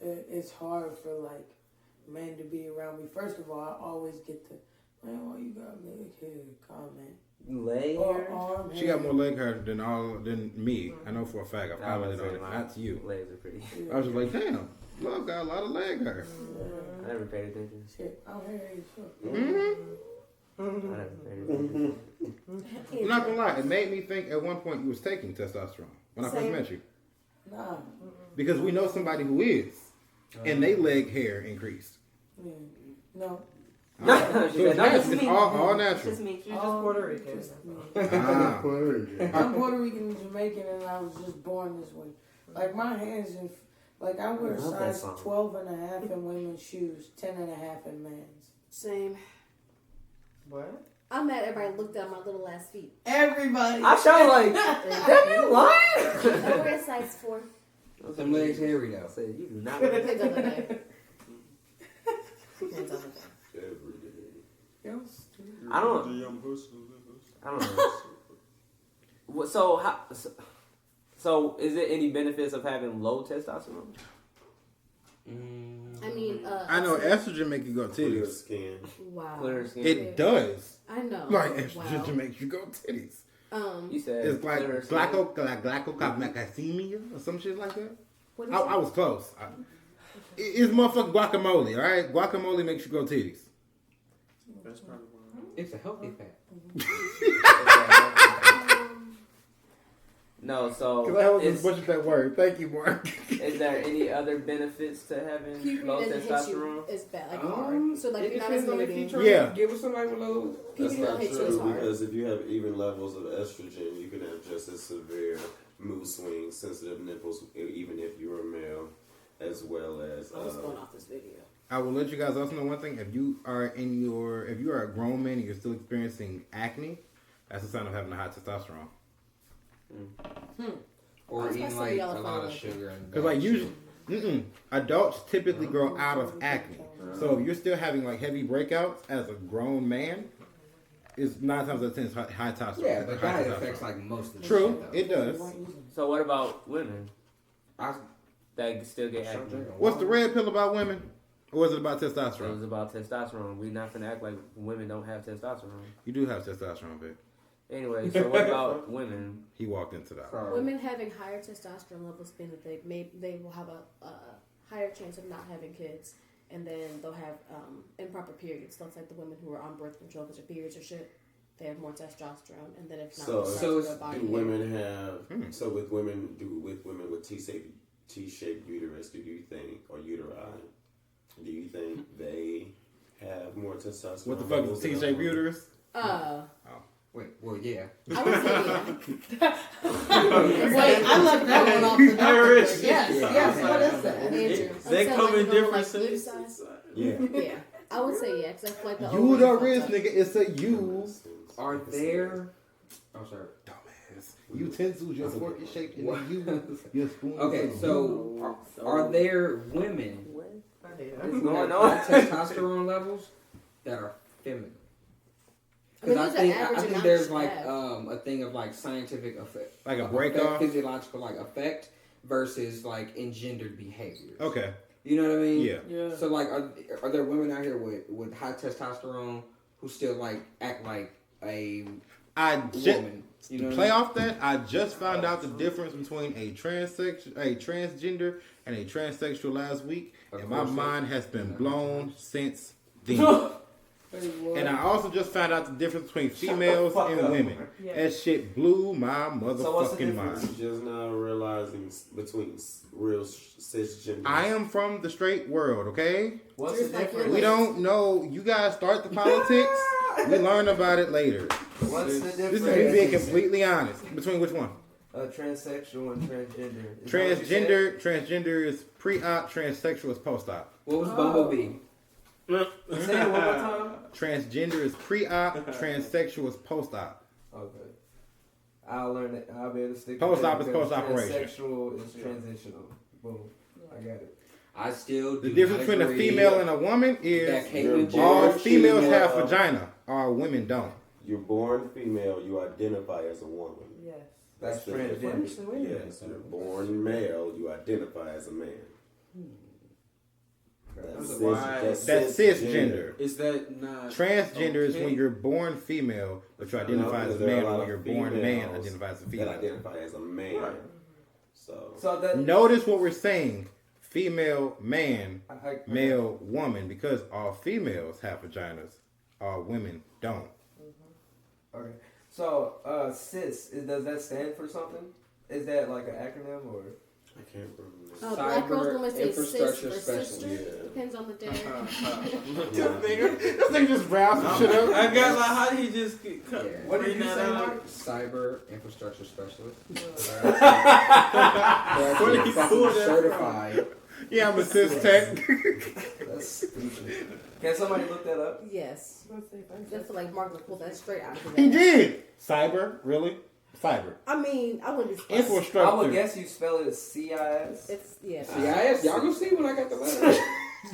it's hard for like men to be around me. First of all, I always get the, man, why you got leg hair comment. Leg Or hair? arm She hair. got more leg hair than me. I know for a fact. I've I was commented on saying, it. my Not to you. legs are pretty. I was just like, damn, love got a lot of leg hair. I never paid attention. Shit, I'm hairy as fuck. I never paid attention. I'm not gonna lie. It made me think at one point you was taking testosterone when I first Same. met you, Nah. because we know somebody who is, and they leg hair increased. Yeah. No. She So said, it's, no, natural. just It's me. all natural. Just me. She's just Puerto Rican. Just me. Ah. I'm Puerto Rican and Jamaican, and I was just born this way. Like my hands, like I wear I love that size song. 12 and a half in women's shoes, 10 and a half in men's. Same. What? I'm mad everybody looked at my little ass feet. Everybody. I showed like, damn, you lying? I wear a size 4. Them legs hairy though. I said, you do not. Depends on the day. Depends on the day. I don't know. What- So is there any benefits of having low testosterone? I mean, I know estrogen make you go Clear titties. skin. Wow. Clear skin. It does. I know. Like estrogen Wow. makes you go titties. You said It's like clear skin. glycocalemia or some shit like that. What is I was close. It's motherfucking guacamole, all right? Guacamole makes you go titties. That's probably why. It's a healthy fat. No, so Because I was is, just butchered that word. Thank you, Mark. is there any other benefits to having low Puberty doesn't hit testosterone? you as bad, like hard. So like it you're not as depends on if you moody. try Yeah. to get with somebody with low. That's Puberty not don't hit you as true hard. because if you have even levels of estrogen, you can have just as severe mood swings, sensitive nipples, even if you're a male, as well as. I was going off this video. I will let you guys also know one thing. If you are a grown man and you're still experiencing acne, that's a sign of having a high testosterone. Or I was eating gonna like say a y'all lot of follow. sugar. And Because like usually, adults typically grow out of acne. So if you're still having like heavy breakouts as a grown man, it's 9 times out of 10 it's high testosterone. Yeah, but high that testosterone. affects like most of the True, shit, though. it does. So what about women I that still get acne? What's the red pill about women? Or is it about It testosterone? was about testosterone. We not finna act like women don't have testosterone. You do have testosterone, babe. Anyway, so what about women? He walked into that. Sorry. Women having higher testosterone levels mean that they will have a higher chance of not having kids, and then they'll have improper periods. Looks like the women who are on birth control because their periods are shit. They have more testosterone, and then if not, So, it starts so to grow body do hair. women have? So with women with T-shaped uterus, do you think, or uteri, do you think they have more testosterone? What the fuck is T-shaped uterus? Wait, well, yeah. I would say yeah. Wait, I left that one off the top. Yes, Yeah. yes. What is that? They Until, come in you know, different like, booty sizes. size? Yeah. Yeah, I would say yeah, because I feel like the ovaries are Uterus, fucked up. nigga. It's a U. Are there? Oh, sorry. Dumbass. Utensils, your fork is shaped in a U. Your spoon. Okay, is a so are there women What's who going have on? high testosterone levels that are feminine? I mean, Because there's an I average think amount there's you like have. a thing of like scientific effect, Like a effect, break-off? physiological like effect versus like engendered behaviors. Okay. You know what I mean? Yeah. Yeah. So like, are there women out here with high testosterone who still like act like a I woman? You know what play I mean? off that. I just found out the difference between a transgender, and a transsexual last week, and my mind has been blown since then. And I also just found out the difference between females and women. Yeah. That shit blew my what's the motherfucking difference? mind. Just now realizing between real cisgender. I am from the straight world, okay? What's the Just like difference? We don't know. You guys start the politics. We learn about it later. What's the This difference? is me being completely honest. Between which one? Transsexual and transgender. Is that what you said? Transgender is pre-op. Transsexual is post-op. What was Bumblebee? Say it one more time. Transgender is pre-op. Transsexual is post-op. Okay. I'll learn it. I'll be able to stick. Post-op with is that post-operation. because Transsexual is transitional. Boom. I got it. I still The do difference not between a agree female and a woman that is Caitlyn all Jenner females female. have vagina, all women don't. You're born female. You identify as a woman. Yes. That's the transgender. difference. Yes, you're born male. You identify as a man. That's cisgender. Is that not Transgender is okay? when you're born female, but you identify as a man, or when you're born man, females identify as a That female. identify as a man. Right. So that Notice what we're saying: female, man, I- male, woman, because all females have vaginas, all women don't. Okay. So cis does that stand for something? Is that like an acronym or? I can't remember. Black girls normally say sis infrastructure or specialist. sister. Yeah. Depends on the day. This nigga just browsed some shit up. I got like, how did he just get Yeah. What did you that say, out? Mark? Cyber infrastructure specialist. Where did he pull that from? Certified. Yeah, I'm a cis tech. That's stupid. Can somebody look that up? Yes. I feel like Mark would pull that straight out of He the did. Cyber, really? Cyber. I mean, I wouldn't be Infrastructure. I would guess you spell it CIS. It's yeah. CIS, y'all gonna see when I got the letter.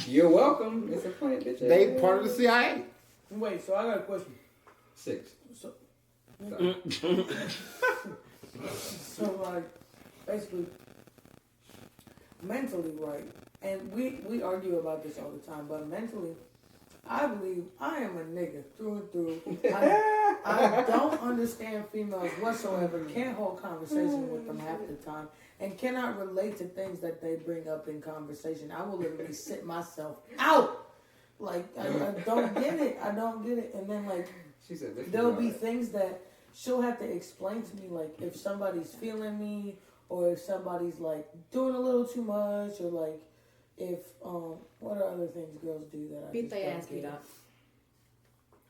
You're welcome. It's a plant, bitch. They part of the CIA. Wait, so I got a question. 6. So, Sorry. so like, basically, mentally, right? and we argue about this all the time, but mentally, I believe I am a nigga through and through. I don't understand females whatsoever, can't hold conversation with them half the time, and cannot relate to things that they bring up in conversation. I will literally sit myself out. Like, I don't get it. I don't get it. And then, like, She said, there'll be things that she'll have to explain to me, like, if somebody's feeling me, or if somebody's, like, doing a little too much, or, like, if, what are other things girls do that I Beat just their don't ass, beat get? up.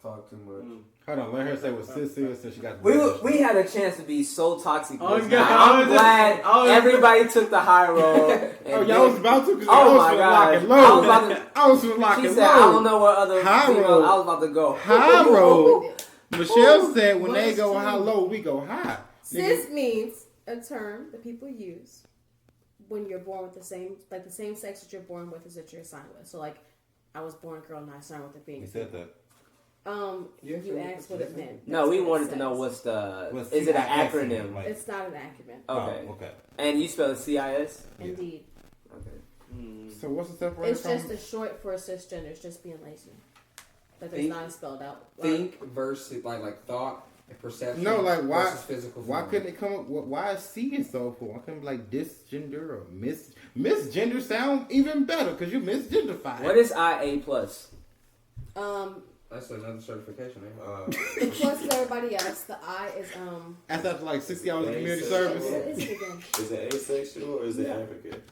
Talk too much. Hold on, let her say what sis is since she got We had a chance to be so toxic. Oh, this God. night. I'm glad Oh, everybody took the high road. Oh, y'all was about to? 'Cause Oh I was my finna God. lock and load. I was about to- I was finna lock She and said, I load. don't know what other High females road. I was about to go. High road. Michelle said when But they it's go true. high low, we go high. Cis means a term that people use when you're born with the same sex that you're born with is that you're assigned with. So, like, I was born a girl and I assigned with it being. He said that. You asked what it meant. No, That's we what it wanted to says. know what's the. What's Is it an CIS? acronym? Like- It's not an acronym. Okay. Oh, okay. And you spell CIS? Indeed. Okay. So what's the separation It's just from? a short for cisgender. It's just being lazy. But there's Think- not a spelled out. Think versus like thought and perception. No, like why? Versus physical Why form. couldn't it come up? Why is C is so cool? Why couldn't it be like disgender or misgender sound even better because you misgenderfied? What is IA plus? That's another certification. Eh? The plus is everybody else. The I is That's after like 60 hours of community What What service. is it again? Is it asexual or is it advocate?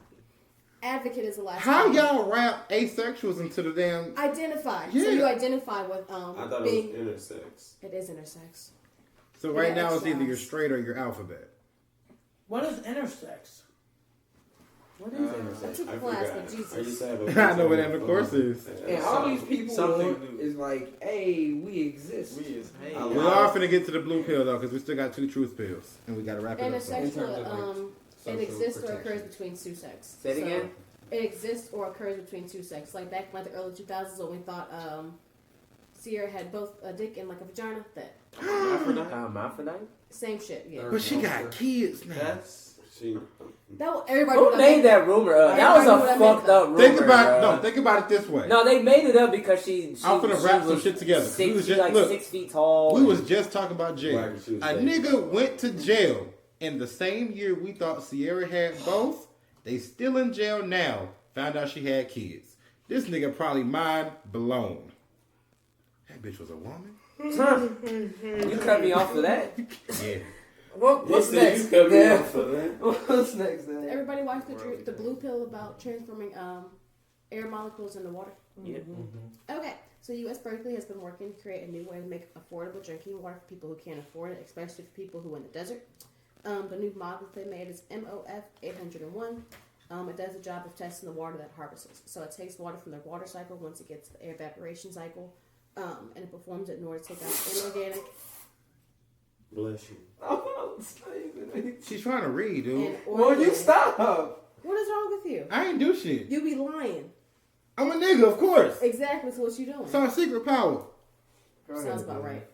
Advocate is the last. How one. y'all wrap asexuals into the damn? Identify. Yeah. So you identify with I thought being. it was intersex. It is intersex. So right Yeah, now it's either X-Files. you're straight or you're alphabet. What is intersex? What is it? I took I a class forgot. with I used Jesus. to have a I know what that of course is. And all these people Something want new. is like, hey, we exist. We is hey. I We love- are finna get to the blue pill though, because we still got 2 truth pills, and we gotta wrap it up. Intersexual, In terms of, like, it social exists or protection. occurs between two sex. Say it again? It exists or occurs between two sex. Like back in like the early 2000s when we thought Sierra had both a dick and like a vagina. That Hermaphrodite? same shit. Yeah. But she got kids now. That's She, That was, everybody. Who knew what I made meant. that rumor up? That was Everybody a knew what I fucked meant, up rumor. Think about bro. no. Think about it this way. No, they made it up because she I'm finna she wrap some was shit together. We Six, was she just- like look, 6 feet tall. We was just talking about jail. Black and she was A dating. nigga went to jail in the same year we thought Sierra had both. They still in jail now. Found out she had kids. This nigga probably mind blown. That bitch was a woman. You cut me off for that. Yeah. What's You said next? you cut me Dan? off for that. What's next? Dan? Everybody watched the blue pill about transforming air molecules into water. Yeah. Okay, so U.S. Berkeley has been working to create a new way to make affordable drinking water for people who can't afford it, especially for people who are in the desert. The new model that they made is MOF 801. It does the job of testing the water that harvests. So it takes water from the water cycle once it gets to the air evaporation cycle, and it performs it in order to take out inorganic Bless you. She's trying to read, dude. and Will you organic. stop? What is wrong with you? I ain't do shit. You be lying. I'm a nigga, of course. Exactly. So what you doing? It's our secret power. Sounds about right.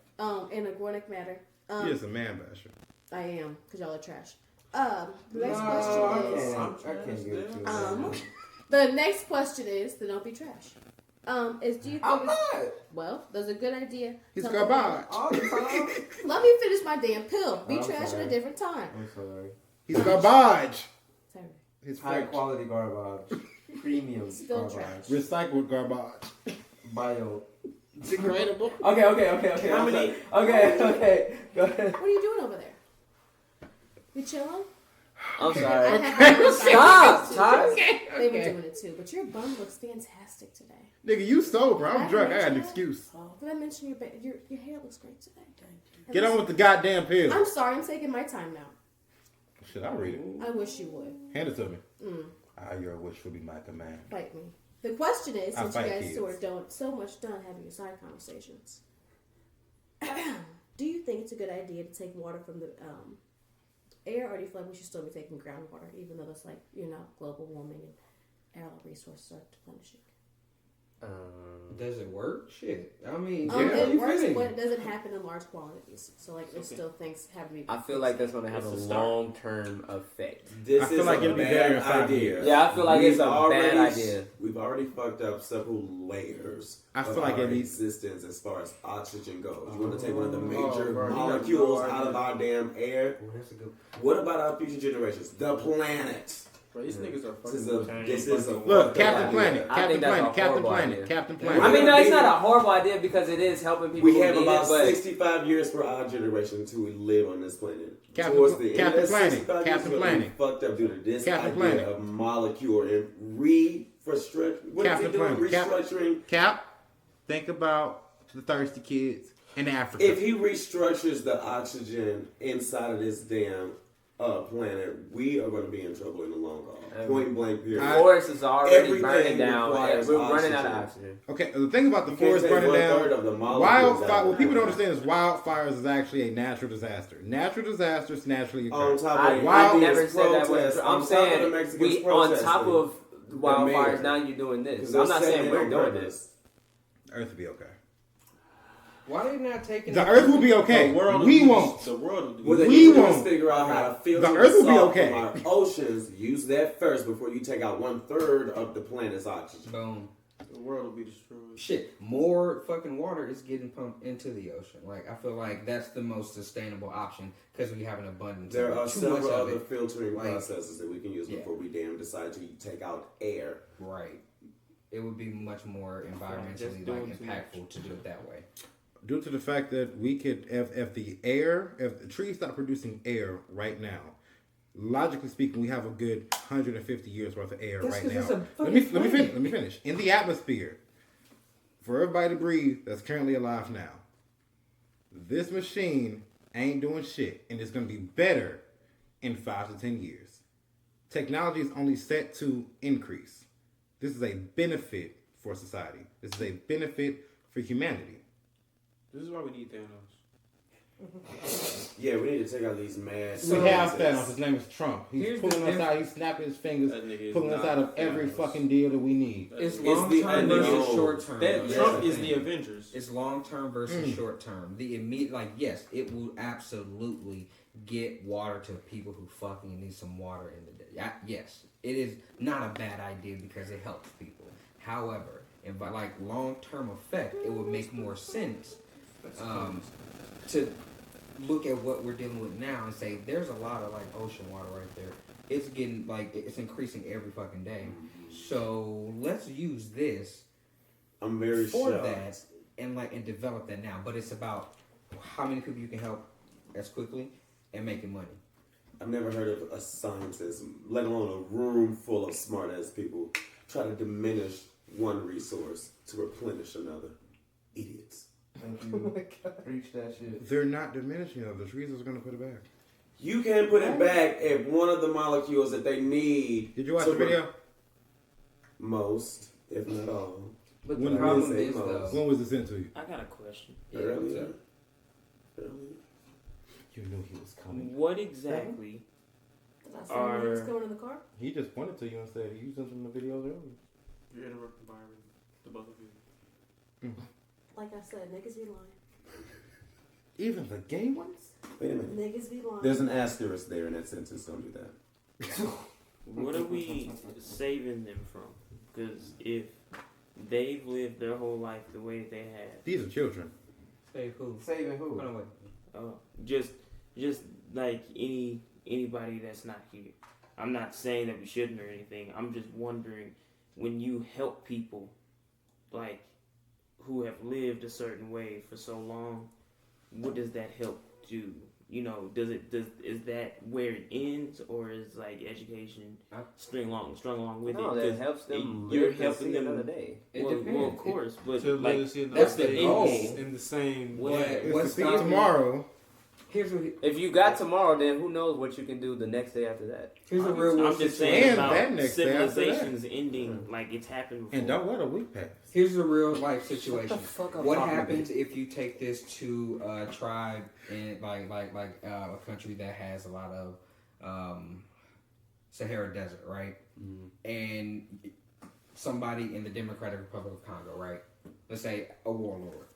In organic matter. He is a man basher. I am, because y'all are trash. The next question is. I can't get it to The next question is, then don't be trash. Do you think I'm it's, not. well, there's a good idea. He's to- garbage. All the time. Let me finish my damn pill. Be I'm trash at sorry. a different time. I'm sorry. He's garbage. Sorry. His High French. quality garbage. Premium Still garbage. trash. Recycled garbage. Bio. Degradable. Okay. How many- Okay. Go ahead. What are you doing over there? You chilling? I'm I sorry. have my Stop, too. Ty. They were doing it too, but your bun looks fantastic today. Nigga, you sober. I'm I drunk. I got an mentioned excuse. Did I mention your hair looks great today? Get on with the goddamn pill. I'm sorry, I'm taking my time now. Shit, I'll read it. I wish you would. Hand it to me. Mm. Your wish will be my command. Fight me. The question is, I'll since you fight guys kids. two are so much done having your side conversations, do you think it's a good idea to take water from the air, or do you feel like we should still be taking groundwater, even though that's like, global warming and our resources are diminishing? Does it work? Shit. I mean, It works, feeling? but it doesn't happen in large quantities. So like, there's still things have to be. I feel like that's going to have a It's a start. long-term effect. This I feel is like a it'll be bad better in 5 idea. years. Yeah, I feel like it's a already, bad idea. We've already fucked up several layers I of feel like our it needs- existence as far as oxygen goes. You want to take one of the major bro, you molecules got no out of our damn air? Well, that's a good. What about our future generations? The planet. Bro, these niggas are This fucking. is a Look, fucked up Captain idea. Planet, I Captain think that's a Planet, Captain horrible Planet, idea. Captain I Planet. mean, no, it's not a horrible idea because it is helping people We who have need about it, but 65 years for our generation to live on this planet. Captain- Towards the end Captain of that Planet, 65 years, Captain we're gonna be Planet. fucked up due to this Captain idea Planet. of molecule and restructuring. What Captain is he doing? Planet. Restructuring. Cap, think about the thirsty kids in Africa. If he restructures the oxygen inside of this damn planet, we are going to be in trouble in the long haul. Point blank period. the forest is already Everything burning down. requires We're running out of oxygen. oxygen. Okay, the thing about the You can't forest take burning 1/3 down, of the molecules out wildfire. of What the people don't planet. understand is wildfires is actually a natural disaster. Natural disasters naturally On occur. top I of never said that was protests, true. on I'm top saying of the Mexicans we on top protesting, of wildfires. mayor. Now you're doing this. 'cause I'm they're not setting saying it we're on doing purpose. this. Earth will be okay. Why are they not taking The Earth will be okay. The world We will won't. The world will do What this. they We need to do won't. is figure out how to filter The Earth will be salt okay. from our oceans. Use that first before you take out 1/3 of the planet's oxygen. Boom. The world will be destroyed. Shit, more fucking water is getting pumped into the ocean. Like, I feel like that's the most sustainable option because we have an abundance. There of are it. Too much several of other it. filtering Like, processes that we can use yeah. before we damn decide to take out air. Right. It would be much more Just environmentally doing like too impactful to do it that way. Due to the fact that we could, if the trees stop producing air right now, logically speaking, we have a good 150 years worth of air That's right 'cause now. it's a Let me fucking finish. planet. Let me finish. In the atmosphere, for everybody to breathe that's currently alive now, this machine ain't doing shit, and it's going to be better in 5 to 10 years. Technology is only set to increase. This is a benefit for society. This is a benefit for humanity. This is why we need Thanos. Yeah, we need to take out these mad. We have scientists. Thanos. His name is Trump. He's Here's pulling the us out. He's snapping his fingers, That nigga is pulling us not out of every Thanos. fucking deal that we need. It's It's long the term versus unknown. short term. That That's Trump the is the thing. Avengers. It's long term versus short term. The immediate, like, yes, it will absolutely get water to people who fucking need some water in the day. Yes, it is not a bad idea because it helps people. However, and by like long term effect, it would make more sense to look at what we're dealing with now and say there's a lot of like ocean water right there. It's getting like it's increasing every fucking day. So let's use this I'm very for shocked. that and develop that now. But it's about how many people you can help as quickly and making money. I've never heard of a scientist, let alone a room full of smart ass people, try to diminish one resource to replenish another. Idiots. Thank you. Preach that shit. They're not diminishing it. The trees are going to put it back. You can't put it back if one of the molecules that they need. Did you watch to the video? Most, if not all. But When the it problem is is a though. When was it sent to you? I got a question. Yeah, Earlier. You knew he was coming. What exactly? Did I say when he was coming in the car? He just pointed to you and said you sent him the videos earlier. You're interrupting Byron, the both of you. Like I said, niggas be lying. Even the gay ones? Wait a minute. Niggas be lying. There's an asterisk there in that sentence. Don't do that. What are we saving them from? Because if they've lived their whole life the way they have, These are children. Save who? Saving who? Hold on, wait. just like anybody that's not here. I'm not saying that we shouldn't or anything. I'm just wondering, when you help people, like who have lived a certain way for so long, what does that help do? You know, is that where it ends, or is like education strung along with No, it? that 'Cause helps them you're live to helping see them another day. It well, depends. of course, but To like live in that's the the end goal. game. in the same What- way. It's What's to see stopping- tomorrow. Here's what. If you got tomorrow, then who knows what you can do the next day after that? Here's a I'm real world just situation. saying And about that next day after that. civilizations ending like it's happened before. And don't let a week pass. Here's a real life situation. fuck up What talking happens if you take this to a tribe in like a country that has a lot of Sahara Desert, right? And somebody in the Democratic Republic of Congo, right? Let's say a warlord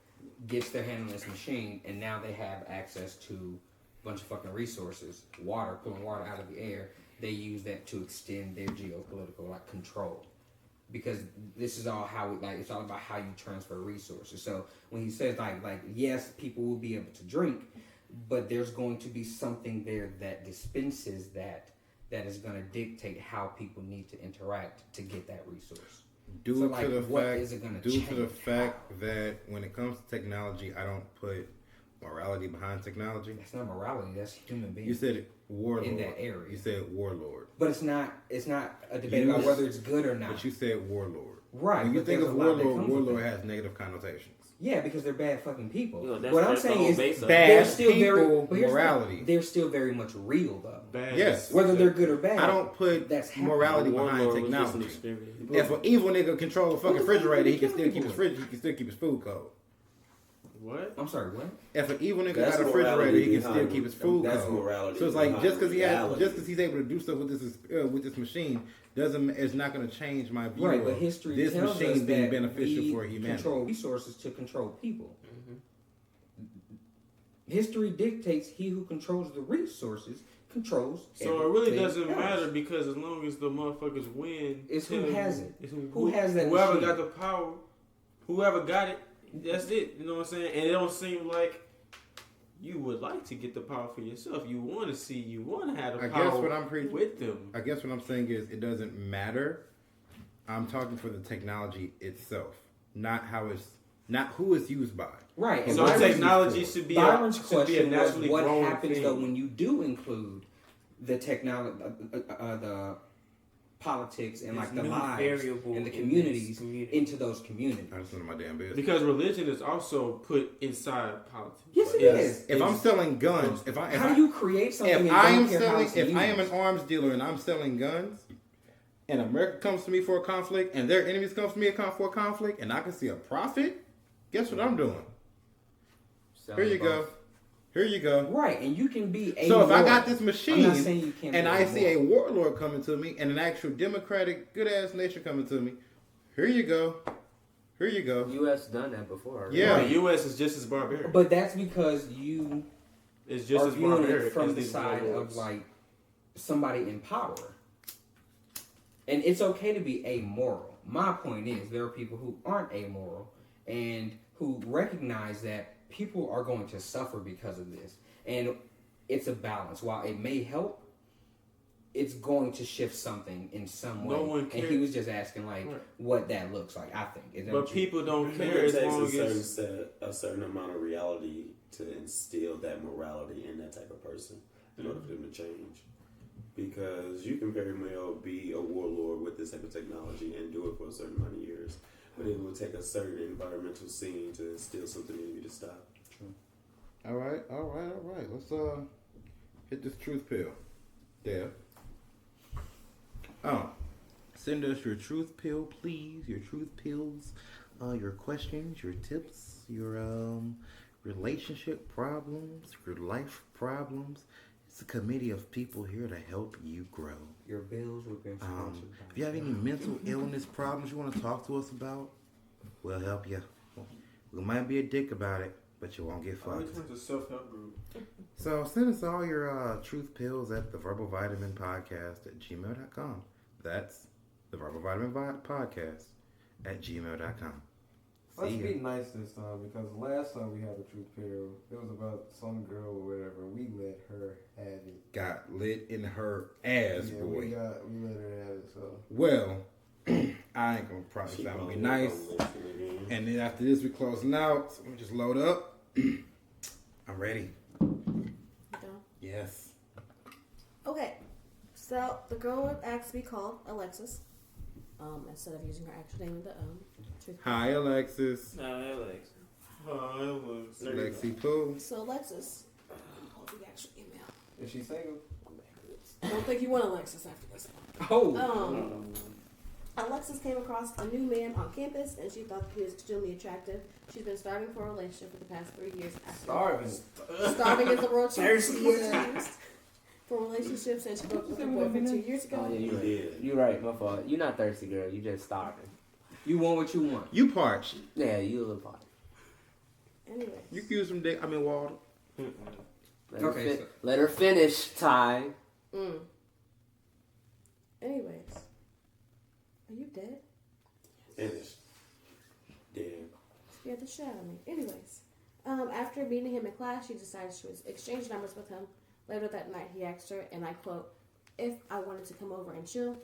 gets their hand on this machine, and now they have access to a bunch of fucking resources, water, pulling water out of the air. They use that to extend their geopolitical control, because this is all how it's all about how you transfer resources. So when he says yes, people will be able to drink, but there's going to be something there that dispenses that is going to dictate how people need to interact to get that resource. Due to the fact that when it comes to technology, I don't put morality behind technology. That's not morality. That's human beings. You said warlord in that area. You said warlord, but it's not a debate about whether it's good or not. But you said warlord, right? When you think of warlord has negative connotations. Yeah, because they're bad fucking people. What I'm saying is they're still morality. They're still very much real though. Bad. Yes, whether they're good or bad. I don't put morality behind technology. If an evil nigga control a fucking refrigerator, he can still keep his fridge. He can still keep his food cold. What? I'm sorry. What? If an evil nigga got a refrigerator, he can still keep his food cold. That's morality. So it's like just because he's able to do stuff with this machine it's not going to change my view. Right, but history this tells machine us being that beneficial we for humanity. Control resources to control people. History dictates he who controls the resources controls. So it really doesn't matter, because as long as the motherfuckers win, it's who has it. Who has that? Whoever machine. got the power, whoever got it, that's it. You know what I'm saying? And it don't seem like you would like to get the power for yourself. You want to have the power. I guess what I'm preaching with them. I guess what I'm saying is it doesn't matter. I'm talking for the technology itself, not who it's used by. Right. And so technology should be Byron's a question naturally was what growing happens thing. though when you do include the technology, the politics and the lives and the communities into those communities. I just know my damn business. Because religion is also put inside politics. Yes, it is. If I'm selling guns, how do you create something? If I am an arms dealer and I'm selling guns, and America comes to me for a conflict, and their enemies come to me for a conflict, and I can see a profit, guess what I'm doing? Here you go. Right, and you can be a. So if I got this machine, I'm not saying you can't and I see a warlord coming to me, and an actual democratic, good ass nation coming to me, here you go. U.S. done that before. Right? Yeah, the U.S. is just as barbaric. But that's because you it's just are as viewing barbaric it from as the these side warlords. of somebody in power. And it's okay to be amoral. My point is, there are people who aren't amoral and who recognize that people are going to suffer because of this. And it's a balance. While it may help, it's going to shift something in some way. No one cares. And he was just asking, what that looks like, I think. But people don't care It as takes long as... a certain amount of reality to instill that morality in that type of person in order for them to change. Because you can very well be a warlord with this type of technology and do it for a certain amount of years. But it will take a certain environmental scene to instill something in you to stop. True. All right. Let's hit this truth pill. Deb. Send us your truth pill, please. Your truth pills, your questions, your tips, your relationship problems, your life problems. It's a committee of people here to help you grow. Your bills will be sponsored by if you have any mental illness problems you want to talk to us about, we'll help you. We might be a dick about it, but you won't get fucked. It's a self-help group. So send us all your truth pills at the Verbal Vitamin Podcast at gmail.com. That's the Verbal Vitamin Podcast at gmail.com. Let's be nice this time, because last time we had a truth pill, it was about some girl or whatever. We let her have it. Got lit in her ass, boy. We let her have it. So well, I ain't gonna promise I'm gonna be nice. And then after this, we closing out. So let me just load up. I'm ready. Done? Yes. Okay. So the girl would actually be called Alexis. Instead of using her actual name in the truth. Hi, Alexis. Hi, Alexis. Lexi Pooh. So Alexis, hold the actual email. is she single? I don't think you want Alexis after this one. Oh. Alexis came across a new man on campus, and she thought that he was extremely attractive. She's been starving for a relationship for the past 3 years. Starving is the word she used for relationships, and she broke up with her boyfriend 2 years ago. Oh, yeah, you're right. You're right, my fault. You're not thirsty, girl. You just starving. You want what you want. You parched. Yeah, you a little party. Anyways. You can use some dick. I mean water. Let her finish, Ty. Anyways. Are you dead? Finished. Damn. Scared the shit out of me. Anyways. After meeting him in class, she decided she would exchange numbers with him. Later that night, he asked her, and I quote, if I wanted to come over and chill.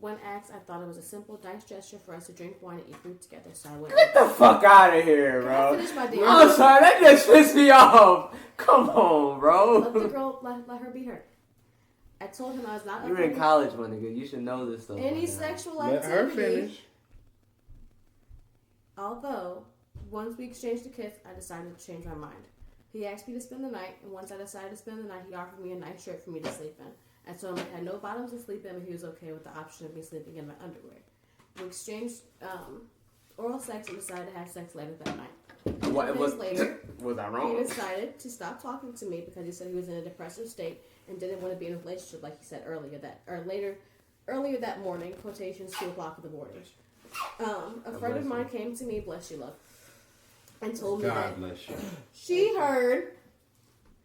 When asked, I thought it was a simple, nice gesture for us to drink wine and eat fruit together, so I went. Get the fuck out of here, Can bro. I finish my damn I'm sorry, that just pissed me off. Come on, bro. Let the girl, let her be her. I told him I was not. You're in college, my nigga. You should know this stuff. Any sexual Let activity. her finish. Although, once we exchanged a kiss, I decided to change my mind. He asked me to spend the night, and once I decided to spend the night, he offered me a nice shirt for me to sleep in. I told him I had no bottoms to sleep in, but he was okay with the option of me sleeping in my underwear. We exchanged oral sex and decided to have sex later that night. What was later? Was I He wrong? decided to stop talking to me because he said he was in a depressive state and didn't want to be in a relationship, like he said earlier that morning. Quotations 2:00 in the morning. A friend of mine came to me, bless you, love, and told me that God bless you. she heard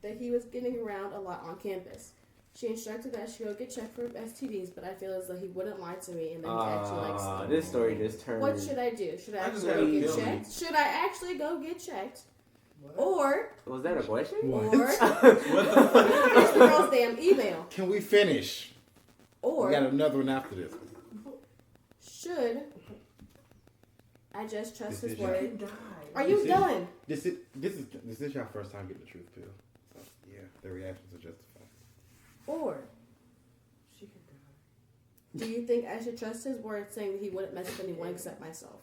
that he was getting around a lot on campus. She instructed that she go get checked for STDs, but I feel as though he wouldn't lie to me and that he actually likes me. This story just turned. What should I do? Should I I just actually go gotta get kill checked? Should I actually go get checked? Or Was that a question? or What the fuck? finish the girl's damn email. Can we finish? Or We got another one after this. should I just trust This his is your- word? Die. Are you This is- done? This is your first time getting the truth pill. So yeah, the reactions are justified. Or She could die. do you think I should trust his word saying that he wouldn't mess with anyone except myself?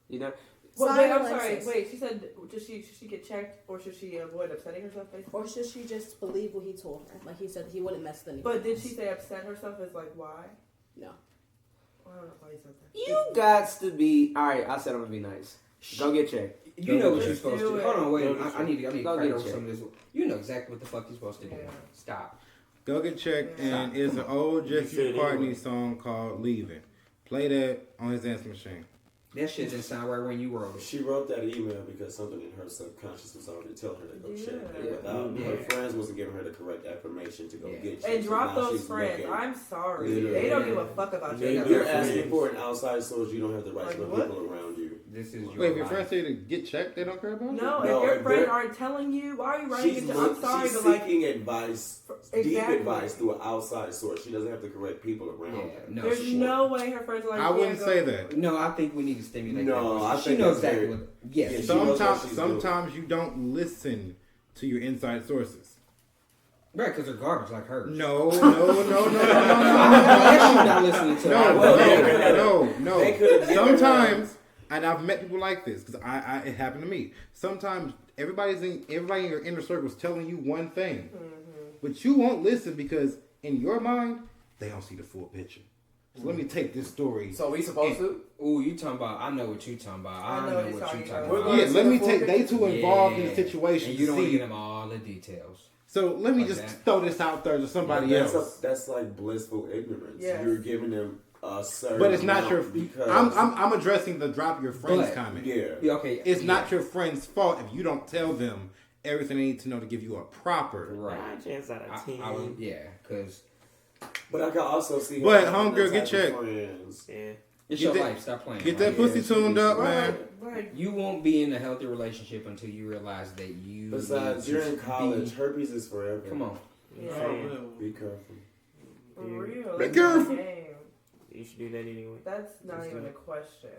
You know, Well, Sorry, wait, I'm sorry. Alexis. Wait, she said, should she get checked or should she avoid upsetting herself? Basically? Or should she just believe what he told her? Like he said he wouldn't mess with anyone. But did she say upset herself? Is like why? No. I don't know why he said that. you got to be all right. I said I'm gonna be nice. Go get checked. You know what you're Let's supposed do to. it. Hold on, wait. Go I need to Go pray get over checked. some of this. You know exactly what the fuck you're supposed to do. Yeah. Stop. Go get checked, and it's an old Jesse should McCartney anyway. song called "Leaving." Play that on his answer machine. That shit didn't sound right when you wrote it. She wrote that email because something in her subconscious was already telling her to go check. And Yeah. without Yeah. her friends wasn't giving her the correct affirmation to go Yeah. get checked. And So drop now those she's friends. looking- I'm sorry. Literally. They don't give a fuck about you. If you're asking for an outside source, you don't have the right Like to put what? people around you. This is your Wait, if your life. friends say to get checked, they don't care about you? No, No, if your if friends they're- aren't telling you, why are you writing She's, it to I'm sorry, she's but like, seeking advice, deep Exactly. advice through an outside source. She doesn't have the correct people around Yeah, her. no, there's she- no way her friends are like, I wouldn't yeah, say go. that. No, I think we need to stimulate No, that. voice. I She think knows that's exactly very- what. Yes. Yeah, she knows what Sometimes, she's doing. sometimes you don't listen to your inside sources. Right, because they're garbage like hers. No. You're not listening to her. No. They could've given her- Sometimes, and I've met people like this because it happened to me. Sometimes everybody in your inner circle is telling you one thing, but you won't listen because in your mind they don't see the full picture. So let me take this story. So we supposed to? Ooh, you talking about? I know what you talking about. I know what you talking about. Yeah, let me take. They too involved in the Yeah. situation. And you to don't want see. to get them all the details. So let me Like just that. throw this out there to somebody else. That's like blissful ignorance. Yes. You're giving them a certain But it's not your. amount because I'm addressing the drop your friends But- comment. yeah. Yeah, okay. It's yeah. not your friend's fault if you don't tell them everything they need to know to give you a proper. Right. 9 chance out of 10. I would, yeah, because But I can also see. her But, having homegirl, those get type of checked. friends. Yeah. it's Get your that- life. Stop playing. Get right? that pussy tuned up, man. Right. You won't be in a healthy relationship until you realize that you. Besides, need you're to in college. be- Herpes is forever. Come on. Yeah. Be careful. For real. Be That's careful. the game. You should do that anyway. That's not even a question.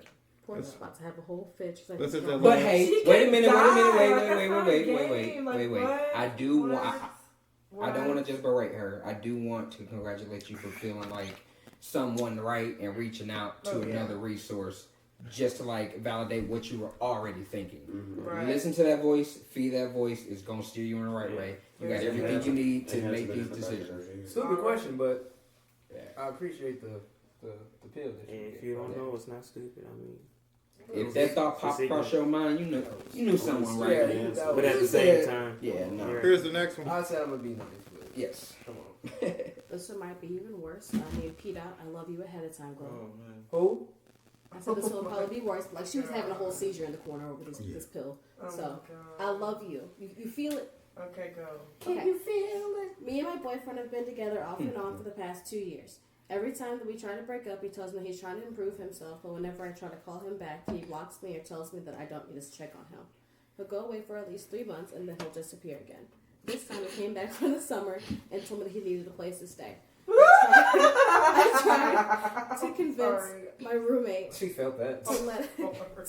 Port's about to have a whole fit. She's like, Let's just- "No." But hey, She wait a can minute, die. wait, Like, wait, that's wait, not a wait. game. Like, what? I do want. What? I don't want to just berate her. I do want to congratulate you for feeling like someone right and reaching out to Oh, yeah. another resource just to like validate what you were already thinking. Mm-hmm. Right. Listen to that voice, feed that voice. It's gonna steer you in the right Yeah. way. You Yeah. got It everything has you to- need it to has make be these in the back of her decisions. head. Stupid question, but Yeah. I appreciate the pill that And you if get. you don't know, it's not stupid. I mean, If that thought popped across your mind, you knew someone right. Yeah, there. you know. but at the same time, Yeah, no. you're- Here's the next one. I said I'm gonna be nice, but Yes. come on. This one might be even worse. I mean, Pete out. I love you ahead of time, girl. Oh man. Who? I said this one will probably be worse. Like she was having a whole seizure in the corner over this pill. Oh So my God. I love you. You feel it? Okay, go. Can you feel it? Me and my boyfriend have been together off and on for the past 2 years. Every time that we try to break up, he tells me he's trying to improve himself, but whenever I try to call him back, he blocks me or tells me that I don't need to check on him. He'll go away for at least 3 months and then he'll disappear again. This time he came back for the summer and told me that he needed a place to stay. I tried to convince my roommate She felt that.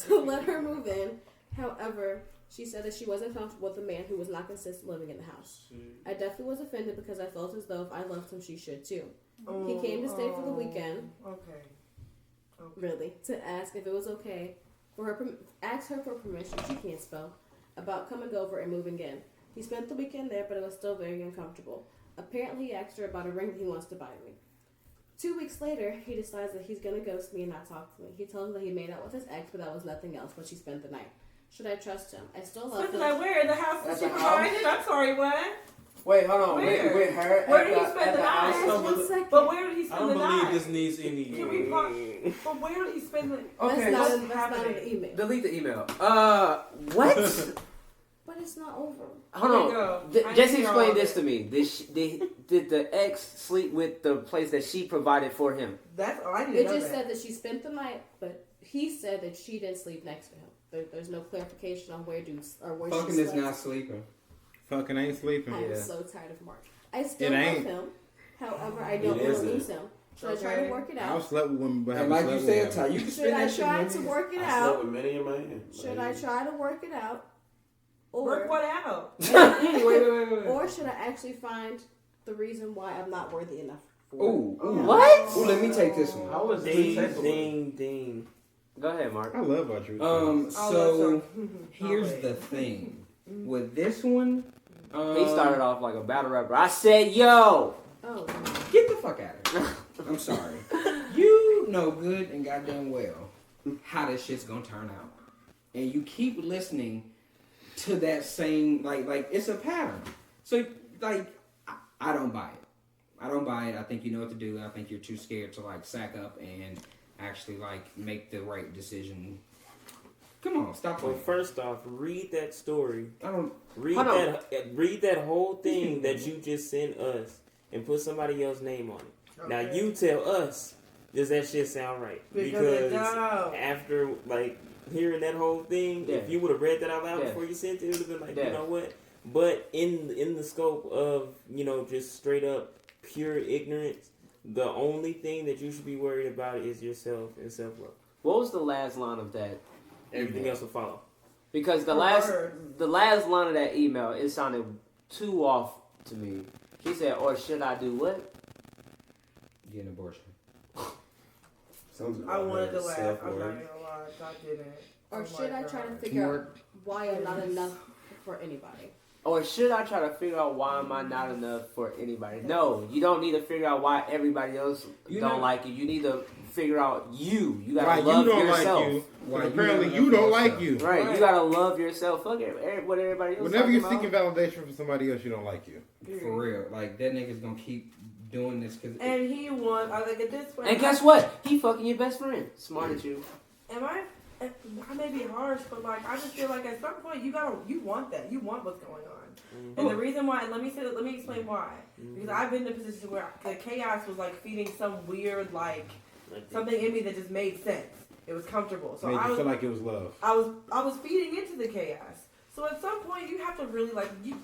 to let her move in. However, she said that she wasn't comfortable with a man who was not consistent living in the house. I definitely was offended because I felt as though if I loved him, she should too. He came to stay for the weekend. Okay. Really, to ask if it was okay for her, ask her for permission. She can't spell about coming over and moving in. He spent the weekend there, but it was still very uncomfortable. Apparently, he asked her about a ring that he wants to buy me. 2 weeks later, he decides that he's gonna ghost me and not talk to me. He told me that he made out with his ex, but that was nothing else. But she spent the night. Should I trust him? I still love him. Where in the house At that she the house? provided? I'm sorry, what? Wait, hold on. Where? With her? Where at did he the- spend at the the night? house? Just 1 second. But where did he I spend don't the believe night? this needs any. Can we but where did he spend the Okay, that's not happening? in the email. Delete the email. What? But it's not over. Hold Okay, on. go. I Just need to hear explain all this of to me. Did the ex sleep with the place that she provided for him? That's all I need It to know. just said that she spent the night, but he said that she didn't sleep next to him. There's no clarification on where Fucking she is slept. not sleeping. Fucking ain't sleeping. I'm Yeah. so tired of Mark. I still It love ain't. him. However, I don't It want to isn't. lose him. Should I try to work it I've out? slept with women, but And haven't like you slept said, with Ty, women. you can Should spend I that shit try in to movies. work it I slept out? with many in my hand. Should I try to work it out? Work Or, what out? Wait. or should I actually find the reason why I'm not worthy enough for it? Ooh. What? Ooh, let me take this one. How was Ding, this ding. Go ahead, Mark. I love our truth. So here's the thing with this one. He started off like a battle rapper. I said, yo. Oh, Get the fuck out of here. I'm sorry. You know good and goddamn well how this shit's gonna turn out, and you keep listening to that same like it's a pattern. So like I don't buy it. I don't buy it. I think you know what to do. I think you're too scared to like sack up and actually like make the right decision. Come on, stop Well, playing. first off, read that story. I don't. Read Hold read that whole thing that you just sent us and put somebody else's name on it. Now Okay. you tell us, does that shit sound right? Because it don't. after like hearing that whole thing, Yeah. if you would have read that out loud Yeah. before you sent it, it would have been like, Yeah. you know what? But in the scope of, you know, just straight up pure ignorance, the only thing that you should be worried about is yourself and self love. What was the last line of that? Everything else will follow. Because the last line of that email, it sounded too off to me. He said, or should I do what? Get an abortion. Sounds I wanted to about laugh. self-worth. I'm not gonna lie. I didn't. or Oh should my I try to God. figure out why I'm not enough for anybody? Or should I try to figure out why am I not enough for anybody? No, you don't need to figure out why everybody else don't like you. You need to figure out you. You gotta Why love you don't yourself. like you? Why But you apparently not you love don't like yourself. you. Right, you gotta love yourself. Fuck what everybody else. Whenever you're talking seeking validation from somebody else, you don't like you. For real, like that nigga's gonna keep doing this because And he won. I think at this point. And guess what? He fucking your best friend. Smart as you. Am I? I may be harsh, but like I just feel like at some point you want that. You want what's going on. And the reason why, and let me explain why. Because I've been in a position where the chaos was like feeding some weird like something in me that just made sense. It was comfortable. So Made I you was, feel like it was love. I was feeding into the chaos. So at some point you have to really like you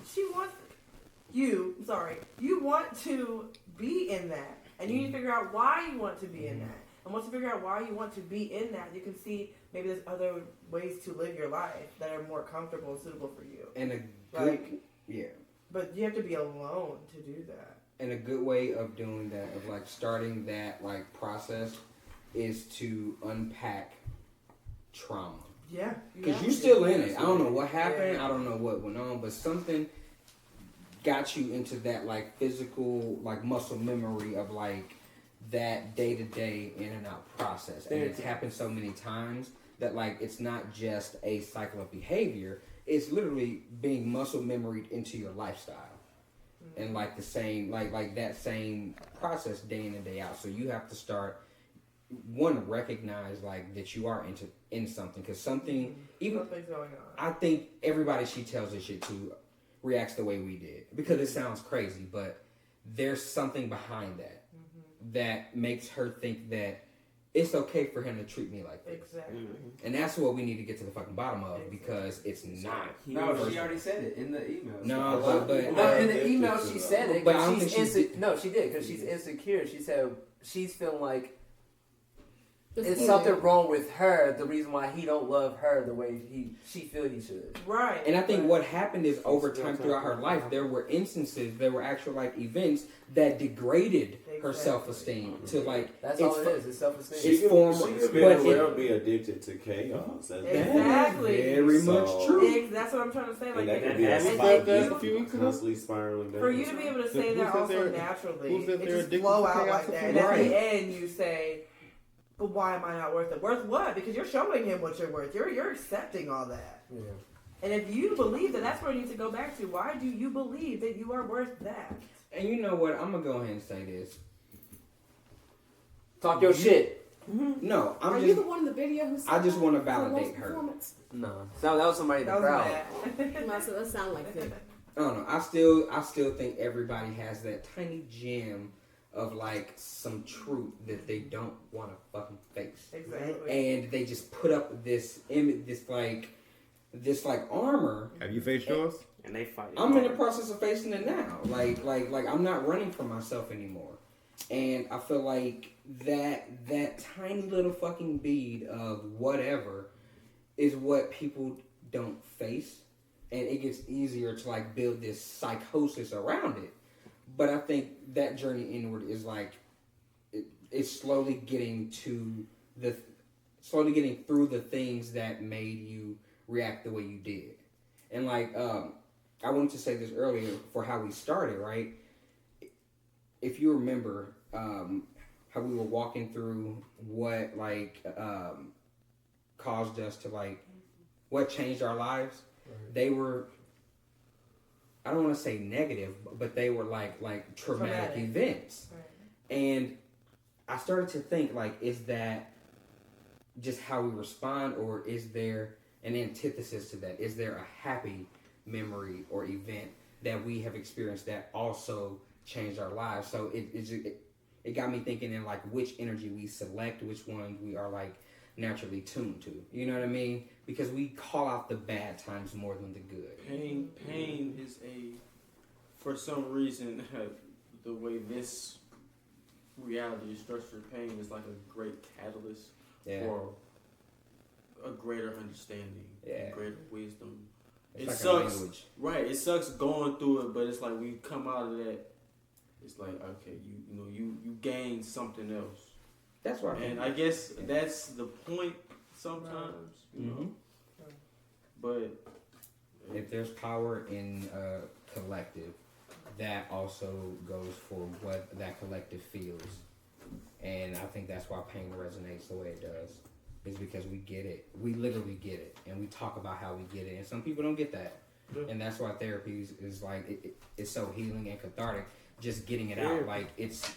want to be in that, and you need to figure out why you want to be in that. And once you figure out why you want to be in that, you can see maybe there's other ways to live your life that are more comfortable and suitable for you. and a good Like, yeah. but you have to be alone to do that. And a good way of doing that, of like starting that like process, is to unpack trauma. Yeah. Because you're still in it. I don't know what happened. I don't know what went on, but something got you into that like physical, like muscle memory of like that day to day in and out process. And it's happened so many times that like it's not just a cycle of behavior. It's literally being muscle memoried into your lifestyle. and like the same like that same process day in and day out. So you have to start recognize like that you are in something, because something even Something's going on. I think everybody she tells this shit to reacts the way we did, because it sounds crazy, but there's something behind that that makes her think that it's okay for him to treat me like this. Exactly. And that's what we need to get to the fucking bottom of, because it's not. No, she already said it in the email. No, but no, in the email she said it. But I don't she's think she's no, she did, because she's insecure. She said she's feeling like it's It's something wrong with her. The reason why he don't love her the way she feel he should. Right. And I think what happened is over time throughout her life, there were instances, there were actual like events that degraded her self-esteem to like. That's all it is. It's self-esteem. It's form, She could but well be addicted to chaos. That's Exactly. very much true. That's what I'm trying to say. And Like, that could and be a if spiral, you- constantly spiraling down. for you to be able to say that Who said also they're- naturally, who said it they're just addicted flow to out chaos like if that. you And at right. the end, you say, "But why am I not worth it? Worth what? Because you're showing him what you're worth. You're accepting all that. Yeah. And if you believe that, that's where you need to go back to. Why do you believe that you are worth that? And you know what? I'm gonna go ahead and say this. Talk your shit. No, Are I'm you the just. one in the video who said I just that want to for Lowe's validate her. performance? No, that was somebody in the That was crowd. bad. Might say that sound like that. I don't know. I still think everybody has that tiny gem of like some truth that they don't want to fucking face, Exactly. and they just put up this image, this like armor. Have you faced yours? And they fight. I'm in the process of facing it now. Like I'm not running for myself anymore, and I feel like that tiny little fucking bead of whatever is what people don't face, and it gets easier to like build this psychosis around it. But I think that journey inward is like it's slowly getting through the things that made you react the way you did. And like I wanted to say this earlier for how we started, right? If you remember how we were walking through what like caused us to like what changed our lives, they were, I don't want to say negative, but they were like traumatic events. Right. And I started to think, like, is that just how we respond, or is there an antithesis to that? Is there a happy memory or event that we have experienced that also changed our lives? So it got me thinking in like which energy we select, which ones we are like naturally tuned to. You know what I mean? Because we call out the bad times more than the good. Pain is for some reason, the way this reality is structured, pain is like a great catalyst for a greater understanding, greater wisdom. It's it like sucks, a language. right? It sucks going through it, but it's like we come out of that. It's like, okay, you gain something else. That's right. And I guess that's the point sometimes, you know. But if there's power in a collective, that also goes for what that collective feels. And I think that's why pain resonates the way it does. Is because we get it. We literally get it. And we talk about how we get it. And some people don't get that. And that's why therapy is like, it's so healing and cathartic. Just getting it out. Like, it's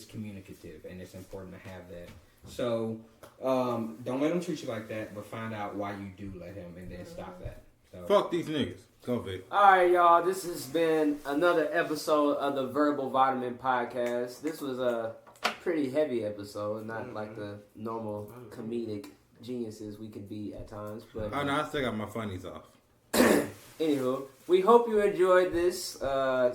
communicative. And it's important to have that. So, don't let him treat you like that. But find out why you do let him. And then stop that. So. Fuck these niggas. Go, Vic. Alright, y'all. This has been another episode of the Verbal Vitamin Podcast. This was a pretty heavy episode. Not like the normal comedic geniuses we could be at times. But Oh, no, I still got my funnies off. anywho, we hope you enjoyed this.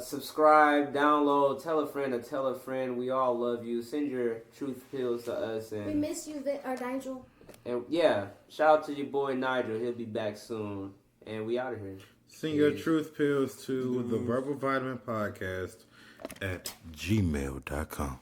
Subscribe, download, tell a friend to tell a friend. We all love you. Send your truth pills to us. We And, miss you, Nigel. and yeah, shout out to your boy Nigel. He'll be back soon. And we out of here. Send your truth pills to the Verbal Vitamin Podcast at gmail.com.